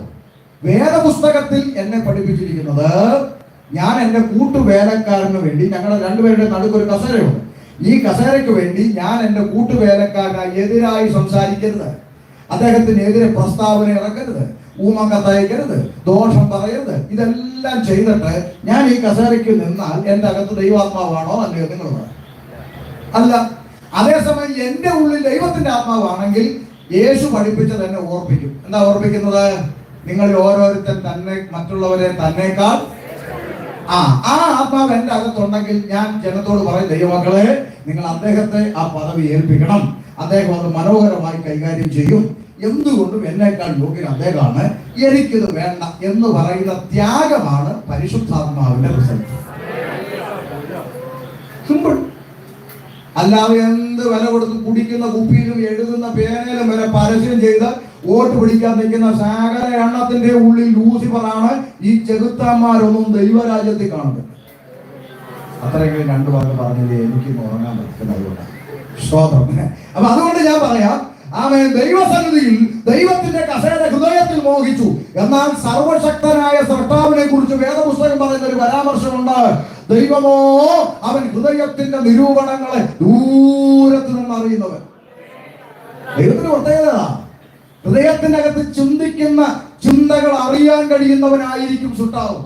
Speaker 1: വേദപുസ്തകത്തിൽ എന്നെ പഠിപ്പിച്ചിരിക്കുന്നത്, ഞാൻ എന്റെ കൂട്ടുവേലക്കാരന് വേണ്ടി, ഞങ്ങളുടെ 2 പേരുടെ നടുക്കൊരു കസേരയുണ്ട്, ഈ കസേരയ്ക്ക് വേണ്ടി ഞാൻ എന്റെ കൂട്ടുവേലക്കാരനായി എതിരായി സംസാരിക്കരുത്, അദ്ദേഹത്തിനെതിരെ പ്രസ്താവന ഇറക്കരുത്, ഊമക്കത്തയക്കരുത്, ദോഷം പറയരുത്. ഇതെല്ലാം ചെയ്തിട്ട് ഞാൻ ഈ കസേരയ്ക്ക് നിന്നാൽ എന്റെ അകത്ത് ദൈവാത്മാവാണോ അല്ലയോ? നിങ്ങൾ അല്ല. അതേസമയം എന്റെ ഉള്ളിൽ ദൈവത്തിന്റെ ആത്മാവാണെങ്കിൽ യേശു പഠിപ്പിച്ചത് എന്നെ ഓർപ്പിക്കും. എന്താ ഓർപ്പിക്കുന്നത്? നിങ്ങളിൽ ഓരോരുത്തരും തന്നെ മറ്റുള്ളവരെ തന്നേക്കാൾ ആ ആത്മാവ് എന്റെ അകത്തുണ്ടെങ്കിൽ ഞാൻ ജനത്തോട് പറയും, ദൈവമക്കളെ നിങ്ങൾ അദ്ദേഹത്തെ ആ പദവി ഏൽപ്പിക്കണം, അദ്ദേഹം അത് മനോഹരമായി കൈകാര്യം ചെയ്യും, എന്തുകൊണ്ടും എന്നേക്കാൾ യോഗ്യൻ അദ്ദേഹമാണ്, എനിക്കിത് വേണ്ട എന്ന് പറയുന്ന ത്യാഗമാണ് പരിശുദ്ധാത്മാവിന്റെ റിസൾട്ട്. സിമ്പിൾ. അല്ലാതെ എന്ത് വില കൊടുത്ത് കുടിക്കുന്ന കുപ്പിയിലും എഴുതുന്ന പേനയിലും വരെ പരസ്യം ചെയ്ത് വോട്ട് പിടിക്കാൻ നിൽക്കുന്ന സകല എണ്ണത്തിന്റെ ഉള്ളിൽ ലൂസിഫറാണ്. ഈ ചെകുത്താന്മാരൊന്നും ദൈവരാജ്യത്തിൽ കാണുന്നത്. അത്രയെങ്കിലും രണ്ടു വാക്ക് പറഞ്ഞില്ലേ എനിക്ക് ഉറങ്ങാൻ പറ്റുന്നത്. സ്തോത്രം. അപ്പൊ അതുകൊണ്ട് ഞാൻ പറയാം, ആമേൻ, ദൈവസന്നിധിയിൽ ദൈവത്തിന്റെ കസേര ഹൃദയത്തിൽ മോഹിച്ചു. എന്നാൽ സർവശക്തനായ സൃഷ്ടാവിനെ കുറിച്ച് വേദപുസ്തകം പറയുന്ന ഒരു പരാമർശമുണ്ട്. ദൈവമോ അവൻ ഹൃദയത്തിന്റെ നിരൂപണങ്ങളെ ദൂരത്ത് നിന്ന് അറിയുന്നവൻ. ദൈവത്തിന് പ്രത്യേകത, ഹൃദയത്തിന്റെ അകത്ത് ചിന്തിക്കുന്ന ചിന്തകൾ അറിയാൻ കഴിയുന്നവനായിരിക്കും സൃഷ്ടാവ്.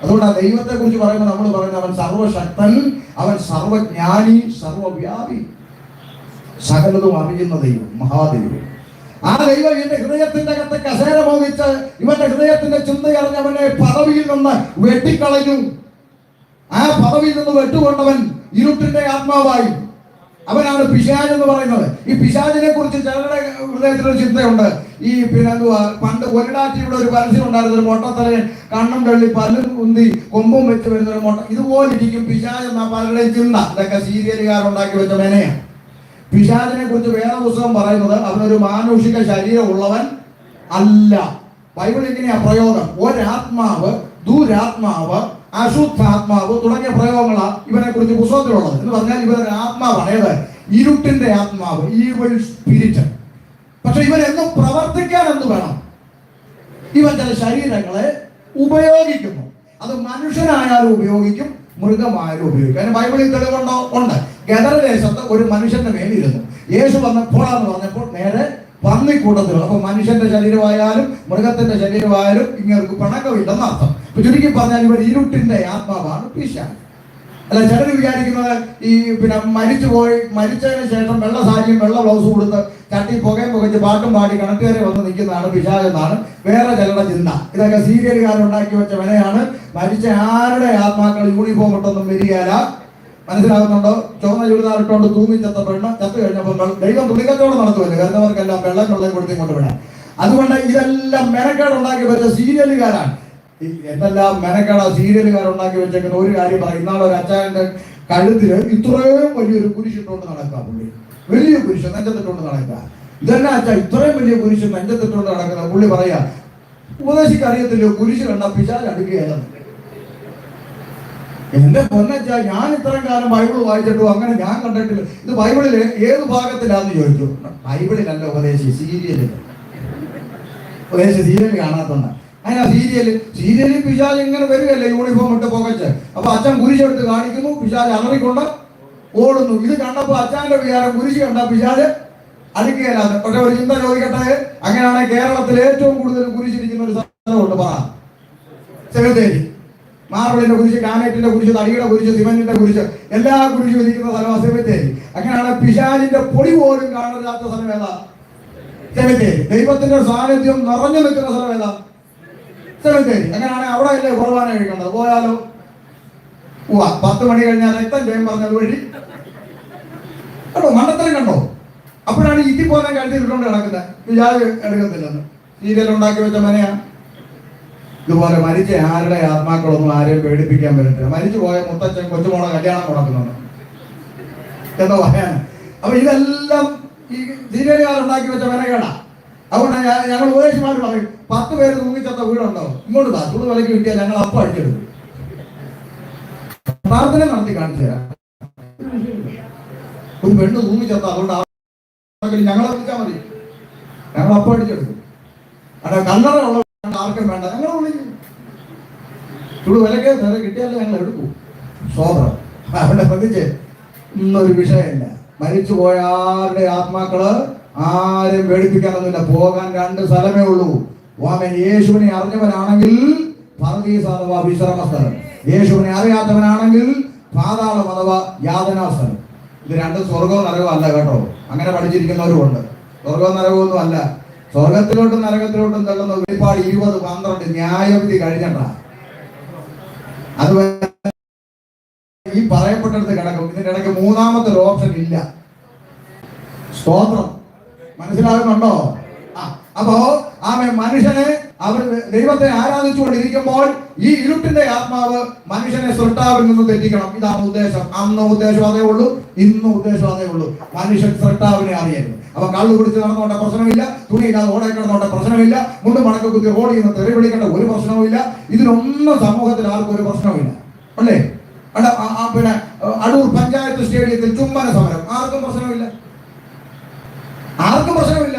Speaker 1: അതുകൊണ്ടാണ് ദൈവത്തെ കുറിച്ച് പറയുമ്പോൾ നമ്മൾ പറയുന്നത് അവൻ സർവശക്തൻ, അവൻ സർവജ്ഞാനി, സർവവ്യാപി, സകലതും അറിയുന്ന ദൈവം, മഹാദൈവം. ആ ദൈവം ഇവന്റെ ഹൃദയത്തിന്റെ അകത്ത് കസേര മോഹിച്ച് ഇവന്റെ ഹൃദയത്തിന്റെ ചിന്തയറിഞ്ഞവനെ പദവിയിൽ നിന്ന് വെട്ടിക്കളഞ്ഞു. ആ പദവിയിൽ നിന്ന് വെട്ടുകൊണ്ടവൻ ഇരുട്ടിന്റെ ആത്മാവായി. അവനാണ് പിശാച് എന്ന് പറയുന്നത്. ഈ പിശാചിനെ കുറിച്ച് ചിലരുടെ ഹൃദയത്തിലൊരു ചിന്തയുണ്ട്. ഈ പിന്നെ എന്തുവാ, പണ്ട് ഒരിടാറ്റിയുടെ ഒരു പരസ്യം ഉണ്ടായിരുന്നു, ഒരു മൊട്ടത്തലയൻ, കണ്ണും വെള്ളി പല്ലും ഉന്തി കൊമ്പും വെച്ച് വരുന്ന ഒരു മൊട്ട. ഇതുപോലെ ഇരിക്കും പിശാച് എന്ന പലരുടെയും ചിന്ത. ഇതൊക്കെ സീരിയലുകാരുണ്ടാക്കി വെച്ച മെനയാണ്. പിശാചിനെ കുറിച്ച് വേദപുസ്തകം പറയുന്നത് അവനൊരു മാനുഷിക ശരീരം ഉള്ളവൻ അല്ല. ബൈബിൾ ഇങ്ങനെയാ പ്രയോഗം. ഒരാത്മാവ്, ദുരാത്മാവ്, അശുദ്ധാത്മാവ് തുടങ്ങിയ പ്രയോഗങ്ങളാണ് ഇവനെ കുറിച്ച് പുസ്തകത്തിലുള്ളത്. എന്ന് പറഞ്ഞാൽ ഇവരൊരു ആത്മാവാണ്. ഏത്? ഇരുട്ടിന്റെ ആത്മാവ്, ഈവിൾ സ്പിരിറ്റ്. പക്ഷെ ഇവൻ എന്നും പ്രവർത്തിക്കാൻ എന്ത് വേണം? ഇവൻ ചില ശരീരങ്ങളെ ഉപയോഗിക്കുന്നു. അത് മനുഷ്യനായാലും ഉപയോഗിക്കും, മൃഗമായാലും ഉപയോഗിക്കും. അതിന് ബൈബിളിൽ തെളിവുണ്ടോ? ഉണ്ട്. ഗദരദേശത്ത് ഒരു മനുഷ്യന്റെ മേലിരുന്നു. യേശു വന്നപ്പോഴാന്ന് പറഞ്ഞപ്പോൾ നേരെ പന്നിക്കൂട്ടത്തിലുള്ള. അപ്പൊ മനുഷ്യന്റെ ശരീരമായാലും മൃഗത്തിന്റെ ശരീരമായാലും ഇങ്ങനെ പിണക്കമില്ലെന്ന് അർത്ഥം. ചുരുക്കി പറഞ്ഞാൽ ഇവർ ഇരുട്ടിന്റെ ആത്മാവാണ് പിശാച്. അല്ല, ചിലർ വിചാരിക്കുന്നത് ഈ പിന്നെ മരിച്ചതിന് ശേഷം വെള്ള സാരിയും വെള്ള ബ്ലൗസും കൊടുത്ത് ചട്ടി പുകയും പുകച്ച് പാട്ടും പാടി കണക്കുകാരെ വന്ന് നിൽക്കുന്നതാണ് പിശാച് എന്നാണ് വേറെ ചിലരുടെ ചിന്ത. ഇതൊക്കെ സീരിയലുകാരുണ്ടാക്കി വെച്ച വിനയാണ്. മരിച്ച ആരുടെ ആത്മാക്കൾ യൂണിഫോം ഇട്ടൊന്നും വരികയില്ല. മനസ്സിലാകുന്നുണ്ടോ? ചുവന്ന ചുരിദാർ ഇട്ടുകൊണ്ട് തൂങ്ങി ചത്ത പെണ്ണ് ചത്തു കഴിഞ്ഞപ്പോൾ ദൈവം തുണിക്കത്തോടെ നടത്തുമല്ലോ, വരുന്നവർക്കെല്ലാം വെള്ളം വെള്ളം കൊടുത്തും കൊണ്ടുവിടാം. അതുകൊണ്ട് ഇതെല്ലാം മെനക്കേടുണ്ടാക്കി വെച്ച സീരിയലുകാരാണ്. എന്തെല്ലാം മെനക്കേടാ സീരിയലുകാരുണ്ടാക്കി വെച്ചേക്കുന്ന ഒരു കാര്യം പറയും. ഇന്നാളെ ഒരു അച്ചായന്റെ കഴുത്തില് ഇത്രയും വലിയൊരു കുരിശിട്ടുകൊണ്ട് നടക്കുക. പുള്ളി വലിയ കുരിശ് നെഞ്ചത്തിട്ടുകൊണ്ട് നടക്കുക. ഇതെല്ലാം അച്ഛാ ഇത്രയും വലിയ കുരിശ് നെഞ്ചത്തിട്ടുകൊണ്ട് നടക്കുന്ന പുള്ളി പറയാ, ഉപദേശിക്ക് അറിയത്തില്ലോ കുരിശ് കണ്ട പിശാച് അടുക്കുകയായിരുന്നു. എന്റെ പൊന്നച്ച, ഞാൻ ഇത്രയും കാലം ബൈബിൾ വായിച്ചിട്ടും അങ്ങനെ ഞാൻ കണ്ടിട്ടില്ല. ഇത് ബൈബിളില് ഏത് ഭാഗത്തിലാന്ന് ചോദിച്ചു. ബൈബിളിലല്ല ഉപദേശി, സീരിയലിൽ. ഉപദേശി സീരിയൽ കാണാത്തുണ്ട്. അതിനാ സീരിയലിൽ പിശാച് ഇങ്ങനെ വരികയല്ലേ യൂണിഫോം ഇട്ട് പുകച്ച്. അപ്പൊ അച്ഛൻ കുരിശെടുത്ത് കാണിക്കുന്നു, പിശാച് അലറിക്കൊണ്ട് ഓടുന്നു. ഇത് കണ്ടപ്പോ അച്ഛന്റെ വിചാരം കുരിശ് കണ്ട പിശാച് അടുക്കുകയില്ലാന്ന്. പക്ഷെ ഒരു ചിന്ത ചോദിക്കട്ടെ, അങ്ങനെയാണെങ്കിൽ കേരളത്തിൽ ഏറ്റവും കൂടുതൽ കുരിശിരിക്കുന്ന ഒരു സ്ഥലമുണ്ട്, പറ. സെമിത്തേരി. മാർബിളിന്റെ കുരിശ്, കാനേറ്റിന്റെ കുരിശ്, തടിയുടെ കുരിശ്, സിമന്റിന്റെ കുരിശ്, എല്ലാ കുരിശും ഇരിക്കുന്ന സ്ഥലമാണ് സെമിത്തേരി. അങ്ങനെയാണ് പിശാചിന്റെ പൊടി പോലും കാണാത്ത സ്ഥലം ഏതാ? സെമിത്തേരി. ദൈവത്തിന്റെ സാന്നിധ്യം നിറഞ്ഞു നിൽക്കുന്ന സ്ഥലം ഏതാ? സെമിത്തേരി. അങ്ങനെയാണെങ്കിൽ അവിടെ അല്ലേ കുർബാന കഴിക്കേണ്ടത്? പോയാലോ? 10 മണി കഴിഞ്ഞാൽ രക്തം ജയം പറഞ്ഞത് വഴി കേട്ടോ, മണ്ടത്തരം കണ്ടോ? അപ്പോഴാണ് ഇറ്റി പോകാൻ കഴുത്തിട്ടുകൊണ്ട് കിടക്കുന്നത്. പിശാച് എടുക്കത്തില്ലെന്ന് സീരിയൽ ഉണ്ടാക്കി വെച്ച മനയാണ്. ഇതുപോലെ മരിച്ച ആരുടെ ആത്മാക്കളൊന്നും ആരെയും പേടിപ്പിക്കാൻ പറ്റില്ല. മരിച്ചു പോയ മുത്തച്ഛൻ കൊച്ചുമോളെ കല്യാണം മുടക്കുന്നുണ്ട് എന്ന് പറയാൻ. അപ്പൊ ഇതെല്ലാം ഈ സീരിയലുകാരുണ്ടാക്കി വെച്ച മെനകേടാ. അതുകൊണ്ട് ഞങ്ങൾ ഉപദേശിമാർ പറയും, 10 പേര് തൂങ്ങിച്ചത്ത വീടുണ്ടാവും, ഇങ്ങോട്ട് താ, ചൂട് വിലക്ക് കിട്ടിയാൽ ഞങ്ങൾ അപ്പം അടിച്ചെടുക്കും. പ്രാർത്ഥന നടത്തി കാണിച്ചു തരാം. ഒരു പെണ്ണ് തൂങ്ങിച്ചത്ത, അതുകൊണ്ട് ഞങ്ങളെ വിളിച്ചാൽ മതി, ഞങ്ങൾ അപ്പം അടിച്ചെടുക്കും. അവിടെ കല്ലറ ഉള്ള ആർക്കും വേണ്ട, ഞങ്ങൾ വിളിക്കും. ചൂട് വിലക്ക് കിട്ടിയാലേ ഞങ്ങൾ എടുക്കും. സ്വതന്ത്രം. അവിടെ ശ്രദ്ധിച്ച് ഇന്നൊരു വിഷയമില്ല. മരിച്ചു പോയ ആരുടെ ആത്മാക്കള് ആരും പേടിപ്പിക്കാനൊന്നുമില്ല. പോകാൻ 2 സ്ഥലമേ ഉള്ളൂ. വാമൻ യേശുവിനെ അറിഞ്ഞവനാണെങ്കിൽ പർദീസ് അഥവാ വിശ്രമ സ്ഥലം, യേശുവിനെ അറിയാത്തവനാണെങ്കിൽ പാതാളം അഥവാ യാതനാ സ്ഥലം. ഇത് 2 സ്വർഗവും നരകവും അല്ല കേട്ടോ. അങ്ങനെ പഠിച്ചിരിക്കുന്നവരും ഉണ്ട്. സ്വർഗവും നരകവും ഒന്നും അല്ല. സ്വർഗത്തിലോട്ടും നരകത്തിലോട്ടും തള്ളുന്ന വെളിപ്പാട് 20:12 ന്യായവിധി കഴിഞ്ഞിട്ടാ. അത് ഈ പറയപ്പെട്ടടുത്ത് കിടക്കും. ഇതിന്റെ ഇടയ്ക്ക് മൂന്നാമത്തെ ഒരു ഓപ്ഷൻ ഇല്ല. സ്തോത്രം. മനസ്സിലാകുന്നുണ്ടോ? അപ്പോ മനുഷ്യനെ അവർ ദൈവത്തെ ആരാധിച്ചുകൊണ്ടിരിക്കുമ്പോൾ ഈ ഇരുട്ടിന്റെ ആത്മാവ് മനുഷ്യനെ സൃഷ്ടാവിൽ നിന്ന് തെറ്റിക്കണം. ഇതാണ് ഉദ്ദേശം. അന്ന് ഉദ്ദേശം അതേ ഉള്ളൂ, ഇന്നും ഉദ്ദേശം അതേ ഉള്ളൂ. മനുഷ്യൻ സൃഷ്ടാവിനെ അറിയരുത്. അപ്പൊ കള്ളു പിടിച്ച് നടന്നോട്ടെ പ്രശ്നമില്ല, തുണിയില്ലാതെ ഓടെ കിടന്നോട്ടെ പ്രശ്നമില്ല, മുണ്ട് മടക്ക കുത്തി റോഡിൽ നിന്ന് തെറി വിളിക്കേണ്ട ഒരു പ്രശ്നവുമില്ല. ഇതിനൊന്നും സമൂഹത്തിൽ ആർക്കും ഒരു പ്രശ്നവുമില്ല, അല്ലേ? പിന്നെ അടൂർ പഞ്ചായത്ത് സ്റ്റേഡിയത്തിൽ ചുംബന സമരം ആർക്കും പ്രശ്നമില്ല, ആർക്കും പ്രശ്നമില്ല.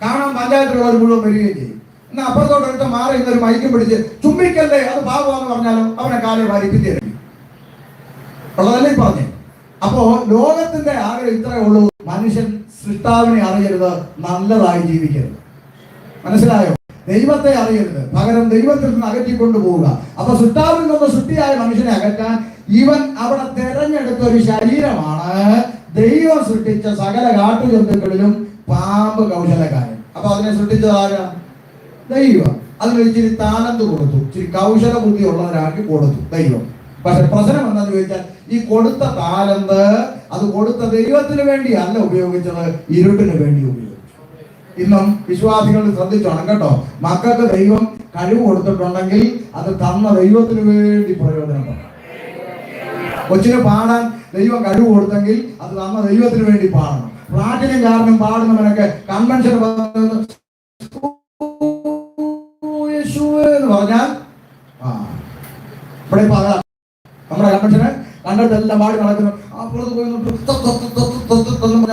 Speaker 1: കാണാൻ പഞ്ചായത്തിലുള്ളവർ മുഴുവൻ വരികയും ചെയ്യും. എന്നാൽ അപ്പുറത്തോട്ടടുത്ത് മാറി ഇന്നൊരു മൈക്കും പിടിച്ച് ചുംബിക്കല്ലേ അത് പാപമാണെന്ന് പറഞ്ഞാലും അവനെ കാലെ വാരിപ്പിന്റെ ഉള്ളതല്ലേ പറഞ്ഞേ. അപ്പോ ലോകത്തിന്റെ ആഗ്രഹം ഇത്രയേ ഉള്ളൂ, മനുഷ്യൻ സൃഷ്ടാവിനെ അറിയരുത്, നല്ലതായി ജീവിക്കരുത്. മനസ്സിലായോ? ദൈവത്തെ അറിയരുത്, പകരം ദൈവത്തിൽ നിന്ന് അകറ്റിക്കൊണ്ടു പോവുക. അപ്പൊ സൃഷ്ടാവിൽ നിന്ന് സൃഷ്ടിയായ മനുഷ്യനെ അകറ്റാൻ ഇവൻ അവിടെ തെരഞ്ഞെടുത്ത ഒരു ശരീരമാണ് ദൈവം സൃഷ്ടിച്ച സകല കാട്ടുജന്തുക്കളിലും പാമ്പ് കൗശലക്കാരൻ. അപ്പൊ അതിനെ സൃഷ്ടിച്ചത് ആരാ? ദൈവം. അതിന് ഇച്ചിരി താലന്ത് കൊടുത്തു, ഇച്ചിരി കൗശല ബുദ്ധി ഉള്ളവരാക്കി കൊടുത്തു ദൈവം. പക്ഷെ പ്രശ്നം എന്താന്ന് ചോദിച്ചാൽ ഈ കൊടുത്ത താലന്ത് അത് കൊടുത്ത ദൈവത്തിന് വേണ്ടി അല്ല ഉപയോഗിച്ചത്, ഇരുട്ടിന് വേണ്ടി ഉപയോഗിച്ചു. ഇന്നും വിശ്വാസികൾ ശ്രദ്ധിച്ചോണം കേട്ടോ. മക്കൾക്ക് ദൈവം കഴിവ് കൊടുത്തിട്ടുണ്ടെങ്കിൽ അത് തന്ന ദൈവത്തിന് വേണ്ടി പ്രയോജനപ്പെടും. കൊച്ചിന് പാടാൻ ദൈവം കഴിവ് കൊടുത്തെങ്കിൽ അത് തന്ന ദൈവത്തിന് വേണ്ടി പാടണം. പ്ലാറ്റിനം കാരണം പാടുന്നവനൊക്കെ കൺവെൻഷൻ എന്ന് പറഞ്ഞാൽ ഇവിടെ നമ്മുടെ കൺവെൻഷന് കണ്ടിട്ടെല്ലാം പാടി നടക്കുന്നു. അപ്പുറത്ത് പോയി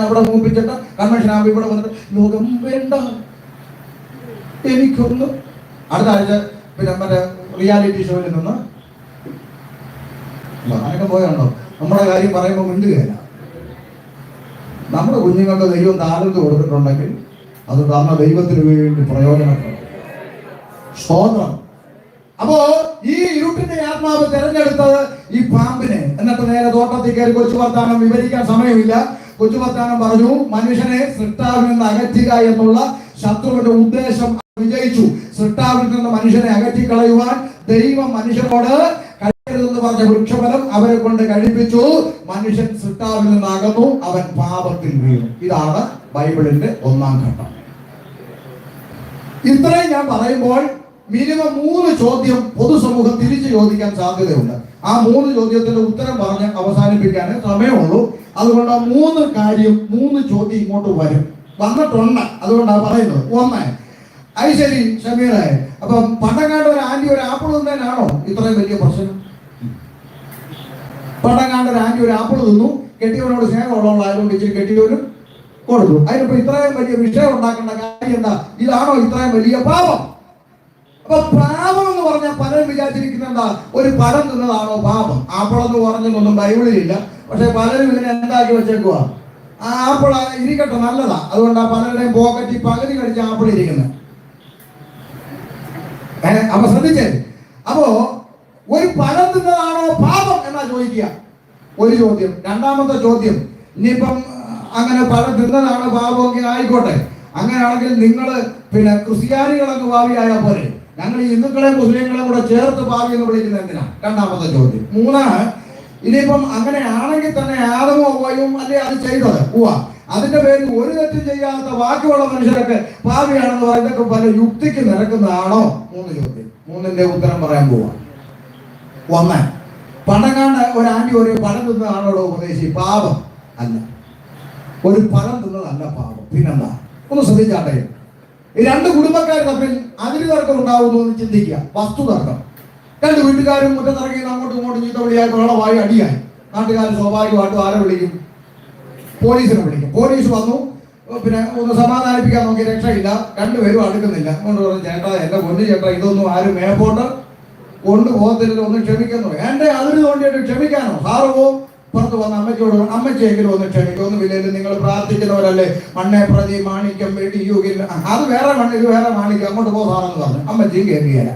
Speaker 1: അവിടെ മൂപ്പിച്ചിട്ട് കൺവെൻഷൻ ആകുമ്പോൾ ഇവിടെ വന്നിട്ട് ലോകം വേണ്ട എനിക്കൊന്ന്. അടുത്ത ആഴ്ച പിന്നെ മറ്റേ റിയാലിറ്റി ഷോയിൽ നിന്ന് അങ്ങനെയൊക്കെ പോയാണോ നമ്മുടെ കാര്യം പറയുമ്പോൾ മിണ്ടുകയല്ല. നമ്മുടെ കുഞ്ഞുങ്ങൾക്ക് ദൈവം താലന്ത് കൊടുത്തിട്ടുണ്ടെങ്കിൽ അത് തന്ന ദൈവത്തിന് വേണ്ടി പ്രയോജനപ്പെടും. സ്തോത്രം. അപ്പോ ഈ ഇരുട്ടിന്റെ ആത്മാവ് തെരഞ്ഞെടുത്തത് ഈ പാമ്പിനെ. എന്നിട്ട് നേരെ തോട്ടത്തിൽ കയറി കൊച്ചു വർത്താനം വിവരിക്കാൻ സമയമില്ല. കൊച്ചു വർത്താനം പറഞ്ഞു, മനുഷ്യനെ സൃഷ്ടാവിൽ നിന്ന് അകറ്റുക എന്നുള്ള ശത്രുവിന്റെ ഉദ്ദേശം വിജയിച്ചു. സൃഷ്ടാവിൽ നിന്ന് മനുഷ്യനെ അകറ്റിക്കളയുവാൻ ദൈവം മനുഷ്യനോട് കഴിയരുതെന്ന് പറഞ്ഞ വൃക്ഷഫലം അവരെ കൊണ്ട് കഴിപ്പിച്ചു. മനുഷ്യൻ സൃഷ്ടാവിൽ നിന്ന് അകന്നു, അവൻ പാപത്തിൽ വീണു. ഇതാണ് ബൈബിളിന്റെ ഒന്നാം ഘട്ടം. ഇത്രയും ഞാൻ പറയുമ്പോൾ മിനിമം 3 ചോദ്യം പൊതുസമൂഹം തിരിച്ചു ചോദിക്കാൻ സാധ്യതയുണ്ട്. ആ 3 ചോദ്യത്തിന്റെ ഉത്തരം പറഞ്ഞ് അവസാനിപ്പിക്കാൻ സമയമുള്ളൂ. അതുകൊണ്ട് ആ 3 ചോദ്യം ഇങ്ങോട്ട് വന്നിട്ടുണ്ട്. അതുകൊണ്ടാണ് പറയുന്നത്. ഒന്ന്, അത് ശരി ഷമീറെ, അപ്പൊ പണ്ടങ്ങാണ്ട് ഒരു ആന്റി ഒരു ആപ്പിൾ തിന്നാനാണോ ഇത്രയും വലിയ പ്രശ്നം? പണ്ടങ്ങാണ്ട് ഒരു ആന്റി ഒരു ആപ്പിൾ തിന്നു, കെട്ടിയവനോട് സ്നേഹമുള്ളവളായതുകൊണ്ട് ഇച്ചിരി കെട്ടിയവനും കൊടുത്തു. അതിനിപ്പോ ഇത്രയും വലിയ വിഷയം ഉണ്ടാക്കേണ്ട കാര്യം എന്താ? ഇതാണോ ഇത്രയും വലിയ പാപം? അപ്പൊ പാപം എന്ന് പറഞ്ഞാൽ പലരും വിചാരിച്ചിരിക്കുന്ന എന്താ, ഒരു പഴം തിന്നതാണോ പാപം? ആപ്പിൾ എന്ന് പറഞ്ഞൊന്നും ബൈബിളിലില്ല. പക്ഷെ പലരും ഇതിനെ എന്താക്കി വെച്ചേക്കുവാ, ആ ആപ്പിൾ ഇരിക്കട്ടെ നല്ലതാ, അതുകൊണ്ട് ആ പലരുടെയും പോക്കറ്റിൽ പകുതി കടിച്ച ആപ്പിൾ ഇരിക്കുന്നത്. അപ്പൊ ശ്രദ്ധിച്ചേ. അപ്പോ ഒരു പഴം തിന്നതാണോ പാപം എന്നാ ചോദിക്കുക, ഒരു ചോദ്യം. രണ്ടാമത്തെ ചോദ്യം, ഇനിയിപ്പം അങ്ങനെ പഴം തിന്നതാണ് പാപമൊക്കെ ആയിക്കോട്ടെ, അങ്ങനെയാണെങ്കിൽ നിങ്ങൾ പിന്നെ ക്രിസ്ത്യാനികളൊക്കെ ഭാവിയായാൽ പോലെ ഞങ്ങൾ ഈ ഹിന്ദുക്കളെ മുസ്ലിങ്ങളെയും കൂടെ ചേർത്ത് ഭാവി എന്ന് വിളിക്കുന്നത് എന്തിനാ? രണ്ടാമത്തെ ചോദ്യം. 3, ഇനിയിപ്പം അങ്ങനെ ആണെങ്കിൽ തന്നെ ആദമോ ഹവ്വയും അല്ലേ അത് ചെയ്തത്? അതിന്റെ പേരിൽ ഒരു തെറ്റും ചെയ്യാത്ത ബാക്കിയുള്ള മനുഷ്യരൊക്കെ ഭാവിയാണെന്ന് പറയുന്നതൊക്കെ പല യുക്തിക്ക് നിരക്കുന്നതാണോ? 3 ചോദ്യം. 3ന്റെ ഉത്തരം പറയാൻ പോവാ. 1, പണ്ടങ്ങാണ്ട് ഒരു ആന്റി ഒരു പഴം തിന്നതാണോ ഉപദേശി? പാപം അല്ല, ഒരു പഴം തിന്നതല്ല പാപം. പിന്നെന്താ? ഒന്ന് ശ്രദ്ധിച്ചാട്ടെ. ഈ 2 കുടുംബക്കാർ തമ്മിൽ അതിര് തർക്കം ഉണ്ടാവുന്നു എന്ന് ചിന്തിക്കുക. വസ്തു തർക്കം. 2 വീട്ടുകാരും മുറ്റത്തിറങ്ങി അങ്ങോട്ടും ഇങ്ങോട്ടും ചീത്ത വിളിയായി ബഹളമായി അടിയായി. നാട്ടുകാർ സ്വാഭാവികമായിട്ടും ആരെ വിളിക്കും? പോലീസിനെ വിളിക്കും. പോലീസ് വന്നു, പിന്നെ ഒന്ന് സമാധാനിപ്പിക്കാൻ നോക്കി, രക്ഷയില്ല. 2 പേരും അടുക്കുന്നില്ല. അതുകൊണ്ട് പറഞ്ഞു, ചേട്ടാ എന്റെ പൊന്നു ചേട്ടാ, ഇതൊന്നും ആരും മേപ്പോട്ട് കൊണ്ടുപോകത്തില്ല, ഒന്ന് ക്ഷമിക്കുന്നു. എന്റെ അതിര് തോണ്ടിയിട്ട് ക്ഷമിക്കാനോ? സാറ് പോവും, പുറത്ത് വന്ന് അമ്മയ്ക്കോട് അമ്മച്ചെങ്കിലും ഒന്ന് ക്ഷമിക്കും. ഒന്നുമില്ലെങ്കിൽ നിങ്ങൾ പ്രാർത്ഥിക്കുന്നവരല്ലേ, മണ്ണെ പ്രതി മാണിക്യം വേണ്ടി യോഗില്ല, അത് വേറെ മണ്ണ് ഇത് വേറെ മാണിക്യം, അങ്ങോട്ട് പോകാറെന്ന് പറഞ്ഞു. അമ്മച്ചിയും കേൾക്കുകയില്ല.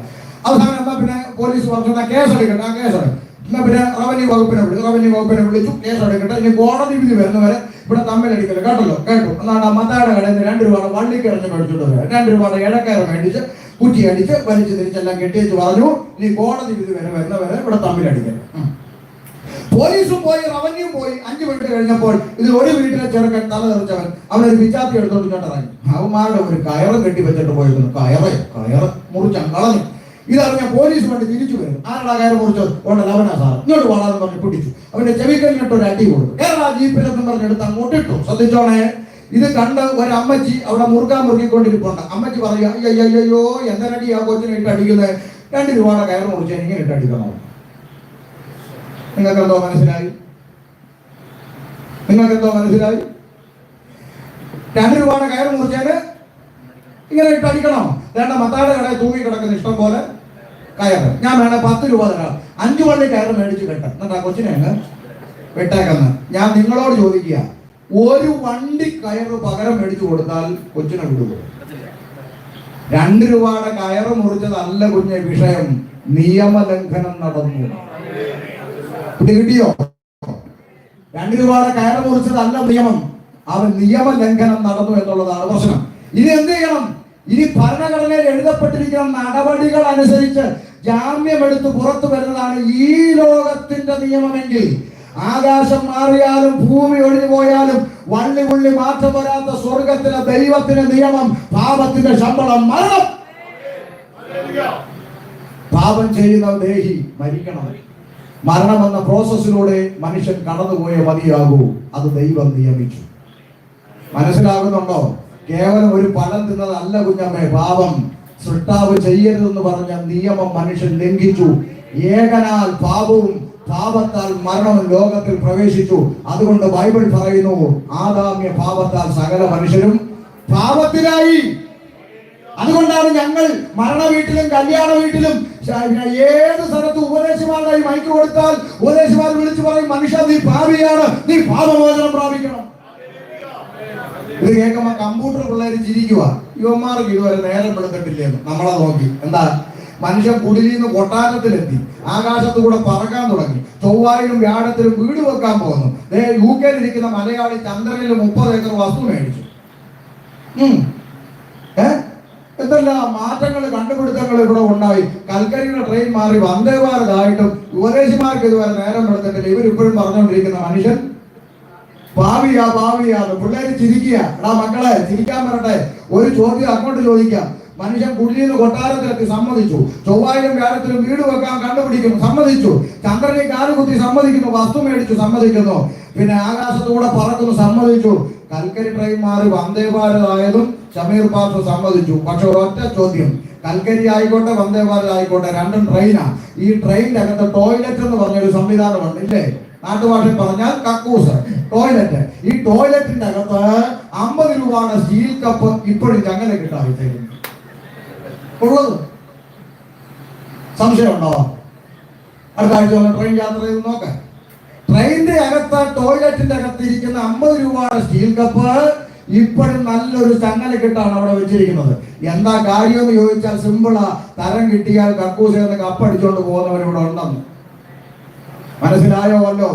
Speaker 1: അവസാനം എന്താ പിന്നെ പോലീസ് പറഞ്ഞു, കേസെടുക്കട്ടെ. ആ കേസെടുക്കും. എന്നാ പിന്നെ റവന്യൂ വകുപ്പിനെ വിളിച്ചു, കേസ് എടുക്കട്ടെ, ഇനി കോടതി വിധി വരുന്നവരെ ഇവിടെ തമ്മിലടിക്കല്. കേട്ടു എന്നാണ് മത്തായുടെ കടയിൽ നിന്ന് 2 രൂപയുടെ വള്ളിക്കിഴഞ്ഞ് മേടിച്ചോണ്ട് വരിക, 2 രൂപയുടെ ഇടക്കയറ് മേടിച്ച് കുറ്റി അടിച്ച് വലിച്ചു തിരിച്ചെല്ലാം കെട്ടിച്ച് പറഞ്ഞു, ഇനി കോടതി വിധി വരുന്നവരെ ഇവിടെ തമ്മിലടിക്കല്. പോലീസും പോയി, റവന്യൂ പോയി. 5 മിനിറ്റ് കഴിഞ്ഞപ്പോൾ ഇതിൽ ഒരു വീട്ടിലെ ചെറുക്കൻ തല തെറിച്ചവൻ അവനൊരു പിച്ചാത്തി എടുത്തോണ്ട് ഇങ്ങോട്ടിറങ്ങി. അവന്മാരുടെ ഒരു കയറ് കെട്ടി വെച്ചിട്ട് പോയിരുന്നു. കയറ് മുറിച്ചങ്ങളഞ്ഞു. ഇതറിഞ്ഞ പോലീസ് വേണ്ടി തിരിച്ചു വരും. ആരുടെ കയറ് മുറിച്ചത്? ഉണ്ടല്ലോ അവനാ സാർ, ഇങ്ങോട്ട് വളാന്ന് പറഞ്ഞ് പിടിച്ചു. അവന്റെ ചെവിക്കലിനിട്ട് ഒരു അടി കൊടുത്തു. കേരള ജീപ്പിലെന്നും പറഞ്ഞെടുത്ത് അങ്ങോട്ടിട്ടു. ശ്രദ്ധിച്ചോണേ, ഇത് കണ്ട് ഒരമ്മച്ചി അവിടെ മുറുകിക്കൊണ്ടിരിപ്പുണ്ട്. അമ്മച്ചി പറയുക, അയ്യോ എന്തൊരടി ആ കൊച്ചിനെ ഇട്ട് അടിക്കുന്നത്, 2 രൂപയുടെ കയറ് മുറിച്ച് ഇങ്ങനെ ഇട്ട് അടിക്കണോ? നിങ്ങൾക്കെന്തോ മനസ്സിലായി? 2 രൂപയുടെ കയറ് മുറിച്ചാല് ഇങ്ങനെ ഇട്ട് അടിക്കണോ? വേണ്ട, മത്താടെ കടയിൽ തൂങ്ങി കിടക്കുന്ന ഇഷ്ടം പോലെ കയറ്. ഞാൻ വേണേ 10 രൂപ തരാം, 5 വള്ളി കയറ് മേടിച്ച് കെട്ടാം, എന്നിട്ട് ആ കൊച്ചിനെ അങ്ങ് വിട്ടേക്കെന്ന്. ഞാൻ നിങ്ങളോട് ചോദിക്കുക, ഒരു വണ്ടി കയറ് പകരം മേടിച്ചു കൊടുത്താൽ കൊച്ചിനെ വിടുക? 2 രൂപയുടെ കയറ് മുറിച്ചതല്ല കുഞ്ഞെ വിഷയം, നിയമലംഘനം നടന്നു. കിട്ടിയോ? 2 രൂപയുടെ കയറ് മുറിച്ചതല്ല നിയമം, അവൻ നിയമലംഘനം നടന്നു എന്നുള്ളതാണ് പ്രശ്നം. ഇനി എന്ത് ചെയ്യണം? ഇനി ഭരണഘടനയിൽ എഴുതപ്പെട്ടിരിക്കുന്ന നടപടികൾ അനുസരിച്ച് ജാമ്യമെടുത്ത് പുറത്തു വരുന്നതാണ് ഈ ലോകത്തിന്റെ നിയമമെങ്കിൽ, ആകാശം മാറിയാലും ഭൂമി ഒഴിഞ്ഞു പോയാലും വള്ളി മാറ്റം വരാത്ത സ്വർഗത്തിലെ ദൈവത്തിന്റെ നിയമം, പാപത്തിന്റെ ശമ്പളം മരണം. പാപം ചെയ്യുന്ന ദേഹി മരിക്കണം. മരണം എന്ന പ്രോസസ്സിലൂടെ മനുഷ്യൻ കടന്നുപോയേ മതിയാകൂ. അത് ദൈവം നിയമിച്ചു. മനസ്സിലാകുന്നുണ്ടോ? കേവലം ഒരു ഫലം തിന്നതല്ല കുഞ്ഞമ്മേ പാപം. സൃഷ്ടാവ് ചെയ്യരുതെന്ന് പറഞ്ഞ നിയമം മനുഷ്യൻ ലംഘിച്ചു. ഏകനാൽ പാപവും പാപത്താൽ മരണവും ലോകത്തിൽ പ്രവേശിച്ചു. അതുകൊണ്ട് ബൈബിൾ പറയുന്നു, ആദാമ്യ പാപത്താൽ സകല മനുഷ്യരും പാപത്തിലായി. അതുകൊണ്ടാണ് ഞങ്ങൾ മരണ വീട്ടിലും കല്യാണ വീട്ടിലും ഏത് സ്ഥലത്ത് ഉപദേശമാരുടെ മൈക്ക് കൊടുത്താൽ ഉപദേശമാർ വിളിച്ചു പറയും, മനുഷ്യ നീ പാപിയാണ്, നീ പാപമോചനം പ്രാപിക്കണം. ഇത് കേൾക്കുമ്പോ കമ്പ്യൂട്ടർ പിള്ളേര് ചിരിക്കുക, യുവന്മാർക്ക് ഇതുവരെ നേരം വെളുത്തിട്ടില്ലെന്ന് നമ്മളെ നോക്കി. എന്താ, മനുഷ്യൻ കുടിലിൽ നിന്ന് കൊട്ടാരത്തിലെത്തി, ആകാശത്ത് കൂടെ പറക്കാൻ തുടങ്ങി, ചൊവ്വായിലും വ്യാഴത്തിലും വീട് വെക്കാൻ പോകുന്നു. UK ഇരിക്കുന്ന മലയാളി ചന്ദ്രനിൽ 30 ഏക്കർ വസ്തു മേടിച്ചു. എന്തെല്ലാം മാറ്റങ്ങൾ, കണ്ടുപിടുത്തങ്ങൾ ഇവിടെ ഉണ്ടായി. കൽക്കരിയുടെ ട്രെയിൻ മാറി വന്ദേ ഭാരത് ആയിട്ടും ഉപദേശിമാർക്ക് ഇതുവരെ നേരം വെളുത്തിട്ടില്ല. ഇവരിപ്പോഴും പറഞ്ഞുകൊണ്ടിരിക്കുന്ന മനുഷ്യൻ ഭാവിയാന്ന്. പിള്ളേര് ചിരിക്കുക. എടാ മക്കളെ, ചിരിക്കാൻ വരട്ടെ. ഒരു ചോദ്യം അങ്ങോട്ട് ചോദിക്കാം. മനുഷ്യൻ കുടിലിൽ നിന്ന് കൊട്ടാരത്തിലെത്തി, സമ്മതിച്ചു. ചൊവ്വായിലും വ്യാഴത്തിലും വീട് വെക്കാൻ കണ്ടുപിടിക്കുന്നു, സമ്മതിച്ചു. ചന്ദ്രനെ കാലുകുത്തി, സമ്മതിക്കുന്നു. വസ്തു മേടിച്ചു, സമ്മതിക്കുന്നു. പിന്നെ ആകാശത്തൂടെ പറക്കുന്നു, സമ്മതിച്ചു. കൽക്കരി ട്രെയിൻ മാറി വന്ദേ ഭാരത് ആയതും ഷമീർ പാസ് സമ്മതിച്ചു. പക്ഷെ ഒരൊറ്റ ചോദ്യം, കൽക്കരി ആയിക്കോട്ടെ വന്ദേ ഭാരത് ആയിക്കോട്ടെ, രണ്ടും ട്രെയിനാ. ഈ ട്രെയിനിന്റെ അകത്ത് ടോയ്ലറ്റ് എന്ന് പറഞ്ഞൊരു സംവിധാനമുണ്ട്, ഇല്ലേ? നാട്ടുഭാഷയിൽ പറഞ്ഞാൽ കക്കൂസ്, ടോയ്ലറ്റ്. ഈ ടോയ്ലറ്റിന്റെ അകത്ത് 50 രൂപയുടെ സ്റ്റീൽ കപ്പ് ഇപ്പോഴും ചങ്ങല കിട്ടാതിരിക്കുന്നു. ഉള്ളത് സംശയമുണ്ടോ? അടുത്ത ആഴ്ച ട്രെയിൻ യാത്ര ചെയ്ത് നോക്കാം. ട്രെയിനിന്റെ അകത്ത്, ടോയ്ലറ്റിന്റെ അകത്ത് ഇരിക്കുന്ന 50 രൂപയുടെ സ്റ്റീൽ കപ്പ് ഇപ്പോഴും നല്ലൊരു ചങ്ങല കിട്ടാണ് അവിടെ വെച്ചിരിക്കുന്നത്. എന്താ കാര്യം എന്ന് ചോദിച്ചാൽ സിമ്പിളാ. തരം കിട്ടിയാൽ കക്കൂസ് എന്ന് കപ്പടിച്ചോണ്ട് പോകുന്നവർ ഇവിടെ ഉണ്ടെന്ന്. മനസ്സിലായോ? വല്ലോ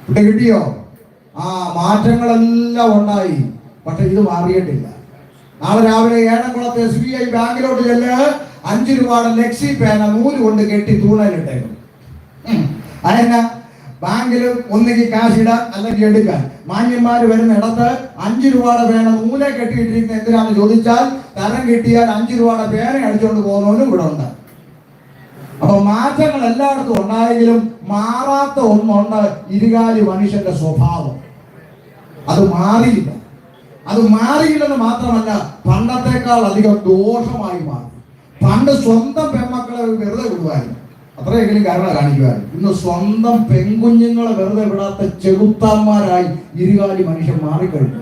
Speaker 1: ഇവിടെ കിട്ടിയോ? മാറ്റങ്ങളെല്ലാം ഉണ്ടായി. പക്ഷെ ഇത് മാറിയിട്ടില്ല. നാളെ രാവിലെ ഏഴംകുളത്ത് SBI ബാങ്കിലോട്ട് ചെല്ല്, 5 രൂപയുടെ ലെക്സി പേന 100 കൊണ്ട് കെട്ടി തൂണയിലിട്ടേക്കും. അതെന്നാ, ബാങ്കിൽ ഒന്നുകിൽ കാശ് ഇടാൻ അല്ലെങ്കിൽ എടുക്കാൻ. മാന്യന്മാര് വരുന്ന ഇടത്ത് 5 രൂപയുടെ പേന 100 കെട്ടിയിട്ടിരിക്കുന്ന എന്തിനാന്ന് ചോദിച്ചാൽ, തരം കിട്ടിയാൽ 5 രൂപയുടെ പേന അടിച്ചുകൊണ്ട് പോകുന്നവനും ഇവിടെ ഉണ്ട്. അപ്പൊ മാറ്റങ്ങൾ എല്ലായിടത്തും ഉണ്ടായെങ്കിലും മാറാത്ത ഒന്നുണ്ട്, ഇരുകാലി മനുഷ്യന്റെ സ്വഭാവം. അത് മാറിയില്ല. അത് മാറിയില്ലെന്ന് മാത്രമല്ല, പണ്ടത്തെക്കാൾ അധികം ദോഷമായി മാറി. പണ്ട് സ്വന്തം പെൺമക്കളെ വെറുതെ വിടുവായിരുന്നു, അത്രയെങ്കിലും കരുണ കാണിക്കുവായിരുന്നു. ഇന്ന് സ്വന്തം പെൺകുഞ്ഞുങ്ങളെ വെറുതെ വിടാത്ത ചെറുത്താന്മാരായി ഇരുകാലി മനുഷ്യൻ മാറിക്കഴിഞ്ഞു.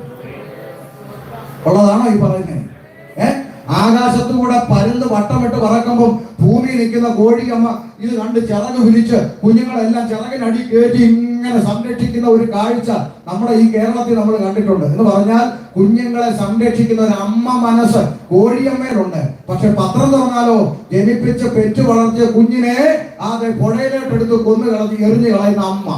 Speaker 1: ഉള്ളതാണോ ഈ പറയുന്നത്? ആകാശത്തുകൂടെ പരുന്ന് വട്ടമിട്ട് പറക്കുമ്പോൾ ഭൂമിയിൽ നിൽക്കുന്ന കോഴിയമ്മ ഇത് കണ്ട് ചിറക് വിരിച്ച് കുഞ്ഞുങ്ങളെല്ലാം ചിറകിനടി കയറ്റി ഇങ്ങനെ സംരക്ഷിക്കുന്ന ഒരു കാഴ്ച നമ്മുടെ ഈ കേരളത്തിൽ നമ്മൾ കണ്ടിട്ടുണ്ട്. എന്ന് പറഞ്ഞാൽ കുഞ്ഞുങ്ങളെ സംരക്ഷിക്കുന്ന ഒരു അമ്മ മനസ്സ് കോഴിയമ്മയിലുണ്ട്. പക്ഷെ പത്രം തുറന്നാലോ ജനിപ്പിച്ച് പെറ്റു വളർത്തിയ കുഞ്ഞിനെ ആകെ പുഴയിലോട്ടെടുത്ത് കൊന്നു കളഞ്ഞ് എറിഞ്ഞു കളയുന്ന അമ്മ.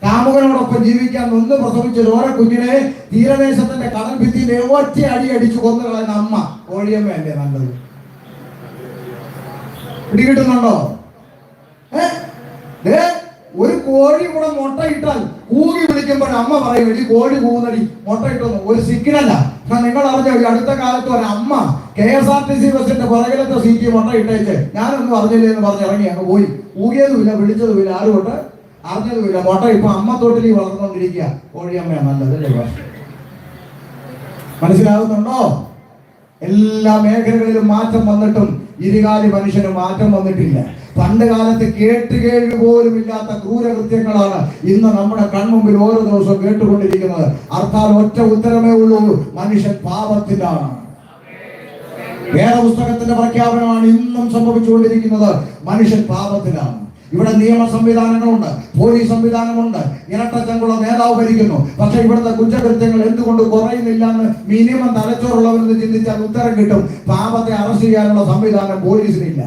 Speaker 1: കാമുകനോടൊപ്പം ജീവിക്കാൻ ഒന്ന് പ്രസവിച്ച ചോര കുഞ്ഞിനെ തീരദേശത്തിന്റെ കടൽ ഭിത്തിയിൽ ഒറ്റ അടി അടിച്ചു കൊന്നു കളയുന്ന അമ്മ കോഴിയമ്മയല്ലേ നല്ലത്? പിടികിട്ടുന്നുണ്ടോ? ഒരു കോഴി കൂടെ മുട്ടയിട്ടാൽ കൂകി വിളിക്കുമ്പോൾ അമ്മ പറയും ഈ കോഴി കൂന്നടി മുട്ടയിട്ടൊന്നും ഒരു സിഗ്നല. നിങ്ങൾ അറിഞ്ഞ അടുത്ത കാലത്ത് ഒരു അമ്മ KSRTC ബസിന്റെ പുറകിലത്തെ സീറ്റ് മുട്ടയിട്ടേച്ച് ഞാനൊന്നും അറിഞ്ഞില്ലേ എന്ന് പറഞ്ഞിറങ്ങി അങ്ങ് പോയി. ഊകിയതുമില്ല, വിളിച്ചതുമില്ല, ആരുകൊണ്ട് അറിഞ്ഞതുമില്ല. മുട്ട ഇപ്പൊ അമ്മ തൊട്ടിൽ വളർന്നുകൊണ്ടിരിക്കുക. കോഴിയമ്മയാണ് നല്ലത്. മനസ്സിലാകുന്നുണ്ടോ? എല്ലാ മേഖലകളിലും മാറ്റം വന്നിട്ടും ഇരുകാലി മനുഷ്യന് മാറ്റം വന്നിട്ടില്ല. പണ്ട് കാലത്ത് കേട്ടുകേൾവി പോലും ഇല്ലാത്ത ക്രൂരകൃത്യങ്ങളാണ് ഇന്ന് നമ്മുടെ കൺമുമ്പിൽ ഓരോ ദിവസവും കേട്ടുകൊണ്ടിരിക്കുന്നത്. അർത്ഥാൽ ഒറ്റ ഉത്തരമേ ഉള്ളൂ, മനുഷ്യൻ പാപത്തിലാണ്. വേദപുസ്തകത്തിന്റെ പ്രഖ്യാപനമാണ് ഇന്നും സംഭവിച്ചുകൊണ്ടിരിക്കുന്നത്. മനുഷ്യൻ പാപത്തിലാണ്. ഇവിടെ നിയമ സംവിധാനങ്ങളുണ്ട്, പോലീസ് സംവിധാനമുണ്ട്, ഇരട്ടച്ചങ്കുള്ള നേതാവ് ഭരിക്കുന്നു. പക്ഷെ ഇവിടുത്തെ കുറ്റകൃത്യങ്ങൾ എന്തുകൊണ്ട് കുറയുന്നില്ല എന്ന് മിനിമം തലച്ചോറുള്ളവരെന്ന് ചിന്തിച്ചാൽ ഉത്തരം കിട്ടും. പാപത്തെ അറസ്റ്റ് ചെയ്യാനുള്ള സംവിധാനം പോലീസിനില്ല.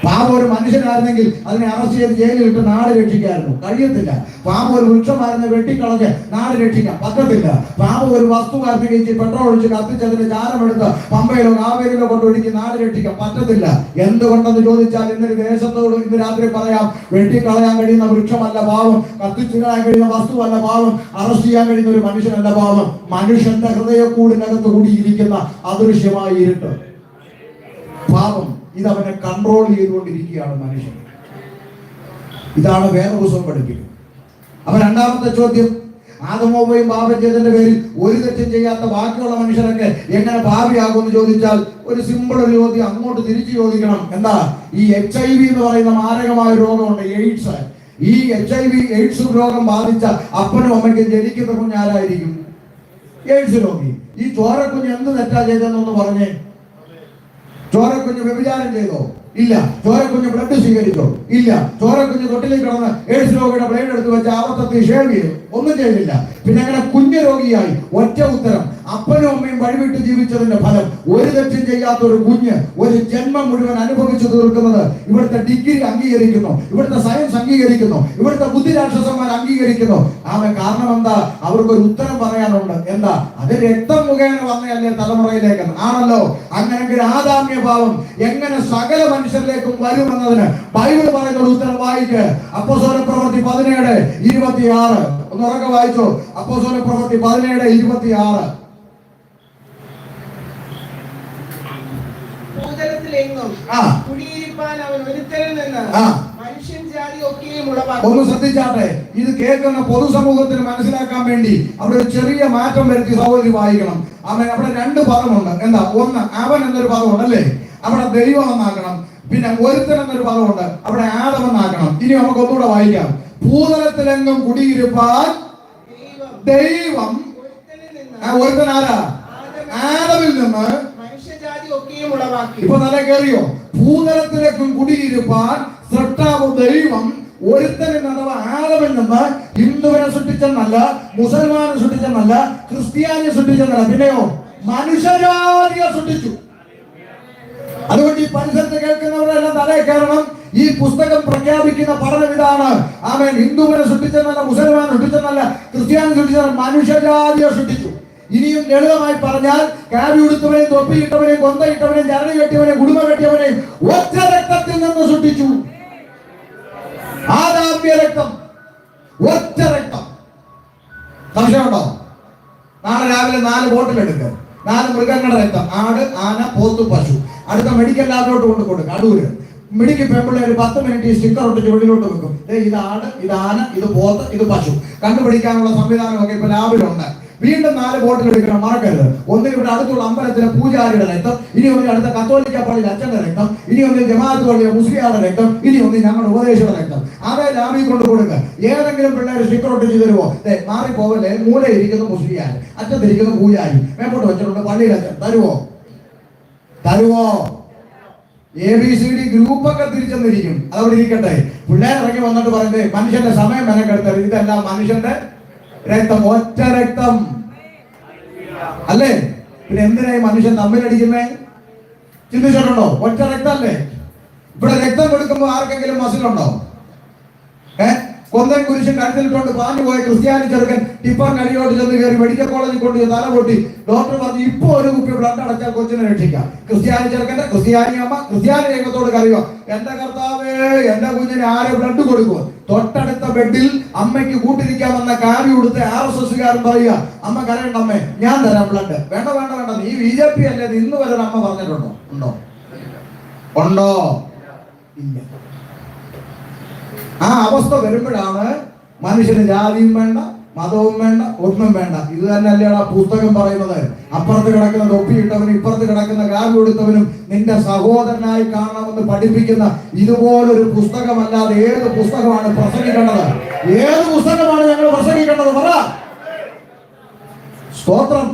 Speaker 1: പാപം ഒരു മനുഷ്യനായിരുന്നെങ്കിൽ അതിനെ അറസ്റ്റ് ചെയ്ത് ജയിലിൽ ഇട്ട് നാട് രക്ഷിക്കായിരുന്നു. കഴിയത്തില്ല. പാപം ഒരു വൃക്ഷമായിരുന്നു വെട്ടിക്കളഞ്ഞ് നാട് രക്ഷിക്കാൻ പറ്റത്തില്ല. പാപം ഒരു വസ്തുവായിരുന്നു കഴിച്ച് പെട്രോൾ ഒഴിച്ച് കത്തിച്ച് അതിന്റെ ചാരമെടുത്ത് പമ്പയിലോ കാവേരിയിലോ കൊണ്ടൊഴുക്കി നാട് രക്ഷിക്കാൻ പറ്റത്തില്ല. എന്തുകൊണ്ടെന്ന് ചോദിച്ചാൽ ഇന്നൊരു ദേശത്തോട് ഇന്ന് രാത്രി പറയാം, വെട്ടിക്കളയാൻ കഴിയുന്ന വൃക്ഷമല്ല പാവം, കത്തിച്ചു കളയാൻ കഴിയുന്ന വസ്തുവല്ല പാവം, അറസ്റ്റ് ചെയ്യാൻ കഴിയുന്ന ഒരു മനുഷ്യനല്ല പാവം. മനുഷ്യന്റെ ഹൃദയക്കൂടിനകത്ത് കൂടിയിരിക്കുന്ന അദൃശ്യമായ ഇരുട്ട് പാപം. ഇതവനെ കൺട്രോൾ ചെയ്തുകൊണ്ടിരിക്കുകയാണ് മനുഷ്യൻ. ഇതാണ് വേദപുസ്തകം പഠിപ്പിക്കുന്നത്. അപ്പൊ രണ്ടാമത്തെ ചോദ്യം, ആദമോവയും പാപം ചെയ്തതിന്റെ പേരിൽ ഒരു തെറ്റും ചെയ്യാത്ത ബാക്കിയുള്ള മനുഷ്യരൊക്കെ എങ്ങനെ പാപിയാകുമെന്ന് ചോദിച്ചാൽ ഒരു സിമ്പിൾ ഒരു ചോദ്യം അങ്ങോട്ട് തിരിച്ചു ചോദിക്കണം. എന്താ? ഈ HIV എന്ന് പറയുന്ന മാരകമായ രോഗമുണ്ട്, എയ്ഡ്സ്. ഈ HIV രോഗം ബാധിച്ച അപ്പനും അമ്മയ്ക്കും ജനിക്കുന്ന കുഞ്ഞാരായിരിക്കും? എയ്ഡ്സ് രോഗി. ഈ ചോരക്കുഞ്ഞ് എന്ത് തെറ്റാ ചെയ്തെന്നൊന്ന് പറഞ്ഞേ. ചോരക്കുഞ്ഞ് വ്യഭിചാരം ചെയ്തോ? ഇല്ല. ചോരക്കുഞ്ഞ് ബ്ലഡ് സ്വീകരിച്ചോ? ഇല്ല. ചോരക്കുഞ്ഞ് തൊട്ടിലേക്ക് കിടന്ന് എയ്ഡ്സ് രോഗിയുടെ ബ്ലേഡ് എടുത്ത് വെച്ച് ആവർത്തത്തിൽ ഷേവ് ചെയ്തു? ഒന്നും ചെയ്തില്ല. പിന്നെ അങ്ങനെ കുഞ്ഞു രോഗിയായി. ഒറ്റ ഉത്തരം, അപ്പനും അമ്മയും വഴിവിട്ട് ജീവിച്ചതിന്റെ ഫലം. ഒരു തെറ്റും ചെയ്യാത്ത ഒരു കുഞ്ഞ് ഒരു ജന്മം മുഴുവൻ അനുഭവിച്ചു തീർക്കുന്നത് ഇവിടുത്തെ ഡിഗ്രി അംഗീകരിക്കുന്നു, ഇവിടുത്തെ സയൻസ് അംഗീകരിക്കുന്നു, ഇവിടുത്തെ ബുദ്ധിരാക്ഷസന്മാർ അംഗീകരിക്കുന്നു. കാരണം എന്താ? അവർക്കൊരു ഉത്തരം പറയാനുണ്ട്. എന്താ? അത് രക്തം മുഖേന വന്നതല്ലേ തലമുറയിലേക്ക്? ആണല്ലോ. അങ്ങനെങ്കിൽ ആദാമ്യ പാപം എങ്ങനെ സകല മനുഷ്യരിലേക്കും വരുമെന്നതിന് ബൈബിൾ പറയുന്ന ഒരു ഉത്തരം വായിക്ക്. അപ്പോസ്തലപ്രവൃത്തി 17:26. ഒന്ന് ഉറക്കെ വായിച്ചോ. അപ്പോസ്തലപ്രവൃത്തി 17:26. ഒന്ന് ശ്രദ്ധിച്ചാട്ടെ. ഇത് കേൾക്കുന്ന പൊതുസമൂഹത്തിന് മനസ്സിലാക്കാൻ വേണ്ടി അവിടെ ഒരു ചെറിയ മാറ്റം വരുത്തി സഹോദരി വായിക്കണം. അവൻ അവിടെ രണ്ട് പദമുണ്ട്. എന്താ? ഒന്ന് അവൻ എന്നൊരു പദമുണ്ട് അല്ലേ, അവിടെ ദൈവം എന്നാക്കണം. പിന്നെ ഒരുത്തൻ എന്നൊരു പദമുണ്ട്, അവിടെ ആദം എന്നാക്കണം. ഇനി നമുക്ക് ഒന്നുകൂടെ വായിക്കാം. ഭൂതലത്തിലെങ്ങും കുടിയിരുപ്പാൻ ദൈവം. ഒരുത്തൻ ആരാ? ആദമിൽ നിന്ന്. ഇപ്പൊ നല്ല കേറിയോ? ഭൂതലത്തിലേക്കും കുടിയിരുപ്പാൻ സൃഷ്ടാവ് ദൈവം ഒരുത്തനിൽ അഥവാ ആദമിൽ നിന്ന് ഹിന്ദുവിനെ സൃഷ്ടിച്ചെന്നല്ല, മുസൽമാനെ സൃഷ്ടിച്ചെന്നല്ല, ക്രിസ്ത്യാനിയെ സൃഷ്ടിച്ചെന്നല്ല, പിന്നെയോ മനുഷ്യജാതിയെ സൃഷ്ടിച്ചു. അതുകൊണ്ട് ഈ പരിസരത്ത് കേൾക്കുന്നവരെല്ലാം തലേ കയറണം. ഈ പുസ്തകം പ്രഖ്യാപിക്കുന്ന പഠനം ഇതാണ്. ആമേൻ. ഹിന്ദുവിനെ സൃഷ്ടിച്ചെന്നല്ല, മുസൽമാനെ സൃഷ്ടിച്ചെന്നല്ല, ക്രിസ്ത്യാനി സൃഷ്ടിച്ചെന്നല്ല, മനുഷ്യജാതിയെ സൃഷ്ടിച്ചു. ഇനിയും ലളിതമായി പറഞ്ഞാൽ കാവി ഉടുത്തവനെയും തൊപ്പിയിട്ടവനെയും കൊന്തയിട്ടവനെയും ചരട് കെട്ടിയവനെയും കുടുംബ കെട്ടിയവനെയും ഒറ്റ രക്തത്തിൽ നിന്ന് സൃഷ്ടിച്ചു. ആദാമ്യ രക്തം, ഒറ്റ രക്തം. സംശയമുണ്ടോ? നാളെ രാവിലെ 4 ബോട്ടിൽ എടുക്കുക. 4 മൃഗങ്ങളുടെ രക്തം, ആട്, ആന, പോത്ത്, പശു. അടുത്ത മെഡിക്കൽ ലാബിലോട്ട് കൊണ്ട് കൊടുക്കുക. അടൂര് മെഡിക്കൽ പെമ്പിള്ളേർ 10 മിനിറ്റ് സ്റ്റിക്കർ ഒട്ടിച്ച് വെളിയിലോട്ട് വെക്കും. ഇത് ആട്, ഇത് ആന, ഇത് പോത്ത്, ഇത് പശു. കണ്ടുപിടിക്കാനുള്ള സംവിധാനമൊക്കെ ഇപ്പൊ ലാബിലുണ്ട്. വീണ്ടും 4 ബോട്ടിൽ എടുക്കണം, മറക്കരുത്. ഒന്ന് ഇവിടെ അടുത്തുള്ള അമ്പലത്തിലെ പൂജാരിയുടെ രക്തം, ഇനി ഒന്ന് അടുത്ത കത്തോലിക്ക പള്ളിയിൽ അച്ഛന്റെ രക്തം, ഇനി ഒന്ന് ജമാഅത്ത് പള്ളിയിലെ മുസ്ലിയാരുടെ രക്തം, ഇനി ഒന്ന് ഞങ്ങളുടെ ഉപദേശയുടെ രക്തം. അതേ ലാബിൽ കൊണ്ട് കൊടുക്കുക. ഏതെങ്കിലും പിള്ളേർ സ്റ്റിക്കർ ഒട്ടിച്ച് തരുമോ? മാറിപ്പോവല്ലേ, മൂലയിരിക്കുന്ന മുസ്ലിയാർ, അറ്റത്തിരിക്കുന്ന പൂജാരി, മേപ്പോട്ട് വെച്ചിട്ടുണ്ട് പള്ളിയിൽ അച്ഛൻ, തരുമോ? തരുവോ? ABCD ഗ്രൂപ്പൊക്കെ തിരിച്ചെന്നിരിക്കും. അതവിടെ ഇരിക്കട്ടെ. പിള്ളേർ ഇറങ്ങി വന്നിട്ട് പറയുന്നത് മനുഷ്യന്റെ സമയം മെനക്കെടുത്തത്, ഇതെല്ലാം മനുഷ്യന്റെ രക്തം, ഒറ്റ രക്തം അല്ലേ? പിന്നെ എന്തിനായി മനുഷ്യൻ തമ്മിലടിക്കുന്നേ? ചിന്തിച്ചിട്ടുണ്ടോ? ഒറ്റ രക്തമല്ലേ? ഇവിടെ രക്തം കൊടുക്കുമ്പോൾ ആർക്കെങ്കിലും മസിലുണ്ടോ? കൊന്തൻ കുരിശും കഴുത്തിലിട്ടുകൊണ്ട് പാഞ്ഞു പോയ ക്രിസ്ത്യാനി ചെറുക്കൻ ടിപ്പർ കഴിയോട്ട് ചെന്ന് കയറി മെഡിക്കൽ കോളേജിൽ കൊണ്ട് തല പൊട്ടി. ഡോക്ടർ പറഞ്ഞു ഇപ്പൊ ഒരു കുപ്പി ബ്ലഡ് അടച്ചാൽ കൊച്ചിനെ രക്ഷിക്കാം. ക്രിസ്ത്യാനി ചെറുക്കന്റെ ക്രിസ്ത്യാനി അമ്മ ക്രിസ്ത്യാനി രംഗത്തോട് കറിയോ, എന്റെ കർത്താവേ എന്റെ കുഞ്ഞിന് ആരെ ബ്ലഡ് കൊടുക്കുക? തൊട്ടടുത്ത ബെഡിൽ അമ്മയ്ക്ക് കൂട്ടിരിക്കാമെന്ന കാവി കൊടുത്ത് RSSകാരൻ പറയുക, അമ്മ കരയണ്ട അമ്മേ, ഞാൻ തരാം ബ്ലഡ്. വേണ്ട വേണ്ട വേണ്ട, നീ BJP അല്ലേ, ഇന്ന് വരെ അമ്മ പറഞ്ഞിട്ടുണ്ടോ? ഉണ്ടോ? ഉണ്ടോ? ഇല്ല. ആ അവസ്ഥ വരുമ്പോഴാണ് മനുഷ്യന് ജാതിയും വേണ്ട, മതവും വേണ്ട, ഒന്നും വേണ്ട. ഇത് തന്നെയല്ലേ ആ പുസ്തകം പറയുന്നത്. അപ്പുറത്ത് കിടക്കുന്ന തൊപ്പിയിട്ടവനും ഇപ്പുറത്ത് കിടക്കുന്ന കാവി കൊടുത്തവനും നിന്റെ സഹോദരനായി കാണണമെന്ന് പഠിപ്പിക്കുന്ന ഇതുപോലൊരു പുസ്തകമല്ലാതെ ഏത് പുസ്തകമാണ് പ്രസംഗിക്കേണ്ടത്? ഏത് പുസ്തകമാണ് ഞങ്ങൾ പ്രസംഗിക്കേണ്ടത്? പറ. സ്തോത്രം.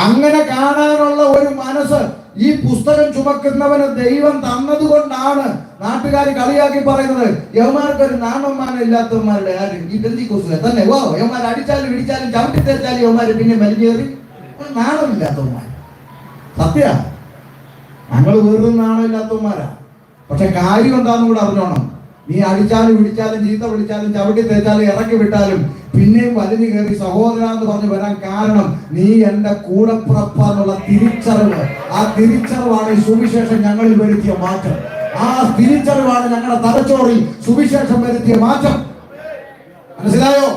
Speaker 1: അങ്ങനെ കാണാനുള്ള ഒരു മനസ്സ് ഈ പുസ്തകം ചുമക്കുന്നവന് ദൈവം തന്നതുകൊണ്ടാണ് നാട്ടുകാർ കളിയാക്കി പറയുന്നത്, യവന്മാർക്കൊരു നാണവന്മാനം ഇല്ലാത്തവന്മാരുടെ ആരും ഈ ബന്ധിക്കോസിലെ തന്നെ. ഓ യവന്മാർ അടിച്ചാലും ഇടിച്ചാലും ചവിട്ടി തേച്ചാലും യവന്മാര് പിന്നെ വലിഞ്ഞേറി നാണമില്ലാത്തവന്മാർ. സത്യ, ഞങ്ങൾ വെറും നാണമില്ലാത്തവന്മാരാ. പക്ഷെ കാര്യം എന്താണെന്ന് കൂടെ അറിഞ്ഞോണം. നീ അടിച്ചാലും ഇടിച്ചാലും ചീത്ത വിളിച്ചാലും ചവിട്ടി തേച്ചാലും ഇറക്കി വിട്ടാലും പിന്നെയും വലിഞ്ഞു കയറി സഹോദര എന്ന് പറഞ്ഞു വരാൻ കാരണം നീ എന്റെ കൂടപ്പുറപ്പാന്നുള്ള തിരിച്ചറിവ്. ആ തിരിച്ചറിവാണ് ഈ സുവിശേഷം ഞങ്ങളിൽ വരുത്തിയ മാറ്റം. ആ തിരിച്ചറിവാണ് ഞങ്ങളുടെ തലച്ചോറിൽ സുവിശേഷം വരുത്തിയ മാറ്റം. മനസ്സിലായോ?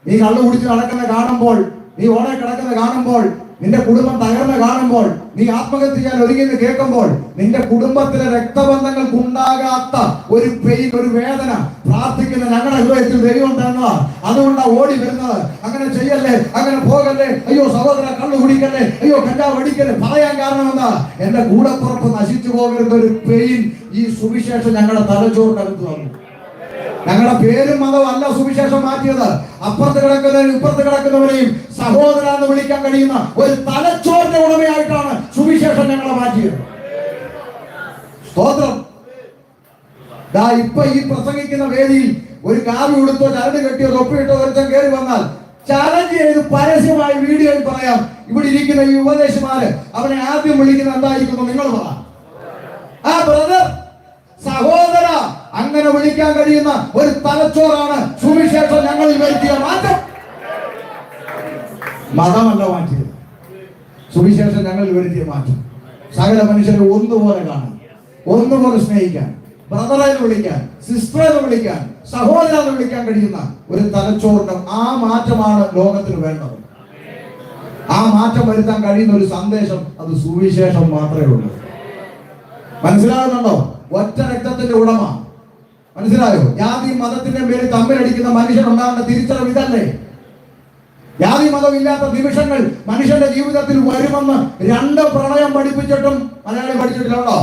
Speaker 1: നീ കള്ളു കുടിച്ച് നടക്കുന്ന കാണുമ്പോൾ, നീ ഓടെ കിടക്കുന്ന കാണുമ്പോൾ, നിന്റെ കുടുംബം തകർന്ന് കാണുമ്പോൾ, നീ ആത്മഹത്യ ചെയ്യാൻ ഒരുങ്ങിയെന്ന് കേൾക്കുമ്പോൾ, നിന്റെ കുടുംബത്തിലെ രക്തബന്ധങ്ങൾക്ക് ഉണ്ടാകാത്ത ഒരു പെയിൻ, ഒരു വേദന പ്രാർത്ഥിക്കുന്ന ഞങ്ങളുടെ ഹൃദയത്തിൽ ദൈവം തന്നതാ. അതുകൊണ്ടാണ് ഓടി വരുന്നത്. അങ്ങനെ ചെയ്യല്ലേ, അങ്ങനെ പോകല്ലേ, അയ്യോ സഹോദര കള്ളു കുടിക്കല്ലേ, അയ്യോ കഞ്ചാവ് അടിക്കല്ലേ പറയാൻ കാരണം എന്താ? എന്റെ കൂടപ്പുറപ്പ് നശിച്ചു പോകരുന്ന ഒരു പെയിൻ ഈ സുവിശേഷം ഞങ്ങളുടെ തലച്ചോറിനടുത്ത് വന്നു. ഞങ്ങളുടെ പേരും മതവും അല്ല സുവിശേഷം മാറ്റിയത്. അപ്പുറത്ത് കിടക്കുന്നവരും ഇപ്പുറത്ത് കിടക്കുന്നവരെയും സഹോദര എന്ന് വിളിക്കാൻ കഴിയുന്ന ഒരു തലച്ചോറിന്റെ ഉടമയായിട്ടാണ് സുവിശേഷം ഞങ്ങളെ മാറ്റിയത്. സ്തോത്രം. ഇപ്പൊ ഈ പ്രസംഗിക്കുന്ന വേദിയിൽ ഒരു കാവി ഉടുത്തോ ചരട് കെട്ടിയോ തൊപ്പിയിട്ടോ ഒരുത്തൻ കയറി വന്നാൽ ചലഞ്ച് ചെയ്ത് പരസ്യമായി വീഡിയോയിൽ പറയാം, ഇവിടെ ഇരിക്കുന്ന ഈ ഉപദേശമാര് അവനെ ആദ്യം വിളിക്കുന്ന എന്തായിരിക്കുന്നു നിങ്ങൾ പറ. ആ ബ്രദർ, സഹോദര, അങ്ങനെ വിളിക്കാൻ കഴിയുന്ന ഒരു തലച്ചോറാണ് സുവിശേഷം ഞങ്ങളിൽ വരുത്തിയ മാറ്റം. മതമല്ല മാറ്റിയത്, സുവിശേഷം ഞങ്ങളിൽ വരുത്തിയ മാറ്റം. സകല മനുഷ്യരെ ഒന്നുപോലെ കാണാൻ, ഒന്നുപോലെ സ്നേഹിക്കാൻ, ബ്രദറെ വിളിക്കാൻ, സിസ്റ്ററെ വിളിക്കാൻ, സഹോദരനെ വിളിക്കാൻ കഴിയുന്ന ഒരു തലച്ചോറിന്റെ ആ മാറ്റമാണ് ലോകത്തിന് വേണ്ടത്. ആ മാറ്റം വരുത്താൻ കഴിയുന്ന ഒരു സന്ദേശം അത് സുവിശേഷം മാത്രമേ ഉള്ളൂ. മനസ്സിലാകുന്നുണ്ടോ? ഒറ്റ രക്തത്തിന്റെ ഉടമ. മനസ്സിലായോ? ജാതി മതത്തിന്റെ പേരിൽ തമ്മിലടിക്കുന്ന മനുഷ്യനുണ്ടാകുന്ന തിരിച്ചറിവ് ഇതല്ലേ? ജാതി മതം ഇല്ലാത്ത നിമിഷങ്ങൾ മനുഷ്യന്റെ ജീവിതത്തിൽ വരുമെന്ന് 2 പ്രളയം പഠിപ്പിച്ചിട്ടും മലയാളി പഠിച്ചിട്ടില്ലല്ലോ.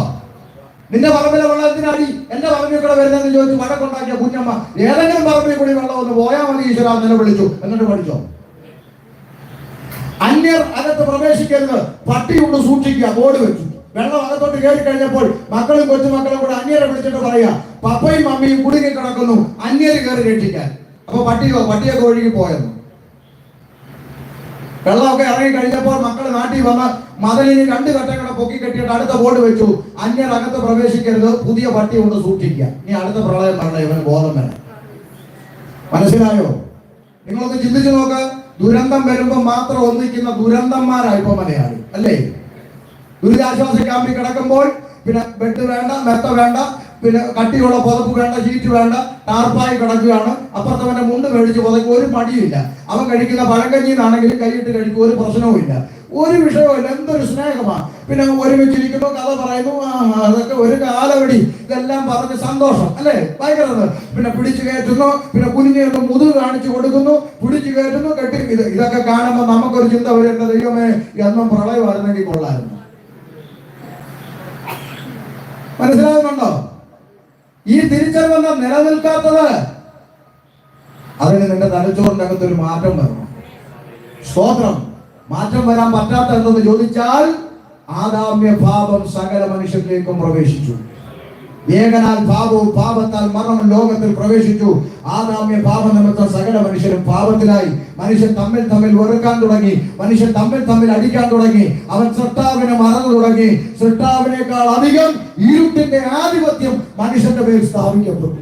Speaker 1: നിന്റെ പറമ്പിലെ വെള്ളത്തിനടി എന്റെ പറമ്പിൽ കൂടെ വരുന്നതെന്ന് ചോദിച്ചു വഴക്കുണ്ടാക്കിയ കുഞ്ഞമ്മ ഏതെങ്കിലും പറമ്പിൽ കൂടി വെള്ളം ഒന്ന് പോയാൽ മതി ഈശ്വര നിലവിളിച്ചു. എന്നിട്ട് പഠിച്ചോ? അന്യർ അകത്ത് പ്രവേശിക്കരുത്, പട്ടിയുണ്ട് സൂക്ഷിക്കുക, ബോർഡ് വെച്ചു. വെള്ളം അകത്തോട്ട് കയറി കഴിഞ്ഞപ്പോൾ മക്കളും കൊച്ചുമക്കളും കൂടെ അന്യരെ വിളിച്ചിട്ട് പറയാ, പപ്പയും മമ്മിയും കുടുങ്ങി കിടക്കുന്നു, അന്യര് കയറി രക്ഷിക്കാൻ. അപ്പൊ പട്ടിയൊക്കെ ഒഴുകി പോയെന്നു. വെള്ളമൊക്കെ ഇറങ്ങി കഴിഞ്ഞപ്പോൾ മക്കൾ നാട്ടിൽ വന്ന് മതിലിന് 2 ഘട്ടങ്ങളെ പൊക്കി കെട്ടിയിട്ട് അടുത്ത ബോർഡ് വെച്ചു, അന്യർ അകത്ത് പ്രവേശിക്കരുത്, പുതിയ പട്ടി കൊണ്ട് സൂക്ഷിക്കുക. ഇനി അടുത്ത പ്രളയം വരണം, ഇവന് ബോധം വരാം. മനസ്സിലായോ? നിങ്ങളൊന്ന് ചിന്തിച്ചു നോക്ക്. ദുരന്തം വരുമ്പോൾ മാത്രം ഒന്നിക്കുന്ന ദുരന്തന്മാരായിപ്പോ മലയാളി അല്ലേ? ദുരിതാശ്വാസ ക്യാമ്പിൽ കിടക്കുമ്പോൾ പിന്നെ ബെഡ് വേണ്ട, മെത്ത വേണ്ട, പിന്നെ കട്ടിയുള്ള പുതപ്പ് വേണ്ട, ഷീറ്റ് വേണ്ട, ടാർപ്പായി കിടക്കുകയാണ്. അപ്പുറത്തവന്റെ മുണ്ട് മേടിച്ച് പുതയ്ക്ക് ഒരു മടിയില്ല. അവൻ കഴിക്കുന്ന പഴങ്കഞ്ഞിന്നാണെങ്കിലും കൈയിട്ട് കഴിക്കും, ഒരു പ്രശ്നവും ഇല്ല, ഒരു വിഷയവും. എന്തൊരു സ്നേഹമാണ്. പിന്നെ ഒരുമിച്ചിരിക്കുന്നു, കഥ പറയുന്നു, അതൊക്കെ ഒരു കാലവടി. ഇതെല്ലാം പറഞ്ഞ് സന്തോഷം അല്ലേ? ഭയങ്കര. പിന്നെ പിടിച്ചു കയറ്റുന്നു, പിന്നെ കുഞ്ഞിന് മുതുക് കാണിച്ചു കൊടുക്കുന്നു, പിടിച്ചു കയറ്റുന്നു, കെട്ടി. ഇതൊക്കെ കാണുമ്പോൾ നമുക്കൊരു ചിന്ത വരേണ്ട, ദൈവമേ എന്നും പ്രളയമായിരുന്നെങ്കിൽ കൊള്ളായിരുന്നു. മനസ്സിലാകുന്നുണ്ടോ? ഈ തിരിച്ചറിവെന്താ നിലനിൽക്കാത്തത്? അതിന് നിന്റെ തലച്ചോറിന്റെ അകത്ത് ഒരു മാറ്റം വരണം. സ്തോത്രം. മാറ്റം വരാൻ പറ്റാത്ത എന്തെന്ന് ചോദിച്ചാൽ ആദാമ്യ പാപം സകല മനുഷ്യരിലേക്കും പ്രവേശിച്ചു. ഏകനാൽ പാപവും പാപത്താൽ മരണവും ലോകത്തിൽ പ്രവേശിച്ചു. ആദാമ്യ പാപ നിമിത്തം സകല മനുഷ്യരും പാപത്തിലായി. മനുഷ്യൻ തമ്മിൽ തമ്മിൽ വെറുക്കാൻ തുടങ്ങി. മനുഷ്യൻ തമ്മിൽ തമ്മിൽ അടിക്കാൻ തുടങ്ങി. അവൻ സൃഷ്ടാവിനെ മറന്നു തുടങ്ങി. സൃഷ്ടാവിനേക്കാൾ അധികം ഇരുട്ടിന്റെ ആധിപത്യം മനുഷ്യന്റെ പേരിൽ സ്ഥാപിക്കപ്പെട്ടു.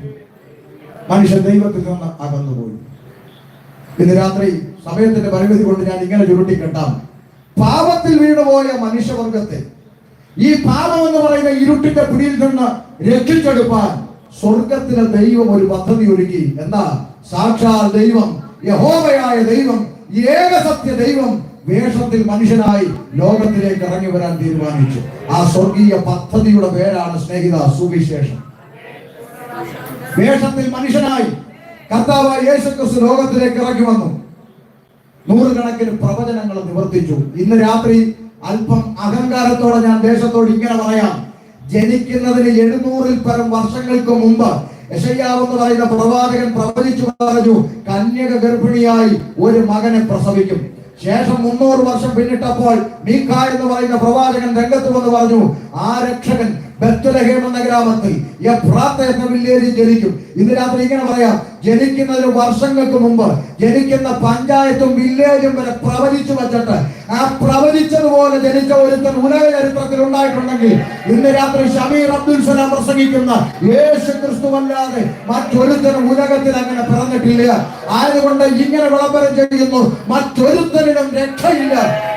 Speaker 1: മനുഷ്യൻ ദൈവത്തിൽ നിന്ന് അകന്നുപോയി. ഇന്ന് രാത്രി സമയത്തിന്റെ പരിമിതി കൊണ്ട് ഞാൻ ഇങ്ങനെ ചുരുട്ടിക്കെട്ടാം. പാപത്തിൽ വീണുപോയ മനുഷ്യവർഗത്തെ ഈ പാപം എന്ന് പറയുന്ന ഇരുട്ടിന്റെ പിടിയിൽ നിന്ന് രക്ഷിച്ചെടുപ്പാൻ സ്വർഗത്തിലെ ദൈവം ഒരു പദ്ധതി ഒരുക്കി. എന്താ? സാക്ഷാൽ ദൈവം, യഹോവയായ ദൈവം, ഏകസത്യ ദൈവം വേഷത്തിൽ മനുഷ്യനായി ലോകത്തിലേക്ക് ഇറങ്ങി വരാൻ തീരുമാനിച്ചു. ആ സ്വർഗീയ പദ്ധതിയുടെ പേരാണ് സ്നേഹിത സുവിശേഷം. വേഷത്തിൽ മനുഷ്യനായി കർത്താവായ യേശുക്രിസ്തു ലോകത്തിലേക്ക് ഇറങ്ങി വന്നു. നൂറുകണക്കിന് പ്രവചനങ്ങൾ നിവർത്തിച്ചു. ഇന്ന് രാത്രി അല്പം അഹങ്കാരത്തോടെ ഞാൻ ദേശത്തോട് ഇങ്ങനെ പറയാം. ജനിക്കുന്നതിന് 700-ൽ പരം വർഷങ്ങൾക്ക് മുമ്പ് യെശയ്യാവ് എന്ന് പറയുന്ന പ്രവാചകൻ പ്രവചിച്ചു പറഞ്ഞു, കന്യക ഗർഭിണിയായി ഒരു മകനെ പ്രസവിക്കും. ശേഷം 300 വർഷം പിന്നിട്ടപ്പോൾ മീഖ എന്ന് പറയുന്ന പ്രവാചകൻ രംഗത്ത് വന്ന് പറഞ്ഞു, ആ രക്ഷകൻ ബെത്ലഹേം എന്ന ഗ്രാമത്തിൽ എഫ്രാത്ത എന്ന വില്ലേജിൽ ജനിക്കും. ഇന്ന് രാത്രി ഇങ്ങനെ പറയാം, ജനിക്കുന്നതിന് വർഷങ്ങൾക്ക് മുമ്പ് ജനിക്കുന്ന പഞ്ചായത്തും വില്ലേജും വരെ പ്രവചിച്ചു വച്ചിട്ട് ആ പ്രവചിച്ചതുപോലെ ജനിച്ച ഒരുത്തൻ ഉലക ചരിത്രത്തിൽ ഉണ്ടായിട്ടുണ്ടെങ്കിൽ ഇന്ന് രാത്രി ഷമീർ അബ്ദുൽ സലാം പ്രസംഗിക്കുന്ന യേശു ക്രിസ്തുവല്ലാതെ മറ്റൊരുത്തനും ഉലകത്തിൽ അങ്ങനെ പിറന്നിട്ടില്ല. ആയതുകൊണ്ട് ഇങ്ങനെ വിളംബരം ചെയ്യുന്നു, മറ്റൊരുത്തനും രക്ഷയില്ല.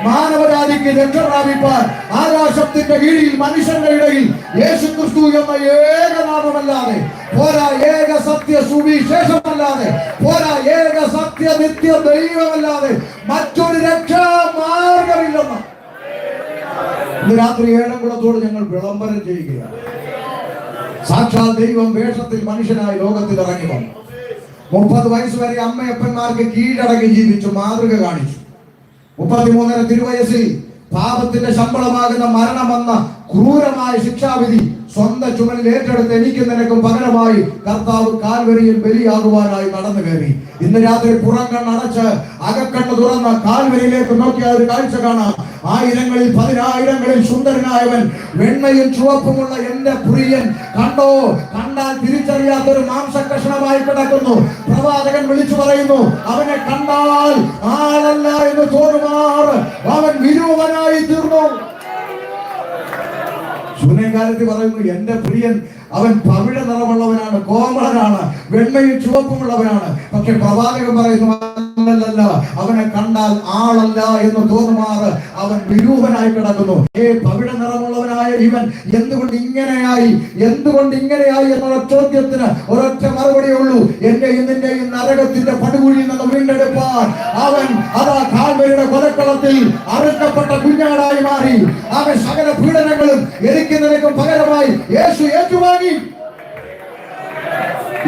Speaker 1: മാനവരാതിക്ക് രക്ഷ പ്രാപിപ്പാൻ ആകാശത്തിന്റെ കീഴിൽ മനുഷ്യന്റെ ഇടയിൽ യേശു ക്രിസ്തു എന്ന ഏകനാമമല്ലാതെ പോരാ, ഏക സത്യ സുവിശേഷമല്ലാതെ പോരാ, ഏക സത്യ നിത്യ ദൈവമല്ലാതെ മറ്റൊരു രക്ഷാ മാർഗമില്ലെന്ന് ഇന്ന് രാത്രി ഏഴംകുളത്തോട് ഞങ്ങൾ വിളംബരം ചെയ്യുകയാണ്. സാക്ഷാൽ ദൈവം വേഷത്തിൽ മനുഷ്യനായി ലോകത്തിൽ ഇറങ്ങി വന്നു. 30 വയസ്സ് വരെ അമ്മയപ്പന്മാർക്ക് കീഴടങ്ങി ജീവിച്ചു, മാതൃക കാണിച്ചു. 33 തിരുവയസ്സിൽ പാപത്തിന്റെ ശമ്പളമാകുന്ന മരണമെന്ന ക്രൂരമായ ശിക്ഷാവിധി സ്വന്തം ചുമലിൽ ഏറ്റെടുത്ത് എനിക്ക് നിനക്കും പകരമായി കർത്താവ് കാൽവരിയിൽ ബലിയാകുവാനായി നടന്നു കയറി. ഇന്ന് രാത്രി പുറം കണ്ണടച്ച് അകക്കണ്ണ് തുറന്ന് കാൽവരിയിലേക്ക് നോക്കിയ ഒരു കാഴ്ച കാണാം. ആയിരങ്ങളിൽ 10,000ങ്ങളിൽ സുന്ദരനായവൻ, വെണ്ണയും ചുവപ്പുമുള്ള എന്റെ പ്രിയൻ കണ്ടോ, കണ്ടാൽ തിരിച്ചറിയാത്തൊരു മാംസകഷ്ണമായി കിടക്കുന്നു. പ്രവാചകൻ വിളിച്ചു പറയുന്നു, അവനെ കണ്ടാൽ ആളല്ല എന്ന് തോന്നുമാർ അവൻ വിരൂപനായി തീർന്നു. ശൂന്യകാലത്ത് പറയുന്നു, എന്റെ പ്രിയൻ അവൻ പവിഴ നിറമുള്ളവനാണ്, കോമളനാണ്, വെണ്മയും ചുവപ്പുമുള്ളവനാണ്. പക്ഷെ പ്രവാചകൻ പറയുന്നു, അല്ലല്ല, അവനെ കണ്ടാൽ ആളല്ല എന്ന് തോന്നുമാറ് അവൻ വിരൂപനായി കിടക്കുന്നു. പവിഴ നിറമുള്ളവനായ ഇവൻ എന്തുകൊണ്ട് ഇങ്ങനെയായി എന്നുള്ള ചോദ്യത്തിന് ഒരൊറ്റ മറുപടിയേ ഉള്ളൂ, എന്റെയും നിന്റെയും നരകത്തിന്റെ പടുകുഴിയിൽ നിന്ന് വീണ്ടെടുപ്പാൻ അവൻ അതാ കാൽവരിയുടെ കൊലക്കളത്തിൽ അറുക്കപ്പെട്ട കുഞ്ഞാടായി മാറി. അവൻ സകല പീഡനങ്ങളും എനിക്കും പകരമായി യേശു ഏറ്റുവാങ്ങി.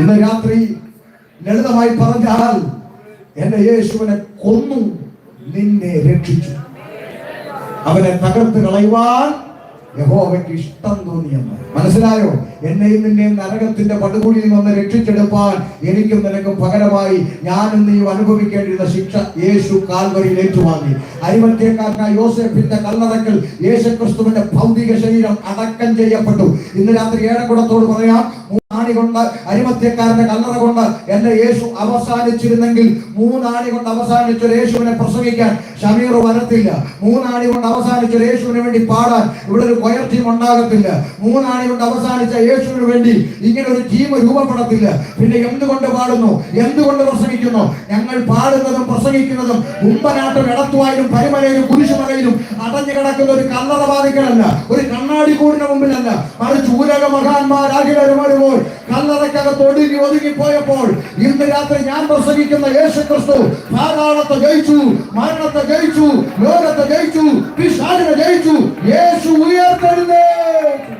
Speaker 1: ഇന്ന് രാത്രി ലളിതമായി പറഞ്ഞാൽ എന്റെ യേശുവിനെ കൊന്നു, നിന്നെ രക്ഷിച്ചു. അവനെ തകർത്ത് കളയുവാൻ യഹോവയ്ക്ക് ഇഷ്ടം തോന്നിയെന്ന് മനസ്സിലായോ? എന്നെയും നിന്നെയും നരകത്തിന്റെ പടുകുഴിയിൽ നിന്ന് രക്ഷിച്ചെടുപ്പാൻ എനിക്കും നിനക്കും പകരമായി ഞാനും നീയും അനുഭവിക്കേണ്ടിരുന്ന ശിക്ഷ യേശു കാൽവരിയിൽ ഏറ്റുവാങ്ങി. അരിമത്ഥ്യക്കാരനായ യോസേഫിന്റെ കല്ലറക്കൽ യേശുക്രിസ്തുവിന്റെ ഭൗതിക ശരീരം അടക്കം ചെയ്യപ്പെട്ടു. ഇന്ന് രാത്രി ഏഴംകുളത്തോട് പറയാം, 3 ആണി കൊണ്ട് അരിമത്ഥ്യക്കാരന്റെ കല്ലറ കൊണ്ട് എന്റെ യേശു അവസാനിച്ചിരുന്നെങ്കിൽ 3 ആണി കൊണ്ട് അവസാനിച്ചൊരു യേശുവിനെ പ്രസംഗിക്കാൻ ഷമീർ വരത്തില്ല. 3 ആണി കൊണ്ട് അവസാനിച്ചൊരു യേശുവിന് വേണ്ടി പാടാൻ ഇവിടെ ഒരു കൊയർ ടീം ഉണ്ടാകത്തില്ല. 3 ആണി കൊണ്ട് അവസാനിച്ച യേശുവിന് വേണ്ടി ഇങ്ങനെ ഒരു ടീം രൂപപ്പെടത്തില്ല. പിന്നെ എന്തുകൊണ്ട് പാടുന്നു, എന്തുകൊണ്ട് പ്രസംഗിക്കുന്നു? ഞങ്ങൾ പാടുന്നതും പ്രസംഗിക്കുന്നതും ഉമ്പനാട്ടും എടത്തുവായാലും പരിമലയിലും കുരിശുമലയിലും അടഞ്ഞു കിടക്കുന്ന ഒരു കല്ലറ വാദിക്കലല്ല, ഒരു കണ്ണാടി കൂടിന് മുമ്പിലല്ല, മറിച്ച് ഉലക മഹാന്മാരാകിലരുമാരുമ്പോൾ കല്ലറയ്ക്കകത്ത് ഒതുങ്ങിപ്പോയപ്പോൾ ഇന്ന് രാത്രി ഞാൻ പ്രസംഗിക്കുന്ന യേശു ക്രിസ്തു പാതാളത്തെ ജയിച്ചു, മരണത്തെ ജയിച്ചു, ലോകത്തെ ജയിച്ചു, പിശാചിനെ ജയിച്ചു. യേശു ഉയർത്തെഴുന്നേറ്റു.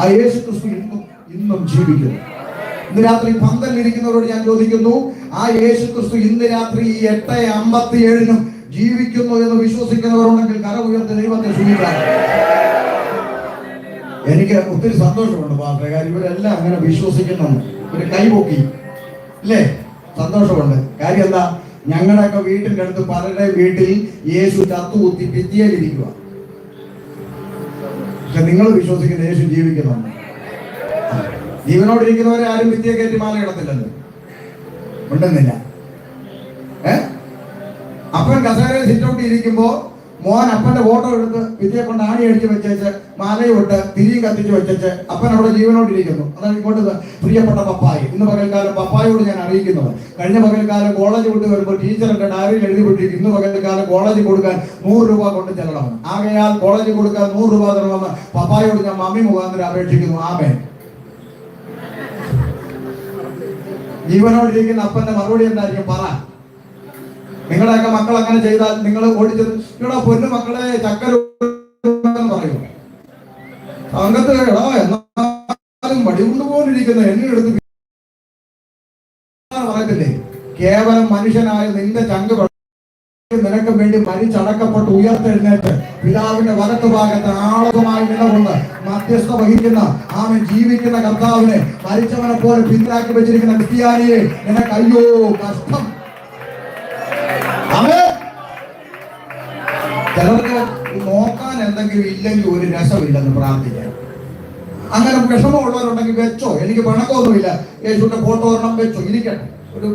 Speaker 1: ആ യേശു ക്രിസ്തു ഇന്നും ജീവിക്കുന്നു. ഇന്ന് രാത്രി പന്തലിരിക്കുന്നവരോട് ഞാൻ ചോദിക്കുന്നു, ആ യേശു ക്രിസ്തു ഇന്ന് രാത്രി 8:57 ജീവിക്കുന്നു എന്ന് വിശ്വസിക്കുന്നവരുണ്ടെങ്കിൽ കര ഉയർത്തി ദൈവത്തെ സ്തുതിക്കാം. എനിക്ക് ഒത്തിരി സന്തോഷമുണ്ട് പാസ്റ്ററെ, കാര്യം ഇവരെല്ലാം അങ്ങനെ വിശ്വസിക്കുന്നുണ്ട്. ഒരു കൈപൊക്കി അല്ലേ? സന്തോഷമുണ്ട്. കാര്യം എന്താ? ഞങ്ങളുടെയൊക്കെ വീട്ടിന്റെ അടുത്ത് പലരുടെ വീട്ടിൽ യേശു ചത്തുകുത്തി ഭിത്തിയിലിരിക്കുക. പക്ഷെ നിങ്ങൾ വിശ്വസിക്കുന്ന യേശു ജീവിക്കുന്നുണ്ട്. ജീവനോടിരിക്കുന്നവരെ ആരും ഭിത്തിയെ കയറ്റി മാല ഇടത്തില്ലല്ലോ, ഉണ്ടെന്നില്ല. അപ്പൻ കസേരയിൽ സിറ്റൗട്ടി ഇരിക്കുമ്പോ മോൻ അപ്പന്റെ ഫോട്ടോ എടുത്ത് ഭിത്തിയെ കൊണ്ട് ആണി അടിച്ച് വെച്ചേച്ച് മാലയും ഇട്ട് തിരിയും കത്തിച്ച് വെച്ചേച്ച് അപ്പൻ അവിടെ ജീവനോടിരിക്കുന്നു. അതാണ് ഇങ്ങോട്ട് പ്രിയപ്പെട്ട പപ്പായി. ഇന്ന് പകൽക്കാലം പപ്പായോട് ഞാൻ അറിയിക്കുന്നത്, കഴിഞ്ഞ പകൽക്കാലം കോളേജ് വിട്ട് വരുമ്പോൾ ടീച്ചർ എന്റെ ഡയറിയിൽ എഴുതി വിട്ടിരിക്കും, ഇന്ന് പകൽക്കാലം കോളേജിൽ കൊടുക്കാൻ 100 രൂപ കൊണ്ട് ചെല്ലണമെന്ന്. ആകയാൽ കോളേജിൽ കൊടുക്കാൻ 100 രൂപ തരണമെന്ന് പപ്പായോട് ഞാൻ മമ്മി മുഖാന്തരം അപേക്ഷിക്കുന്നു. ആമേൻ. ജീവനോടിരിക്കുന്ന അപ്പന്റെ മറുപടി എന്തായിരിക്കും? പറ. നിങ്ങളുടെയൊക്കെ മക്കൾ അങ്ങനെ ചെയ്താൽ നിങ്ങൾ ഓടിച്ചത് നിങ്ങളുടെ പൊന്നു മക്കളെ ചക്കര പറയൂ. അംഗത്ത് എന്നാലും വടികൊണ്ടുപോലിരിക്കുന്ന എന്നെ എടുത്ത് പറയത്തില്ലേ? കേവലം മനുഷ്യനായ നിന്റെ ചങ്ക് നിനക്ക് വേണ്ടി മരിച്ചടക്കപ്പെട്ട് ഉയർത്തെഴുന്നേറ്റ് പിതാവിന്റെ വലത്ത് ഭാഗത്ത് ആളകമായി നിലകൊണ്ട് മധ്യസ്ഥ വഹിക്കുന്ന ആമൻ ജീവിക്കുന്ന കർത്താവിനെ മരിച്ചവനെ പോലെ പിന്നാക്കി വെച്ചിരിക്കുന്ന ക്രിസ്ത്യാനിയെ നിനക്ക് അയ്യോ കഷ്ടം. ചിലർക്ക് നോക്കാൻ എന്തെങ്കിലും ഇല്ലെങ്കിൽ ഒരു രസമില്ലെന്ന് പ്രാർത്ഥിക്കാൻ. അങ്ങനെ വിഷമമുള്ളവരുണ്ടെങ്കിൽ വെച്ചോ, എനിക്ക് പണക്കൊന്നുമില്ല, യേശുവിന്റെ ഫോട്ടോ ഒരെണ്ണം വെച്ചോ, ഇരിക്കട്ടെ, ഒരു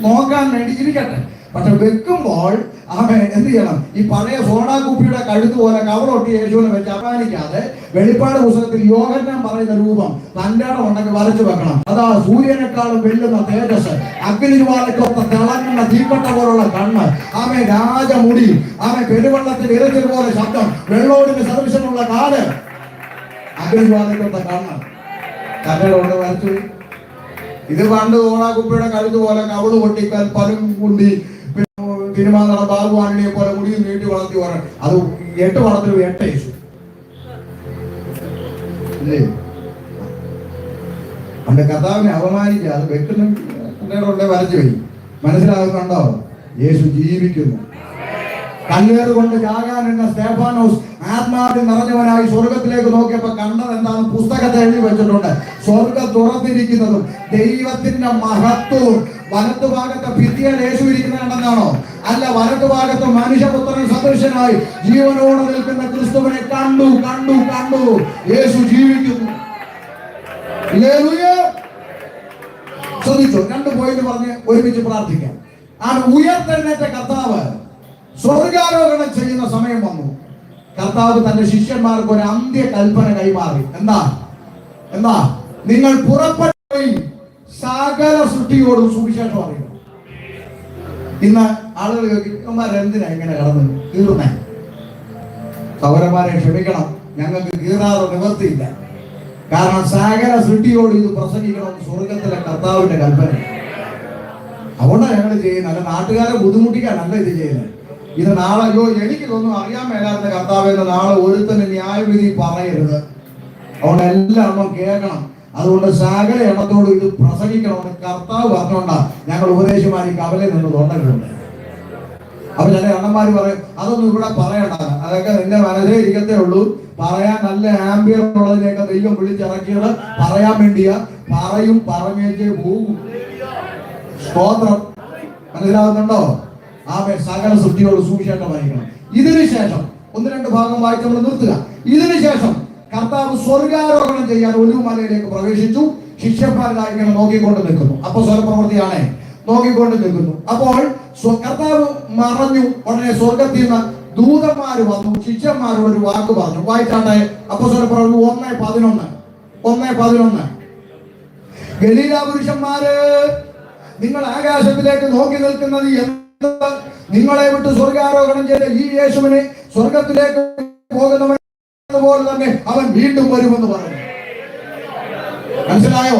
Speaker 1: നോക്കാൻ വേണ്ടി ഇരിക്കട്ടെ. പക്ഷെ വെക്കുമ്പോൾ അവൻ എന്ത് ചെയ്യണം? ഈ പഴയ സോഡാ കുപ്പിയുടെ കഴുത്ത് പോലെ കവറൊട്ടി യേശുവിനെ വെച്ച് അപമാനിക്കാതെ വെളിപ്പാട് പുസ്തകത്തിൽ യോഹന്നാൻ പറയുന്ന രൂപം തന്റെ ഉണ്ടെങ്കിൽ വരച്ചു വെക്കണം. അതാ സൂര്യനേക്കാളും വെല്ലുന്ന തേജസ്, അഗ്നിജ്വാലയ്ക്കൊത്ത തിളങ്ങുന്ന തീക്കട്ട പോലുള്ള കണ്ണ്, അവൻ രാജമുടി, അവൻ പെരുവെള്ളത്തിൽ ഇരച്ചിൽ പോലെ ശബ്ദം, വെള്ളോടിന് സദൃശമുള്ള കാല്, അഗ്നിജ്വാലയ്ക്കൊത്ത കണ്ണ് തന്റെ കൊണ്ട് വരച്ചു. ഇത് പണ്ട് സോഡാ കുപ്പിയുടെ കഴുത്ത് പോലെ കവള് പൊട്ടിക്കാൻ പലും കുണ്ടി സിനിമാ നട ബാബുവാണിയെ പോലെ മുടിയും നീട്ടി വളർത്തി പറഞ്ഞു. അത് 8 വളർത്തി 8 യേശു അല്ലേ? പണ്ട് കർത്താവിനെ അപമാനിക്കുക, അത് വെക്കുന്ന വരച്ചു വരും. മനസ്സിലാകുന്നുണ്ടോ? യേശു ജീവിക്കുന്നു. കല്ലേറ് കൊണ്ട് ചാകാനെന്ന സ്തേഫാനോസ് ആത്മാവിൽ നിറഞ്ഞവനായി സ്വർഗത്തിലേക്ക് നോക്കിയപ്പോ കണ്ടത് എന്താണെന്ന് പുസ്തകത്തെ എഴുതി വെച്ചിട്ടുണ്ട്. സ്വർഗം തുറന്നിരിക്കുന്നതും ദൈവത്തിന്റെ മഹത്വവും. വലത്തുഭാഗത്തെ ഭിത്തിയിൽ യേശു ഇരിക്കുന്നതാണെന്നാണോ? അല്ല, വലത്തുഭാഗത്ത് മനുഷ്യപുത്രൻ സദൃശനായി ജീവനോടെ നിൽക്കുന്ന ക്രിസ്തുവിനെ കണ്ടു കണ്ടു കണ്ടു. യേശു ജീവിക്കുന്നു. ശ്രദ്ധിച്ചു. 2 പോയിന്റ് പറഞ്ഞ് ഒരുമിച്ച് പ്രാർത്ഥിക്കാം. ആ ഉയർത്തെഴുന്നേറ്റ കർത്താവ് സ്വർഗാരോഹണം ചെയ്യുന്ന സമയം വന്നു. കർത്താവ് തന്റെ ശിഷ്യന്മാർക്ക് ഒരു അന്ത്യ കൽപ്പന കൈമാറി. എന്താ? നിങ്ങൾ പുറപ്പെട്ടു സകല സൃഷ്ടിയോടും സുവിശേഷം അറിയണം. ഇന്ന് ആളുകൾ എന്തിനാ ഇങ്ങനെ കടന്നു കീറുന്നേ? സഹോദരന്മാരെ ക്ഷമിക്കണം, ഞങ്ങൾക്ക് കീറാതെ നിവർത്തിയില്ല. കാരണം സകല സൃഷ്ടിയോട് ഇത് പ്രസംഗിക്കണം സ്വർഗത്തിലെ കർത്താവിന്റെ കൽപ്പന. അതുകൊണ്ടാണ് ഞങ്ങൾ ചെയ്യുന്നത്. അല്ല, നാട്ടുകാരെ ബുദ്ധിമുട്ടിക്കാനല്ല ഇത് ചെയ്യുന്നത്. ഇത് നാളെ എനിക്കിതൊന്നും അറിയാൻ മേലാത്ത കർത്താവെന്ന് നാളെ ഒരുത്തന് ന്യായവിധി പറയരുത്. അതുകൊണ്ട് എല്ലാം കേൾക്കണം. അതുകൊണ്ട് സകല എണ്ണത്തോട് ഇത് പ്രസംഗിക്കണമെന്ന് കർത്താവ് പറഞ്ഞുകൊണ്ടാ ഞങ്ങൾ ഉപദേശിമാരി കവലയിൽ നിന്ന് തോന്നലുണ്ട്. അപ്പൊ ചില എണ്ണന്മാര് പറയും അതൊന്നും ഇവിടെ പറയണ്ട, അതൊക്കെ നിന്റെ മനസ്സേ ഇരിക്കത്തേ ഉള്ളൂ. പറയാൻ നല്ല ആംബിയർ ഉള്ളതിനെയൊക്കെ ദൈവം വിളിച്ചിറക്കിയത് പറയാൻ വേണ്ടിയാ. പറയും, പറഞ്ഞേച്ചേ പോകും. സ്തോത്രം. മനസ്സിലാകുന്നുണ്ടോ? സകല സൃഷ്ടിയോട് സുവിശേഷം വായിക്കണം. ഇതിനുശേഷം 1-2 ഭാഗം വായിച്ച് നമ്മൾ നിർത്തുക. ഇതിനുശേഷം കർത്താവ് സ്വർഗാരോഹണം ചെയ്യാൻ ഒലിവുമലയിലേക്ക് പ്രവേശിച്ചു. ശിഷ്യന്മാരായി ഇങ്ങനെ നോക്കിക്കൊണ്ട് നിൽക്കുന്നു. അപ്പൊ സ്വരപ്രവൃത്തിയാണേ, നോക്കിക്കൊണ്ട് നിൽക്കുന്നു. അപ്പോൾ കർത്താവ് മറഞ്ഞു. ഉടനെ സ്വർഗത്തിൽ നിന്ന് ദൂതന്മാര് വന്നു, ശിഷ്യന്മാരോട് ഒരു വാക്ക് പറഞ്ഞു. വായിച്ചാട്ടെ. അപ്പൊ സ്വരപ്രവൃത്തി 1:11. ഗലീല പുരുഷന്മാര്, നിങ്ങൾ ആകാശത്തിലേക്ക് നോക്കി നിൽക്കുന്നത് നിങ്ങളെ വിട്ട് സ്വർഗാരോഹണം ചെയ്ത ഈ യേശുവിനെ സ്വർഗത്തിലേക്ക് പോകുന്നവൻ പോലെ തന്നെ അവൻ വീണ്ടും വരുമെന്ന് പറഞ്ഞു. മനസ്സിലായോ?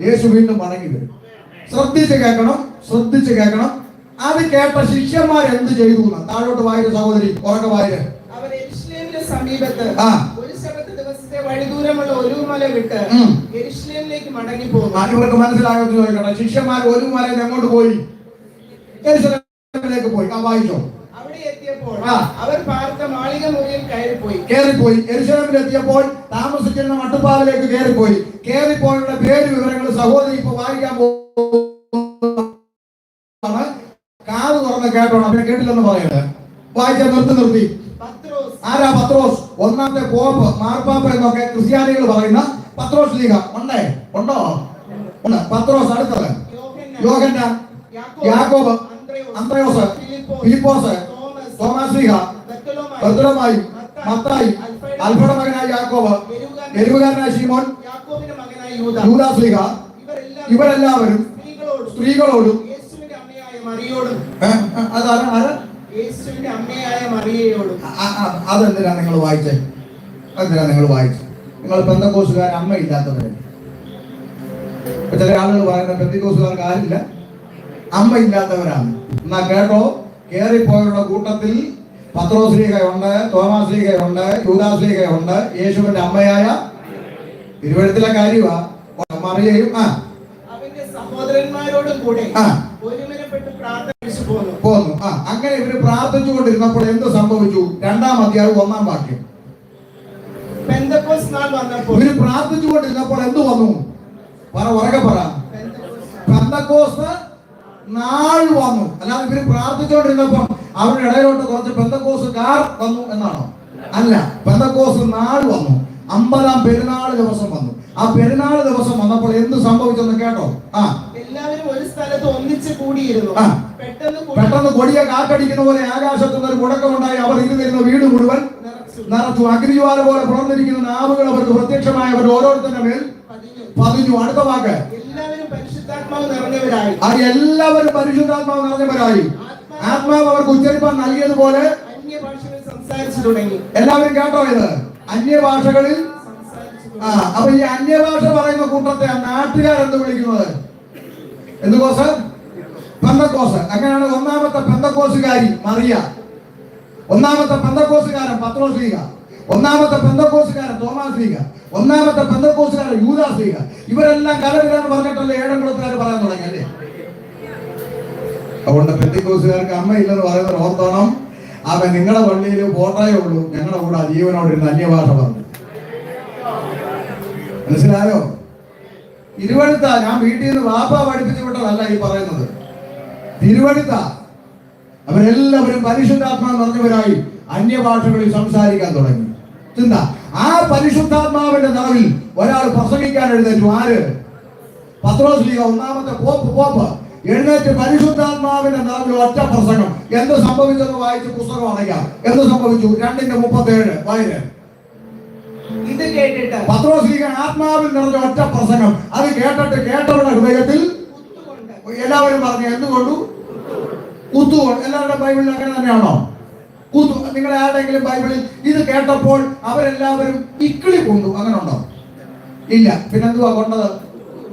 Speaker 1: യേശു വീണ്ടും മടങ്ങി വരും. ശ്രദ്ധിച്ച് കേൾക്കണം. അത് കേട്ട ശിഷ്യന്മാർ എന്ത് ചെയ്തു? താഴോട്ട് വായിച്ച സഹോദരി, ഉറക്കെ വായില്.
Speaker 2: അവർ യെരൂശലേമിന്റെ സമീപത്ത് ഒരു ശബത്ത് ദിവസത്തെ വഴിദൂരമുള്ള ഒലിവുമല വിട്ട് യെരൂശലേമിലേക്ക് മടങ്ങി പോകും.
Speaker 1: ഇവർക്ക് മനസ്സിലായോ ചോദിക്കട്ടെ? ശിഷ്യന്മാർ ഒലിവുമലയിൽ എങ്ങോട്ട് പോയി? യെരൂശലേമിലേക്ക് പോയി. വായിച്ചോ.
Speaker 2: അവിടെ എത്തിയപ്പോൾ അവർ പാർത്ത മാളിക മുറിയിൽ കയറിപ്പോയി.
Speaker 1: യെരൂശലേമിൽ എത്തിയപ്പോൾ താമസിച്ചിരുന്ന മട്ടുപ്പാവിലേക്ക് കയറിപ്പോയുള്ള പേര് വിവരങ്ങൾ സഹോദരി ഇപ്പൊ വായിക്കാൻ പോകും. കാത് തുറന്ന് കേട്ടോണം. അവനെ കേട്ടില്ലെന്ന് പറയുന്നത് വായിച്ചാൽ നിർത്തി. ആരാ പത്രോസ്? ഒന്നാമത്തെ പോപ്പ് മാർപ്പാപ്പ എന്നൊക്കെ ക്രിസ്ത്യാനികൾ പറയുന്ന പത്രോസ് ലീഗ ഉണ്ടോ? ഉണ്ട്. പത്രോസ്. അടുത്തത് യോഹന്നാൻ, യാക്കോബ്, അന്ത്രയോസ്, ഫിലിപ്പോസ്, തോമസ് ലീഗ, ബർത്തലോമായി, മത്തായി, അൽഫയുടെ മകനായ യാക്കോബ്, എരിവുകാരനായ ശീമോൻ, യൂദാസ് ലീഗ. ഇവരെല്ലാവരും സ്ത്രീകളോടും അതെന്തിനാ നിങ്ങൾ വായിച്ചേ? നിങ്ങൾ പെന്തക്കോസുകാർ അമ്മയില്ലാത്തവരെ. ചില ആളുകൾ പറയുന്ന പെന്തക്കോസുകാർക്ക് ആരില്ല, അമ്മയില്ലാത്തവരാണ്. എന്നാ കേട്ടോ, കേറിപ്പോയുള്ള കൂട്ടത്തിൽ പത്രോസ് ലീഗയുണ്ട്, തോമാസ് ലീഗയുണ്ട്, യൂദാസ് ലീഗയുണ്ട്, യേശുവിന്റെ അമ്മയായ തിരുവഴുത്തിലെ കാര്യമാ മറിയയും
Speaker 2: സഹോദരന്മാരോടും കൂടെ
Speaker 1: പോന്നു. അങ്ങനെ ഇവര് പ്രാർത്ഥിച്ചുകൊണ്ടിരുന്നപ്പോൾ എന്ത് സംഭവിച്ചു? 2-ാം അധ്യായം 1-ാം വാക്യം. ഇവര് പ്രാർത്ഥിച്ചുകൊണ്ടിരുന്നപ്പോൾ എന്ത് വന്നു? ഉറക്കെ പറ. പെന്തക്കോസ്ത് നാൾ വന്നു. അല്ലാതെ ഇവര് പ്രാർത്ഥിച്ചുകൊണ്ടിരുന്നപ്പോൾ അവരുടെ ഇടയിലോട്ട് കുറച്ച് പെന്തക്കോസുകാർ വന്നു എന്നാണോ? അല്ല, പെന്തക്കോസ്ത് നാൾ വന്നു. 50-ാം പെരുന്നാൾ ദിവസം വന്നു. ആ പെരുന്നാൾ ദിവസം വന്നപ്പോൾ എന്ത് സംഭവിച്ചെന്ന് കേട്ടോ?
Speaker 2: എല്ലാവരും ഒരു സ്ഥലത്ത് ഒന്നിച്ച് കൂടിയിരുന്നു.
Speaker 1: പെട്ടെന്ന് കൊടിയ കാറ്റടിക്കുന്ന പോലെ ആകാശത്തുനിന്ന് ഒരു മുടക്കമുണ്ടായി. അവർ ഇരുന്നിരുന്ന വീട് മുഴുവൻ നിറച്ചു. അഗ്നിജ്വാല പോലെ പുറന്നിരിക്കുന്ന നാവുകൾ അവർക്ക് പ്രത്യക്ഷമായി അവർ ഓരോരുത്തരുടെ മേൽ പതിഞ്ഞു. അടുത്ത വാക്ക്,
Speaker 2: എല്ലാവരും പരിശുദ്ധാത്മാവ് നിറഞ്ഞവരായി.
Speaker 1: ആത്മാവ് അവർക്ക് ഉച്ചരിപ്പാൻ നൽകിയതുപോലെ
Speaker 2: അന്യഭാഷകളിൽ സംസാരിച്ചു തുടങ്ങി.
Speaker 1: എല്ലാവരും കേട്ടോ ഇത്? അന്യഭാഷകളിൽ. അപ്പൊ ഈ അന്യഭാഷ പറയുന്ന കൂട്ടത്തെ നാട്ടുകാരെന്ത് വിളിക്കുന്നത്? എന്തുകോസ്? പെന്തക്കോസ്. അങ്ങനെയാണ് ഒന്നാമത്തെ പെന്തക്കോസുകാരി മറിയ, ഒന്നാമത്തെ പെന്തക്കോസുകാരൻ പത്രോസ് ലീഗ, ഒന്നാമത്തെ പെന്തക്കോസുകാരൻ തോമാസ് ലീഗ, ഒന്നാമത്തെ പെന്തക്കോസുകാരൻ യൂദാസ് ലീഗ. ഇവരെല്ലാം കലവിലാന്ന് പറഞ്ഞിട്ടല്ലേ ഏഴംകുളത്തുകാർ പറയാൻ തുടങ്ങിയല്ലേ? അതുകൊണ്ട് പെന്തക്കോസുകാർക്ക് അമ്മയില്ലെന്ന് പറയുന്നത് ഓർത്തോണം. അവൻ നിങ്ങളുടെ പള്ളിയിൽ ഫോട്ടോയേ ഉള്ളൂ, ഞങ്ങളുടെ കൂടെ ജീവനോടിരുന്ന് അന്യഭാഷ പറഞ്ഞു. മനസ്സിലായോ? തിരുവഴുത്ത. ഞാൻ വീട്ടിൽ നിന്ന് വാപ്പ പഠിപ്പിച്ചു വിട്ടതല്ല ഈ പറയുന്നത്, തിരുവഴുത്ത. അവരെല്ലാവരും പരിശുദ്ധാത്മാവ് നിറഞ്ഞവരായി അന്യഭാഷകളിൽ സംസാരിക്കാൻ തുടങ്ങി. ചിന്ത, ആ പരിശുദ്ധാത്മാവിന്റെ നിറവിൽ ഒരാൾ പ്രസംഗിക്കാൻ എഴുന്നേറ്റു. ആര്? പത്രോസ് ലീഗ, ഒന്നാമത്തെ പോപ്പ് എഴുന്നേറ്റ് പരിശുദ്ധാത്മാവിന്റെ നിറവിൽ ഒറ്റ പ്രസംഗം. എന്ത് സംഭവിച്ചെന്ന് വായിച്ച് പുസ്തകം അടയ്ക്കാം. എന്ത് സംഭവിച്ചു? 2:37 വായന.
Speaker 2: ഇത് കേട്ടിട്ട്
Speaker 1: പത്രോസ് ലീഗ ആത്മാവിൽ നിറഞ്ഞ ഒറ്റ പ്രസംഗം. അത് കേട്ടിട്ട് കേട്ടവരുടെ ഹൃദയത്തിൽ എല്ലാവരും പറഞ്ഞു എന്തുകൊണ്ടു? കുത്തുകൊണ്ട്. എല്ലാവരുടെ ബൈബിളിൽ അങ്ങനെ തന്നെയാണോ? കുത്തു. നിങ്ങളെ ആരുടെങ്കിലും ബൈബിളിൽ ഇത് കേട്ടപ്പോൾ അവരെല്ലാവരും ഇക്കിളി കൊണ്ടു, അങ്ങനെ ഉണ്ടോ? ഇല്ല. പിന്നെന്തുവാ കൊണ്ടത്?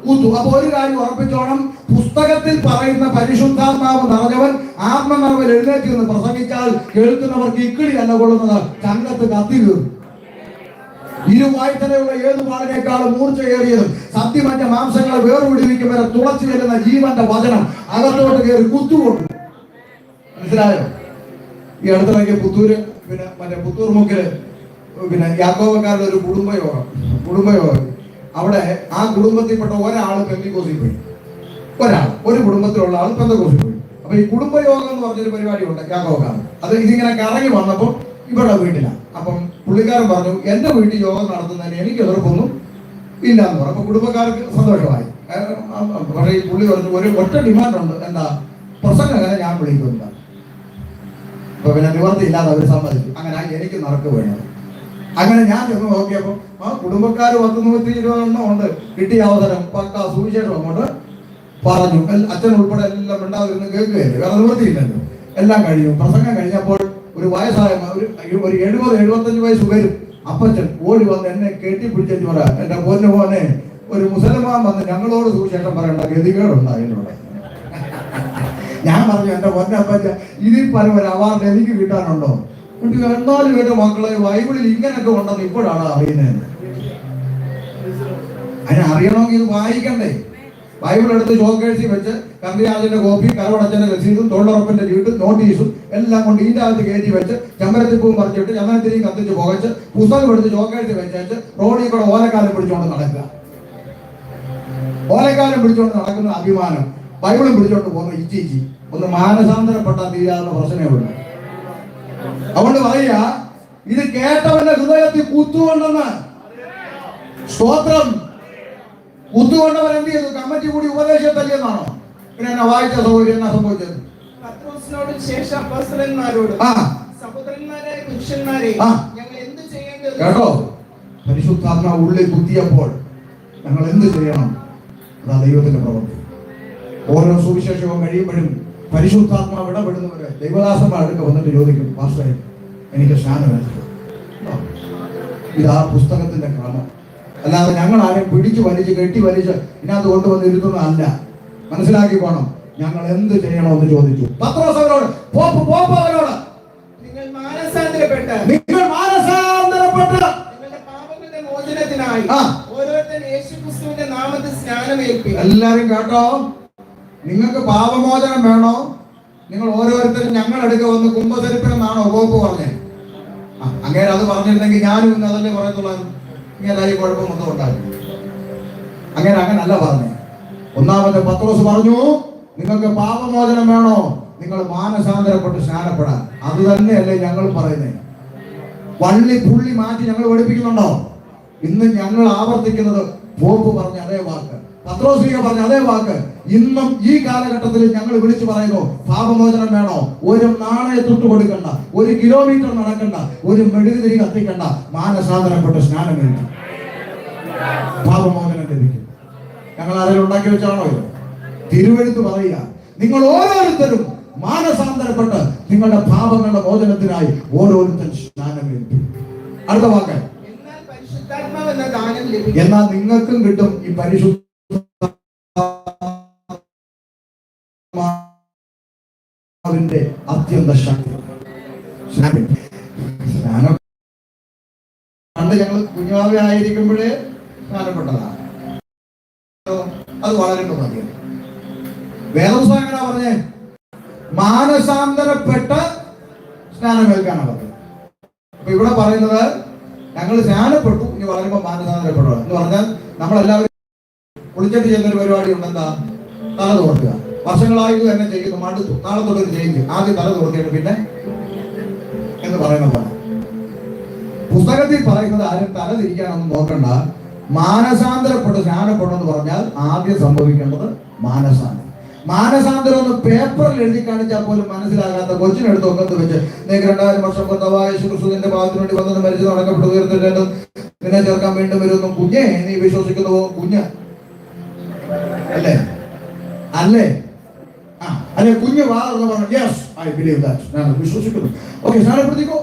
Speaker 1: കുത്തു. അപ്പൊ ഒരു കാര്യം ഉറപ്പിച്ചോണം, പുസ്തകത്തിൽ പറയുന്ന പരിശുദ്ധാത്മാവ് നിറഞ്ഞവൻ ആത്മനിറവിൽ എഴുന്നേറ്റ് നിന്ന് പ്രസംഗിച്ചാൽ കേൾക്കുന്നവർക്ക് ഇക്കിളി അല്ല കൊള്ളുന്നത്, ചങ്കത്ത് കത്തി കീറും. ഇരുവായ്ത്തലയുള്ള ഏത് വാളിനേക്കാളും മൂർച്ചയേറിയതും സത്യമറ്റ മാംസങ്ങളെ വേർപിടിവിക്കും വരെ തുളച്ചു വരുന്ന ജീവന്റെ വചനം അകത്തോട്ട് കയറി കുത്തുകൊണ്ടു. മനസ്സിലായോ? ഈ അടുത്തിടയ്ക്ക് പുത്തൂര് പുത്തൂർ മുക്കില് യാക്കോബക്കാരുടെ ഒരു കുടുംബയോഗം. അവിടെ ആ കുടുംബത്തിൽപ്പെട്ട ഒരാള് പെന്തക്കോസിൽ പോയി. ഒരു കുടുംബത്തിലുള്ള ആൾ പെന്തക്കോസിൽ പോയി. അപ്പൊ ഈ കുടുംബയോഗം എന്ന് പറഞ്ഞൊരു പരിപാടി ഉണ്ട് യാക്കോബക്കാർ. അത് ഇതിങ്ങനെ കറങ്ങി വന്നപ്പോൾ ഇവിടെ വീട്ടിലാണ്. അപ്പം പുള്ളിക്കാരൻ പറഞ്ഞു, എന്റെ വീട്ടിൽ യോഗം നടത്തുന്നതിന് എനിക്ക് എതിർപ്പൊന്നും ഇല്ല എന്ന് പറഞ്ഞു. അപ്പൊ കുടുംബക്കാർക്ക് സന്തോഷമായി. പക്ഷേ ഈ പുള്ളി പറഞ്ഞു, ഒരു ഒറ്റ ഡിമാൻഡ് ഉണ്ട്. എന്താ? പ്രസംഗം അങ്ങനെ ഞാൻ വിളിക്കുന്നില്ല. അപ്പൊ പിന്നെ നിവർത്തിയില്ലാതെ അവർ സമ്മതിച്ചു. അങ്ങനെ എനിക്ക് നറുക്ക് വേണം. അങ്ങനെ ഞാൻ ചെന്ന് നോക്കിയപ്പോൾ ആ കുടുംബക്കാർ 120 ഉണ്ട്. കിട്ടിയ അവസരം പക്ക സുവിശേഷം അങ്ങോട്ട് പറഞ്ഞു. അച്ഛൻ ഉൾപ്പെടെ എല്ലാം ഉണ്ടാകുന്ന കേൾക്കുകയല്ലേ, വേറെ നിവൃത്തിയില്ലല്ലോ. എല്ലാം കഴിഞ്ഞു. പ്രസംഗം കഴിഞ്ഞപ്പോൾ ഒരു വയസ്സായ ഒരു 70-75 വയസ്സ് വരും അപ്പച്ചൻ ഓടി വന്ന് എന്നെ കെട്ടിപ്പിടിച്ചു പറയാ, എന്റെ പൊന്നു മോനെ, ഒരു മുസൽമാൻ വന്ന് ഞങ്ങളോട് സുവിശേഷം പറയേണ്ട ഗതികേടുണ്ട് അതിനോട്. ഞാൻ പറഞ്ഞു, എന്റെ പൊന്നപ്പച്ച, ഇതിൽ പല ഒരു അവാർഡ് എനിക്ക് കിട്ടാനുണ്ടോ? 4 മക്കളെ ബൈബിളിൽ ഇങ്ങനെയൊക്കെ ഉണ്ടെന്ന് ഇപ്പോഴാണ് അറിയുന്നത്. അതിനെ അറിയണമെങ്കിൽ ഇത് വായിക്കണ്ടേ? ബൈബിൾ എടുത്ത് ഷോക്കേഴ്സിൽ വെച്ച് കമ്പിയാജിന്റെ കോപ്പി, കരവടച്ചന്റെ രസീതും തൊഴിലുറപ്പിന്റെ ചീട്ടും നോട്ടീസും എല്ലാം കൊണ്ട് ഇതിന്റെ അകത്ത് കയറ്റി വെച്ച് ചമ്മരത്തിപ്പൂവും പറിച്ചിട്ട് ചമ്മരത്തിരിയും കത്തിച്ച് പുകച്ച് പുസ്തകം എടുത്ത് ഷോക്കേഴ്സിൽ വെച്ച് റോഡിൽ കൂടെ ഓലക്കാലം പിടിച്ചുകൊണ്ട് നടക്കുക. ഓലക്കാലം പിടിച്ചുകൊണ്ട് നടക്കുന്ന അഭിമാനം, ബൈബിളും പിടിച്ചോണ്ട് പോകുന്ന ഇച്ചി ഒന്ന് മാനസാന്തരപ്പെട്ടാൽ തീരാവുന്ന പ്രശ്നമേ ഉള്ളൂ. അതുകൊണ്ട് പറയുക, ഇത് കേട്ടവന്റെ ഹൃദയത്തിൽ കുത്തുകൊണ്ടെന്ന്. സ്തോത്രം. കുത്തുകൊണ്ടവൻ എന്ത് ചെയ്തു? കമ്മിറ്റി കൂടി ഉപദേശത്തല്ലെന്നാണോ? പിന്നെ എന്നെ വായിച്ച സൗകര്യം എന്നാ സംഭവിച്ചത്?
Speaker 2: പത്രോസിനോടും ശേഷം അപ്പോസ്തലന്മാരോടും സഹോദരന്മാരായ പുരുഷന്മാരെ, ഞങ്ങൾ എന്ത് ചെയ്യേണ്ടത്?
Speaker 1: കേട്ടോ, പരിശുദ്ധാത്മാവ് ഉള്ളിൽ കുത്തിയപ്പോൾ ഞങ്ങൾ എന്ത് ചെയ്യണം? അതാ ദൈവത്തിന്റെ പ്രവൃത്തി. ഓരോ സുവിശേഷവും കഴിയുമ്പോഴും പരിശുദ്ധാത്മാവ് ഇടപെടുന്നവര് ദൈവദാസന്മാർ അടുക്ക വന്നിട്ട് ചോദിക്കും, പാസ്റ്ററെ എനിക്ക് സ്നാനം. ഇതാ പുസ്തകത്തിന്റെ ക്രമം. അല്ലാതെ ഞങ്ങൾ ആരെയും പിടിച്ചു വലിച്ച് കെട്ടി വലിച്ച് ഇതിനകത്ത് കൊണ്ടുവന്ന് ഇരുത്തുന്നതല്ല. മനസ്സിലാക്കി പോണം. ഞങ്ങൾ എന്ത് ചെയ്യണമെന്ന് ചോദിച്ചു പത്രോസ് അവരോട്. അവരോട്
Speaker 2: നിങ്ങൾ മാനസാന്തരപ്പെട്ട്
Speaker 1: നിങ്ങളുടെ
Speaker 2: പാപങ്ങളുടെ മോചനത്തിനായി ഓരോരുത്തരും യേശുക്രിസ്തുവിന്റെ നാമത്തിൽ സ്നാനമേൽപ്പിക്കുക.
Speaker 1: എല്ലാരും കേട്ടോ, നിങ്ങൾക്ക് പാപമോചനം വേണോ? നിങ്ങൾ ഓരോരുത്തരും ഞങ്ങൾ എടുക്ക വന്ന് കുംഭധരിപ്പിനെന്നാണോ പോപ്പ് പറഞ്ഞത്? അങ്ങനെ അത് പറഞ്ഞിരുന്നെങ്കിൽ ഞാനും ഇന്ന് അതല്ലേ പറയത്തുള്ളൂ. ഇങ്ങനെ ഈ കുഴപ്പമൊന്നും ഉണ്ടാകും. അങ്ങനല്ല പറഞ്ഞേ. ഒന്നാമത്തെ പത്രോസ് പറഞ്ഞു, നിങ്ങൾക്ക് പാപമോചനം വേണോ? നിങ്ങൾ മാനസാന്തരപ്പെട്ട് സ്നാനപ്പെടാൻ. അത് തന്നെയല്ലേ ഞങ്ങൾ പറയുന്നത്. വള്ളി പുള്ളി മാറ്റി ഞങ്ങൾ പഠിപ്പിക്കുന്നുണ്ടോ? ഇന്ന് ഞങ്ങൾ ആവർത്തിക്കുന്നത് പോപ്പ് പറഞ്ഞ അതേ വാക്ക്, പത്രോസിക പറഞ്ഞ അതേ വാക്ക് ഇന്നും ഈ കാലഘട്ടത്തിൽ ഞങ്ങൾ വിളിച്ചു പറയുന്നു. പാപമോചനം വേണോ? ഒരു നാണയത്തൊട്ട് കൊടുക്കണ്ട, 1 കിലോമീറ്റർ നടക്കണ്ട, ഒരു മെഴുകുതിരി കത്തിക്കണ്ട, മാനസാന്തരപ്പെട്ട് സ്നാനം കഴിക്കും, പാപമോചനം ലഭിക്കും. ഞങ്ങൾ ആരെങ്കിലും ഉണ്ടാക്കി വെച്ചാണോ ഇത്? തിരുവെഴുത്ത് പറയുക, നിങ്ങൾ ഓരോരുത്തരും മാനസാന്തരപ്പെട്ട് നിങ്ങളുടെ പാപങ്ങളുടെ മോചനത്തിനായി ഓരോരുത്തരും സ്നാനം കഴിക്കും. അടുത്ത വാക്ക്, എന്നാൽ നിങ്ങൾക്കും കിട്ടും ഈ പരിശുദ്ധ അത്യന്ത ശക്തി. സ്നാനം പണ്ട് ഞങ്ങൾ കുഞ്ഞാവെ ആയിരിക്കുമ്പോഴേ സ്നാനപ്പെട്ടതാണ്. അത് വളരെ മതി. വേദപുസ്തകം എങ്ങനെയാ പറഞ്ഞേ? മാനസാന്തരപ്പെട്ട് സ്നാനമേൽക്കാനാണ് പറഞ്ഞത്. അപ്പൊ ഇവിടെ പറയുന്നത് ഞങ്ങൾ സ്നാനപ്പെട്ടു, ഇനി പറയുമ്പോൾ മാനസാന്തരപ്പെട്ടു എന്ന് പറഞ്ഞാൽ നമ്മളെല്ലാവരും കുളിച്ചിട്ട് ചെയ്യുന്നൊരു പരിപാടി ഉണ്ടെന്താ? തല തോർത്തുക. വർഷങ്ങളായിട്ട് തന്നെ ചെയ്യുന്നു, മടുത്തു, നാളെ തൊട്ട് ചെയ്യുന്നു. ആദ്യം തല തോർത്തിയിട്ട് പിന്നെ എന്ന് പറയുന്ന പോലെ പുസ്തകത്തിൽ പറയുന്നത് ആരും തല തിരിക്കാനൊന്നും നോക്കണ്ട. മാനസാന്തരപ്പെട്ട് സ്നാനപ്പെടുമെന്ന് പറഞ്ഞാൽ ആദ്യം സംഭവിക്കേണ്ടത് മാനസാന്തരം. മാനസാന്തരം ഒന്ന് പേപ്പറിൽ എഴുതി കാണിച്ചാൽ പോലും മനസ്സിലാകാത്ത കൊച്ചിനെടുത്ത് ഒക്കത്ത് വെച്ച് നിങ്ങൾക്ക് 2000 വർഷം കൊണ്ടവായ യേശുക്രിസ്തുവിന്റെ പാപത്തിന് വേണ്ടി വന്നത് മരിച്ചു നടക്കപ്പെട്ടു ഉയർത്തിട്ടും നിന്നെ ചേർക്കാൻ വീണ്ടും വരുന്നു. കുഞ്ഞെ നീ വിശ്വസിക്കുന്നുവോ? കുഞ്ഞ് അല്ലേ? അല്ലെ കുഞ്ഞ് വാർന്ന് പറഞ്ഞു, യെസ് ഐ ബിലീവ് ദാറ്റ്, ഞാൻ വിശ്വസിക്കുന്നു. ഓക്കെ, സ്നാനപ്പെടുത്തിക്കോ.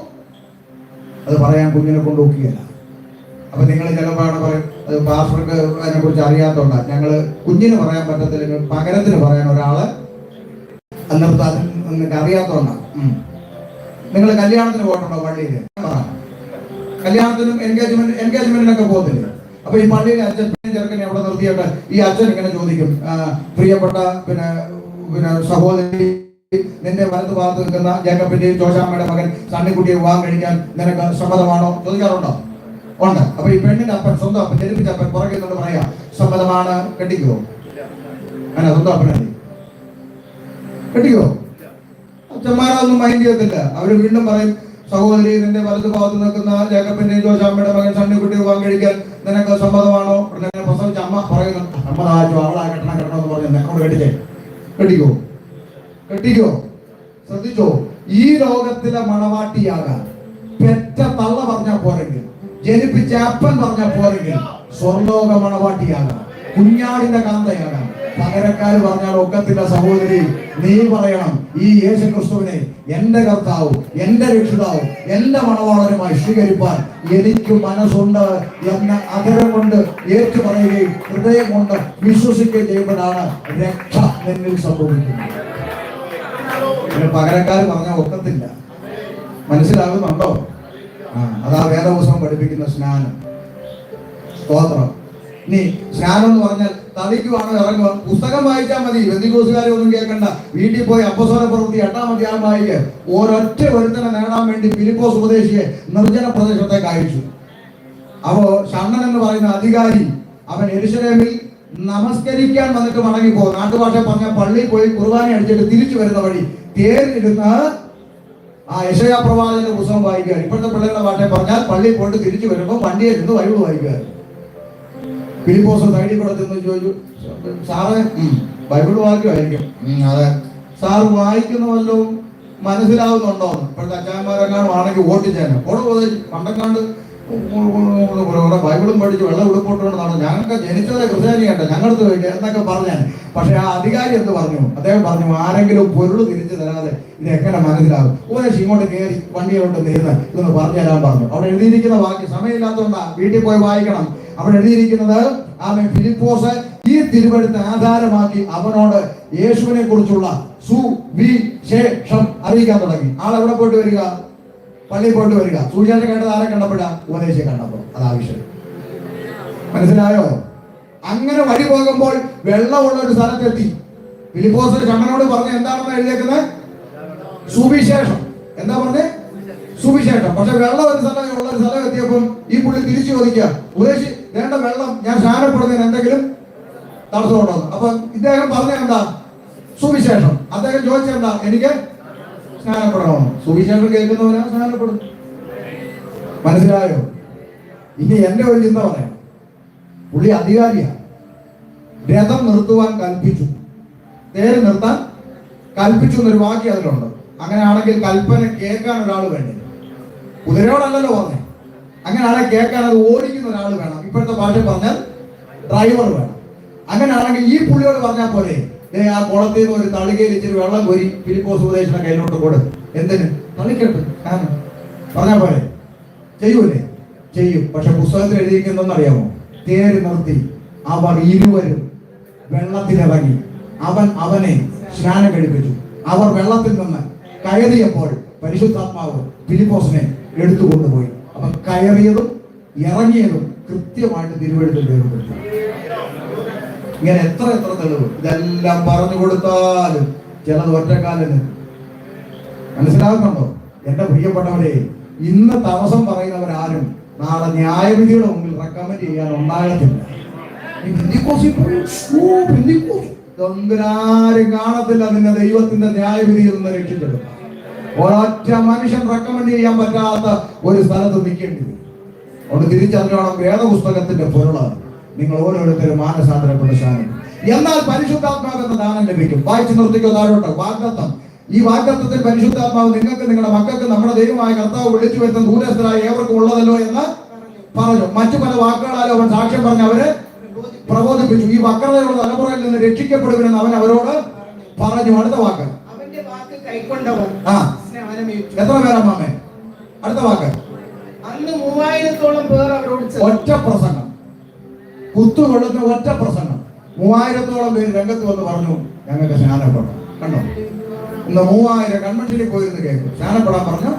Speaker 1: അത് പറയാൻ കുഞ്ഞിനെ കൊണ്ടുപോക്കുകയല്ല. അപ്പൊ നിങ്ങൾ ചിലപ്പോൾ പറയും, അത് പാസ്റ്റർക്ക് അതിനെ കുറിച്ച് അറിയാത്തോണ്ടാ. ഞങ്ങള് കുഞ്ഞിന് പറയാൻ പറ്റത്തില്ലെങ്കിൽ പകരത്തിന് പറയാൻ ഒരാള് അന്നത്തെ നിങ്ങൾക്ക് അറിയാത്തോണ്ടാ. നിങ്ങൾ കല്യാണത്തിന് പോയിട്ടുണ്ടോ? പള്ളിയിൽ കല്യാണത്തിനും എൻഗേജ്മെന്റിനൊക്കെ പോകുന്നില്ലേ? അപ്പൊ ഈ പള്ളിയിലെ അച്ഛൻ ചെറുക്കനെ അവിടെ നിർത്തിയിട്ട് ഈ അച്ഛൻ ഇങ്ങനെ ചോദിക്കും, പ്രിയപ്പെട്ട പിന്നെ സഹോദരി, നിന്റെ വലത്ത് ഭാഗത്ത് നിൽക്കുന്ന ജേക്കബിന്റെയും ജോഷാമ്മയുടെ മകൻ സണ്ണിക്കുട്ടിയെ വിവാഹം കഴിക്കാൻ നിനക്ക് സമ്മതമാണോ? ചോദിക്കാറുണ്ടോ? ഉണ്ട്. അപ്പൊ ഈ പെണ്ണിന്റെ അപ്പൻ, സ്വന്തം അപ്പൻ, ജനിപ്പിച്ച അപ്പൻ പുറകെ നിന്നോട് പറയാ, സമ്മതമാണ്, കെട്ടിക്കോ. അങ്ങനെ സ്വന്തം അപ്പനല്ലേ കെട്ടിക്കോ? അച്ഛന്മാരൊന്നും മൈൻഡ് ചെയ്യത്തില്ല. അവര് വീണ്ടും പറയും, സഹോദരി, നിന്റെ വലത്ത് ഭാഗത്ത് നിൽക്കുന്ന ജേക്കബിന്റെയും ജോഷാമ്മയുടെ മകൻ സണ്ണിക്കുട്ടി വിവാഹം കഴിക്കാൻ നിനക്ക് സമ്മതമാണോ? ഉടനെ പ്രസവിച്ച അമ്മ പറയുന്നു, സമ്മതമാച്ചോ, അവളാ കെട്ടണമെന്ന് പറഞ്ഞു അവിടെ കെട്ടിക്കോ. ശ്രദ്ധിച്ചോ, ഈ ലോകത്തിലെ മണവാട്ടിയാകാൻ പെറ്റ തള്ള പറഞ്ഞാൽ പോരെങ്കിൽ, ജനിപ്പിച്ച അപ്പൻ പറഞ്ഞാൽ പോരെങ്കിൽ, സ്വർലോക മണവാട്ടിയാകാം, കുഞ്ഞാടിന്റെ കാന്തയാകാം. പകരക്കാര് പറഞ്ഞാൽ ഒക്കത്തില്ല. സഹോദരി, നീ പറയണം, ഈ യേശുക്രിസ്തുവിനെ എന്റെ കർത്താവും എന്റെ രക്ഷിതാവും എന്റെ മണവാളനുമായി സ്വീകരിപ്പാൻ എനിക്ക് മനസ്സുണ്ട് എന്ന അതരം കൊണ്ട് ഏറ്റു പറയുകയും ഹൃദയം കൊണ്ട് വിശ്വസിക്കുകയും ചെയ്യുമ്പോഴാണ് രക്ഷ എന്നിൽ സംഭവിക്കുന്നത്. പകരക്കാര് പറഞ്ഞാൽ ഒക്കത്തില്ല. മനസ്സിലാകുന്നുണ്ടോ? അതാ വേദപുസ്തകം പഠിപ്പിക്കുന്ന സ്നാനം. സ്തോത്രം. ഇനി സ്നാനം എന്ന് പറഞ്ഞാൽ തളിക്കുവാണോ ഇറങ്ങുക? പുസ്തകം വായിച്ചാൽ മതി. ബന്ധുക്കോസുകാരെ ഒന്നും കേൾക്കണ്ട. വീട്ടിൽ പോയി അപ്പോസ്തല പ്രവൃത്തി 8-ാം അധ്യായം വായിക്ക്. ഒരൊറ്റ ഒരുത്തനെ നേടാൻ വേണ്ടി ഫിലിപ്പോസ് ഉപദേശിയെ നിർജ്ജന പ്രദേശത്തേക്ക് അയച്ചു. അപ്പോ ഷണ്ണൻ എന്ന് പറയുന്ന അധികാരി അവൻ യെരൂശലേമിൽ നമസ്കരിക്കാൻ വന്നിട്ട് മടങ്ങിപ്പോകും. നാട്ടുഭാഷ പറഞ്ഞ പള്ളിയിൽ പോയി കുർബാന അടിച്ചിട്ട് തിരിച്ചു വരുന്ന വഴി തേരിലിരുന്ന് ആ യെശയ്യാ പ്രവാചകന്റെ പുസ്തകം വായിക്കുക. ഇപ്പോഴത്തെ പിള്ളേരുടെ ഭാഷ പറഞ്ഞാൽ പള്ളിയിൽ പോയിട്ട് തിരിച്ചു വരുമ്പോൾ വണ്ടിയിൽ ഇരുന്ന് ബൈബിൾ വായിക്കുക. ഫിലിപ്പോസ് സൈഡിൽ കൂടെ ചെന്ന് ചോദിച്ചു, സാറേ ബൈബിൾ വായിക്കുമായിരിക്കും. അതെ സാർ വായിക്കുന്ന വല്ലതും മനസ്സിലാവുന്നുണ്ടോ? ഇപ്പോഴത്തെ അച്ചായന്മാരെങ്ങാനും ആണെങ്കിൽ ഓട്ടിച്ചേനെ ഓടെ പണ്ടക്കാണ്ട് ബൈബിളും പഠിച്ച് വെള്ളം ഉടുപ്പിട്ടുകൊണ്ടാണ് ഞങ്ങൾക്ക് ജനിച്ചത് ക്രിസ്ത്യാനിയുണ്ട് ഞങ്ങൾക്ക് വേണ്ടി എന്നൊക്കെ പറഞ്ഞാൽ. പക്ഷെ ആ അധികാരി എന്ത് പറഞ്ഞു? അദ്ദേഹം പറഞ്ഞു, ആരെങ്കിലും പൊരുൾ തിരിച്ചു തരാതെ ഇത് എങ്ങനെ മനസ്സിലാകും? ഉപദേശം ഇങ്ങോട്ട് കയറി വണ്ടിയോട്ട് നേരുന്ന ഇതൊന്ന് പറഞ്ഞു തരാൻ പറഞ്ഞു. അവിടെ എഴുതിയിരിക്കുന്ന വാക്ക് സമയമില്ലാത്തതുകൊണ്ടാ, വീട്ടിൽ പോയി വായിക്കണം. അവിടെ എഴുതിയിരിക്കുന്നത് ആമേൻ ഫിലിപ്പോസ് ഈ തിരുവെഴുത്ത് ആധാരമാക്കി അവനോട് യേശുവിനെ കുറിച്ചുള്ള സുവിശേഷം അറിയിക്കാൻ തുടങ്ങി. ആളെവിടെ പോയിട്ട് വരിക? പള്ളിയിൽ പോയിട്ട് വരിക. സുവിശേഷം കേട്ടത് ആരെ കണ്ടപ്പോഴാ? ഉപദേശിയെ കണ്ടപ്പോൾ. അതാവശ്യം. മനസ്സിലായോ? അങ്ങനെ വഴി പോകുമ്പോൾ വെള്ളമുള്ള ഒരു സ്ഥലത്തെത്തി. ഫിലിപ്പോസ് ചമ്മനോട് പറഞ്ഞു എന്താണെന്ന് എഴുതിയേക്കുന്നത്? സുവിശേഷം. എന്താ പറഞ്ഞേ? സുവിശേഷം. പക്ഷെ വെള്ളം ഒരു സ്ഥലം ഉള്ള ഒരു സ്ഥലം എത്തിയപ്പം ഈ പുള്ളി തിരിച്ചു ചോദിക്കുക, ഉപദേശി വേണ്ട വെള്ളം ഞാൻ സ്നാനപ്പെടുന്നതിന് എന്തെങ്കിലും തടസ്സമുണ്ടോ? അപ്പൊ ഇദ്ദേഹം പറഞ്ഞ എന്താ? സുവിശേഷം. അദ്ദേഹം ചോദിച്ചെന്താ? എനിക്ക് സ്നാനപ്പെടണം. സുവിശേഷം കേൾക്കുന്നവരാ സ്നാനപ്പെടും. മനസ്സിലായോ? ഇനി എന്റെ ഒരു ചിന്ത പറയാം. പുള്ളി അധികാരിയാണ്. രഥം നിർത്തുവാൻ കൽപ്പിച്ചു, തേര് നിർത്താൻ കൽപ്പിച്ചു എന്നൊരു വാക്യം അതിലുണ്ട്. അങ്ങനെയാണെങ്കിൽ കൽപ്പന കേൾക്കാൻ ഒരാൾ വേണ്ടേ? കുതിരയോടല്ലല്ലോ പറഞ്ഞേ. അങ്ങനെയാണെങ്കിൽ കേൾക്കാൻ അത് ഓടിക്കുന്ന ഒരാൾ വേണം. ഇപ്പോഴത്തെ ഭാഷ പറഞ്ഞാൽ ഡ്രൈവർ വേണം. അങ്ങനെയാണെങ്കിൽ ഈ പുള്ളിയോട് പറഞ്ഞാൽ പോലെ ആ കുളത്തിൽ നിന്ന് ഒരു തളികയിൽ ഇച്ചിരി വെള്ളം കോരി ഫിലിപ്പോസ് ഉപദേശിയുടെ കയ്യിലോട്ട് കൊടു. എന്തിന്? തളിക്കട്ടെ. പറഞ്ഞാൽ പോലെ ചെയ്യൂലേ? ചെയ്യും. പക്ഷെ പുസ്തകത്തിൽ എഴുതിയിരിക്കുന്നതെന്നറിയാമോ? തേര് നിർത്തി അവർ ഇരുവരും വെള്ളത്തിലിറങ്ങി അവനെ സ്നാനം കഴിപ്പിച്ചു. അവർ വെള്ളത്തിൽ നിന്ന് കയറിയപ്പോൾ പരിശുദ്ധാത്മാവ് ഫിലിപ്പോസിനെ എടുത്തുകൊണ്ടുപോയി. അപ്പൊ കയറിയതും ഇറങ്ങിയതും കൃത്യമായിട്ട് തിരുവെഴുത്തിൽ രേഖപ്പെടുത്തി. ഇങ്ങനെ എത്ര തെളിവ് ഇതെല്ലാം പറഞ്ഞു കൊടുത്താലും ചിലത് ഒറ്റക്കാലിന്. മനസ്സിലാകുന്നുണ്ടോ? എന്റെ പ്രിയപ്പെട്ടവരെ, ഇന്ന് തടസ്സം പറയുന്നവരാരും നാളെ ന്യായവിധിയുടെ മുമ്പിൽ റെക്കമെൻഡ് ചെയ്യാൻ ഉണ്ടാകത്തില്ല. ഇതൊന്നിനാരും കാണത്തില്ല നിന്നെ ദൈവത്തിന്റെ ന്യായവിധിയിൽ നിന്ന് രക്ഷിച്ചെടുക്കാം. ഒരൊറ്റ മനുഷ്യൻ റെക്കമെൻഡ് ചെയ്യാൻ പറ്റാത്ത ഒരു സ്ഥലത്ത് നിൽക്കേണ്ടി വരും. അതുകൊണ്ട് തിരിച്ചറിഞ്ഞോണം, വേദപുസ്തകത്തിന്റെ പൊരുളാണ്. നിങ്ങൾ ഓരോരുത്തരും മാനസാന്തരപ്പെട്ട ശാനം. എന്നാൽ പരിശുദ്ധാത്മാവെന്ന ദാനം ലഭിക്കും. വായിച്ചു നിർത്തിക്കോ താഴോട്ട്. വാഗ്ദത്തം. ഈ വാഗ്ദത്തത്തിൽ പരിശുദ്ധാത്മാവ് നിങ്ങൾക്ക് നിങ്ങളുടെ മക്കൾക്ക് നമ്മുടെ ദൈവമായ കർത്താവ് വിളിച്ചു വരുന്ന ദൂരസ്ഥരായ ഏവർക്കും ഉള്ളതല്ലോ എന്ന് പറഞ്ഞു. മറ്റു പല വാക്കുകളാലും അവൻ സാക്ഷ്യം പറഞ്ഞ് അവരെ പ്രബോധിപ്പിച്ചു. ഈ വക്രതയുള്ള തലമുറയിൽ നിന്ന് രക്ഷിക്കപ്പെടുമെന്ന് അവൻ അവരോട് പറഞ്ഞു. അടുത്ത വാക്ക്. എത്ര പേരാ മാമേ? അടുത്ത വാക്ക്.
Speaker 2: അന്ന് 3000-ഓളം പേർ അവരോട്
Speaker 1: ഒറ്റ പ്രസംഗം, കുത്തുകൊള്ളുന്ന ഒറ്റ പ്രസംഗം. 3000-ഓളം പേര് രംഗത്ത് വന്ന് പറഞ്ഞു ഞങ്ങൾക്ക് സ്നാനപ്പെടാം. കണ്ടോ? ഇന്ന് 3000 കൺവെൻഷനിൽ പോയിരുന്ന് കേൾക്കും. സ്നാനപ്പെടാൻ പറഞ്ഞു.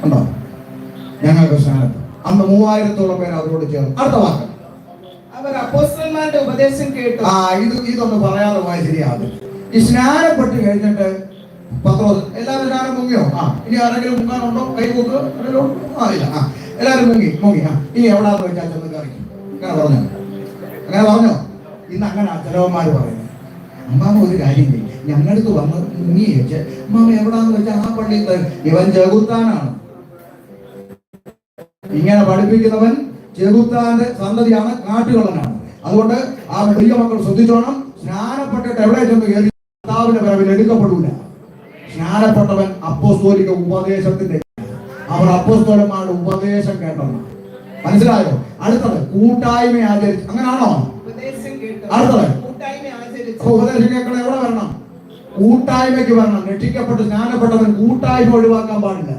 Speaker 1: കണ്ടോ? ഞങ്ങൾക്ക് സ്നാനപ്പെടാം. അന്ന് 3000-ഓളം പേര് അവരോട് ചേർന്നു. അടുത്ത വാക്ക്.
Speaker 2: അവർ അപ്പോസ്തലന്മാരുടെ ഉപദേശം കേട്ടു.
Speaker 1: ഇതൊന്ന് പറയാതെ പോയാൽ ശരിയാകും. ഈ സ്നാനപ്പെട്ട് കഴിഞ്ഞിട്ട് പത്രോസ് എല്ലാവരും സ്നാനം മുങ്ങിയോ? ഇനി ആരെങ്കിലും മുങ്ങാനുണ്ടോ? കൈ കൂട്ടുക. ഇല്ല. എല്ലാവരും മുങ്ങി. ഇനി എവിടാന്ന് വെച്ചാൽ ചെന്ന് കറി. അങ്ങനെ പറഞ്ഞോ? ഇന്ന് അങ്ങനെ ചിലവന്മാര് പറയുന്നത്. അമ്മാമ ഒരു കാര്യം ചെയ്യും, ഞങ്ങളടുത്ത് വന്ന് മുങ്ങി വെച്ച് അമ്മാമ എവിടാന്ന് വെച്ചാൽ ആ പള്ളിയിൽ ഇവൻ ചെകുത്താനാണ്. ഇങ്ങനെ പഠിപ്പിക്കുന്നവൻ ചെകുത്താന്റെ സന്തതിയാണ്, കാട്ടുകള്ളനാണ്. അതുകൊണ്ട് ആ വലിയ മക്കൾ ശ്രദ്ധിച്ചോണം. സ്നാനപ്പെട്ടിട്ട് എവിടെ ചെന്ന് കയറി കർത്താവിന്റെ പിറവിൽ എടുക്കപ്പെടൂല. സ്നാനപ്പെട്ടവൻ അപ്പോസ്തോലിക ഉപദേശത്തിന്റെ, അവർ അപ്പോസ്തലന്മാരുടെ ഉപദേശം കേട്ടവൻ. മനസ്സിലായോ? അടുത്തത് കൂട്ടായ്മ ആചരിച്ചു. അങ്ങനാണോ? അടുത്തത് ഉപദേശം കേൾക്കണം. എവിടെ വരണം? കൂട്ടായ്മയ്ക്ക് വരണം. രക്ഷിക്കപ്പെട്ട് സ്നാനപ്പെട്ടവൻ കൂട്ടായ്മ ഒഴിവാക്കാൻ പാടില്ല.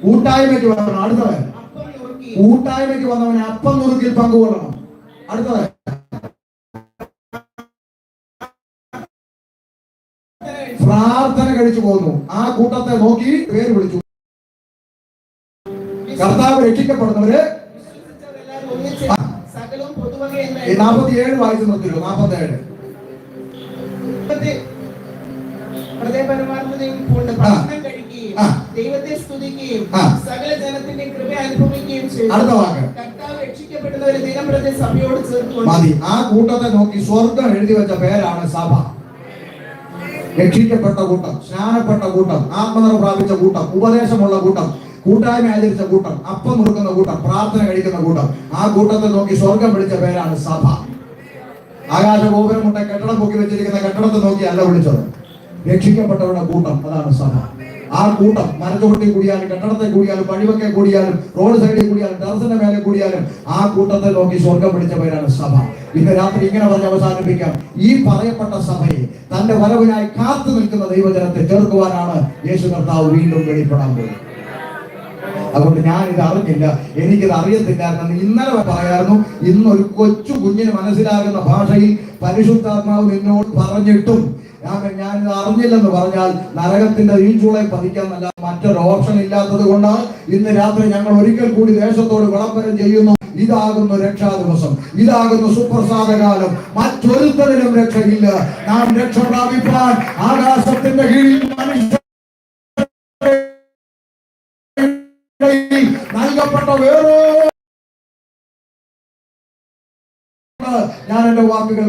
Speaker 1: കൂട്ടായ്മയ്ക്ക് വരണം. അടുത്തത് കൂട്ടായ്മയ്ക്ക് വന്നവനെ അപ്പം നുറുക്കിൽ പങ്കുകൊള്ളണം. അടുത്തത് പ്രാർത്ഥന കഴിച്ചു പോകുന്നു. ആ കൂട്ടത്തെ നോക്കി പേര് വിളിച്ചു. കർത്താവ് രക്ഷിക്കപ്പെടുന്നവര് 47 വായിച്ചു നിർത്തില്ലോ. 47
Speaker 2: ദൈവത്തെ സ്തുതിക്കുകയും സകല ജനത്തിന്റെ കൃപ അനുഭവിക്കുകയും ചെയ്തു.
Speaker 1: അടുത്ത വാക്ക്.
Speaker 2: കർത്താവ് രക്ഷിക്കപ്പെടുന്നവരെ ദിനംപ്രതി സഭയോട് ചേർത്തുകൊണ്ട്
Speaker 1: മതി. ആ കൂട്ടത്തെ നോക്കി സ്വർഗം എഴുതി വെച്ച പേരാണ് സഭ. രക്ഷിക്കപ്പെട്ട കൂട്ടം, സ്നാനപ്പെട്ട കൂട്ടം, ആത്മനിറവ് പ്രാപിച്ച കൂട്ടം, ഉപദേശമുള്ള കൂട്ടം, കൂട്ടായ്മ ആചരിച്ച കൂട്ടം, അപ്പം മുറുക്കുന്ന കൂട്ടം, പ്രാർത്ഥന കഴിക്കുന്ന കൂട്ടം. ആ കൂട്ടത്തെ നോക്കി സ്വർഗം വിളിച്ച പേരാണ് സഭ. ആകാശ ഗോപുരം മുട്ട കെട്ടിടം പൊക്കി വെച്ചിരിക്കുന്ന കെട്ടിടത്തെ നോക്കി അല്ല വിളിച്ചത്. രക്ഷിക്കപ്പെട്ടവരുടെ കൂട്ടം, അതാണ് സഭ. ആ കൂട്ടം മരച്ചുവട്ടിൽ കൂടിയാലും, കെട്ടിടത്തെ കൂടിയാലും, വഴിവക്കെ കൂടിയാലും, റോഡ് സൈഡിൽ കൂടിയാലും, ടെറസിന്റെ മേലെ കൂടിയാലും ആ കൂട്ടത്തെ നോക്കി സ്വർഗം വിളിച്ച പേരാണ് സഭ. ഇന്ന് രാത്രി ഇങ്ങനെ പറഞ്ഞ് അവസാനിപ്പിക്കാം. ഈ പറയപ്പെട്ട സഭയെ തന്റെ വരവിനായി കാത്തു നിൽക്കുന്ന ദൈവജനത്തെ ചേർക്കുവാനാണ് യേശു കർത്താവ് വീണ്ടും വെളിപ്പെടാൻ പോകുന്നത്. അതുകൊണ്ട് ഞാൻ ഇത് അറിഞ്ഞില്ല, എനിക്കിത് അറിയത്തില്ലായിരുന്നു. ഇന്നലെ പറയായിരുന്നു, ഇന്നൊരു കൊച്ചു കുഞ്ഞിന് മനസ്സിലാകുന്ന ഭാഷയിൽ പരിശുദ്ധാത്മാവ് നിന്നോട് പറഞ്ഞിട്ടും ഞാനിത് അറിഞ്ഞില്ലെന്ന് പറഞ്ഞാൽ നരകത്തിന്റെ ഈഞ്ചൂളെ പതിക്കാൻ നല്ല മറ്റൊരു ഓപ്ഷൻ ഇല്ലാത്തത് കൊണ്ടാണ് ഇന്ന് രാത്രി ഞങ്ങൾ ഒരിക്കൽ കൂടി ദേശത്തോട് വിളംബരം ചെയ്യുന്നു. ഇതാകുന്നു രക്ഷാ ദിവസം, ഇതാകുന്നു സുപ്രസാദകാലം. മറ്റൊരുത്തരിലും രക്ഷയില്ല. നാം രക്ഷ പ്രാപിപ്പാൻ ആകാശത്തിന്റെ കീഴിൽ മനുഷ്യ നൽകപ്പെട്ട വേറെ ഞാൻ എന്റെ വാക്കുകൾ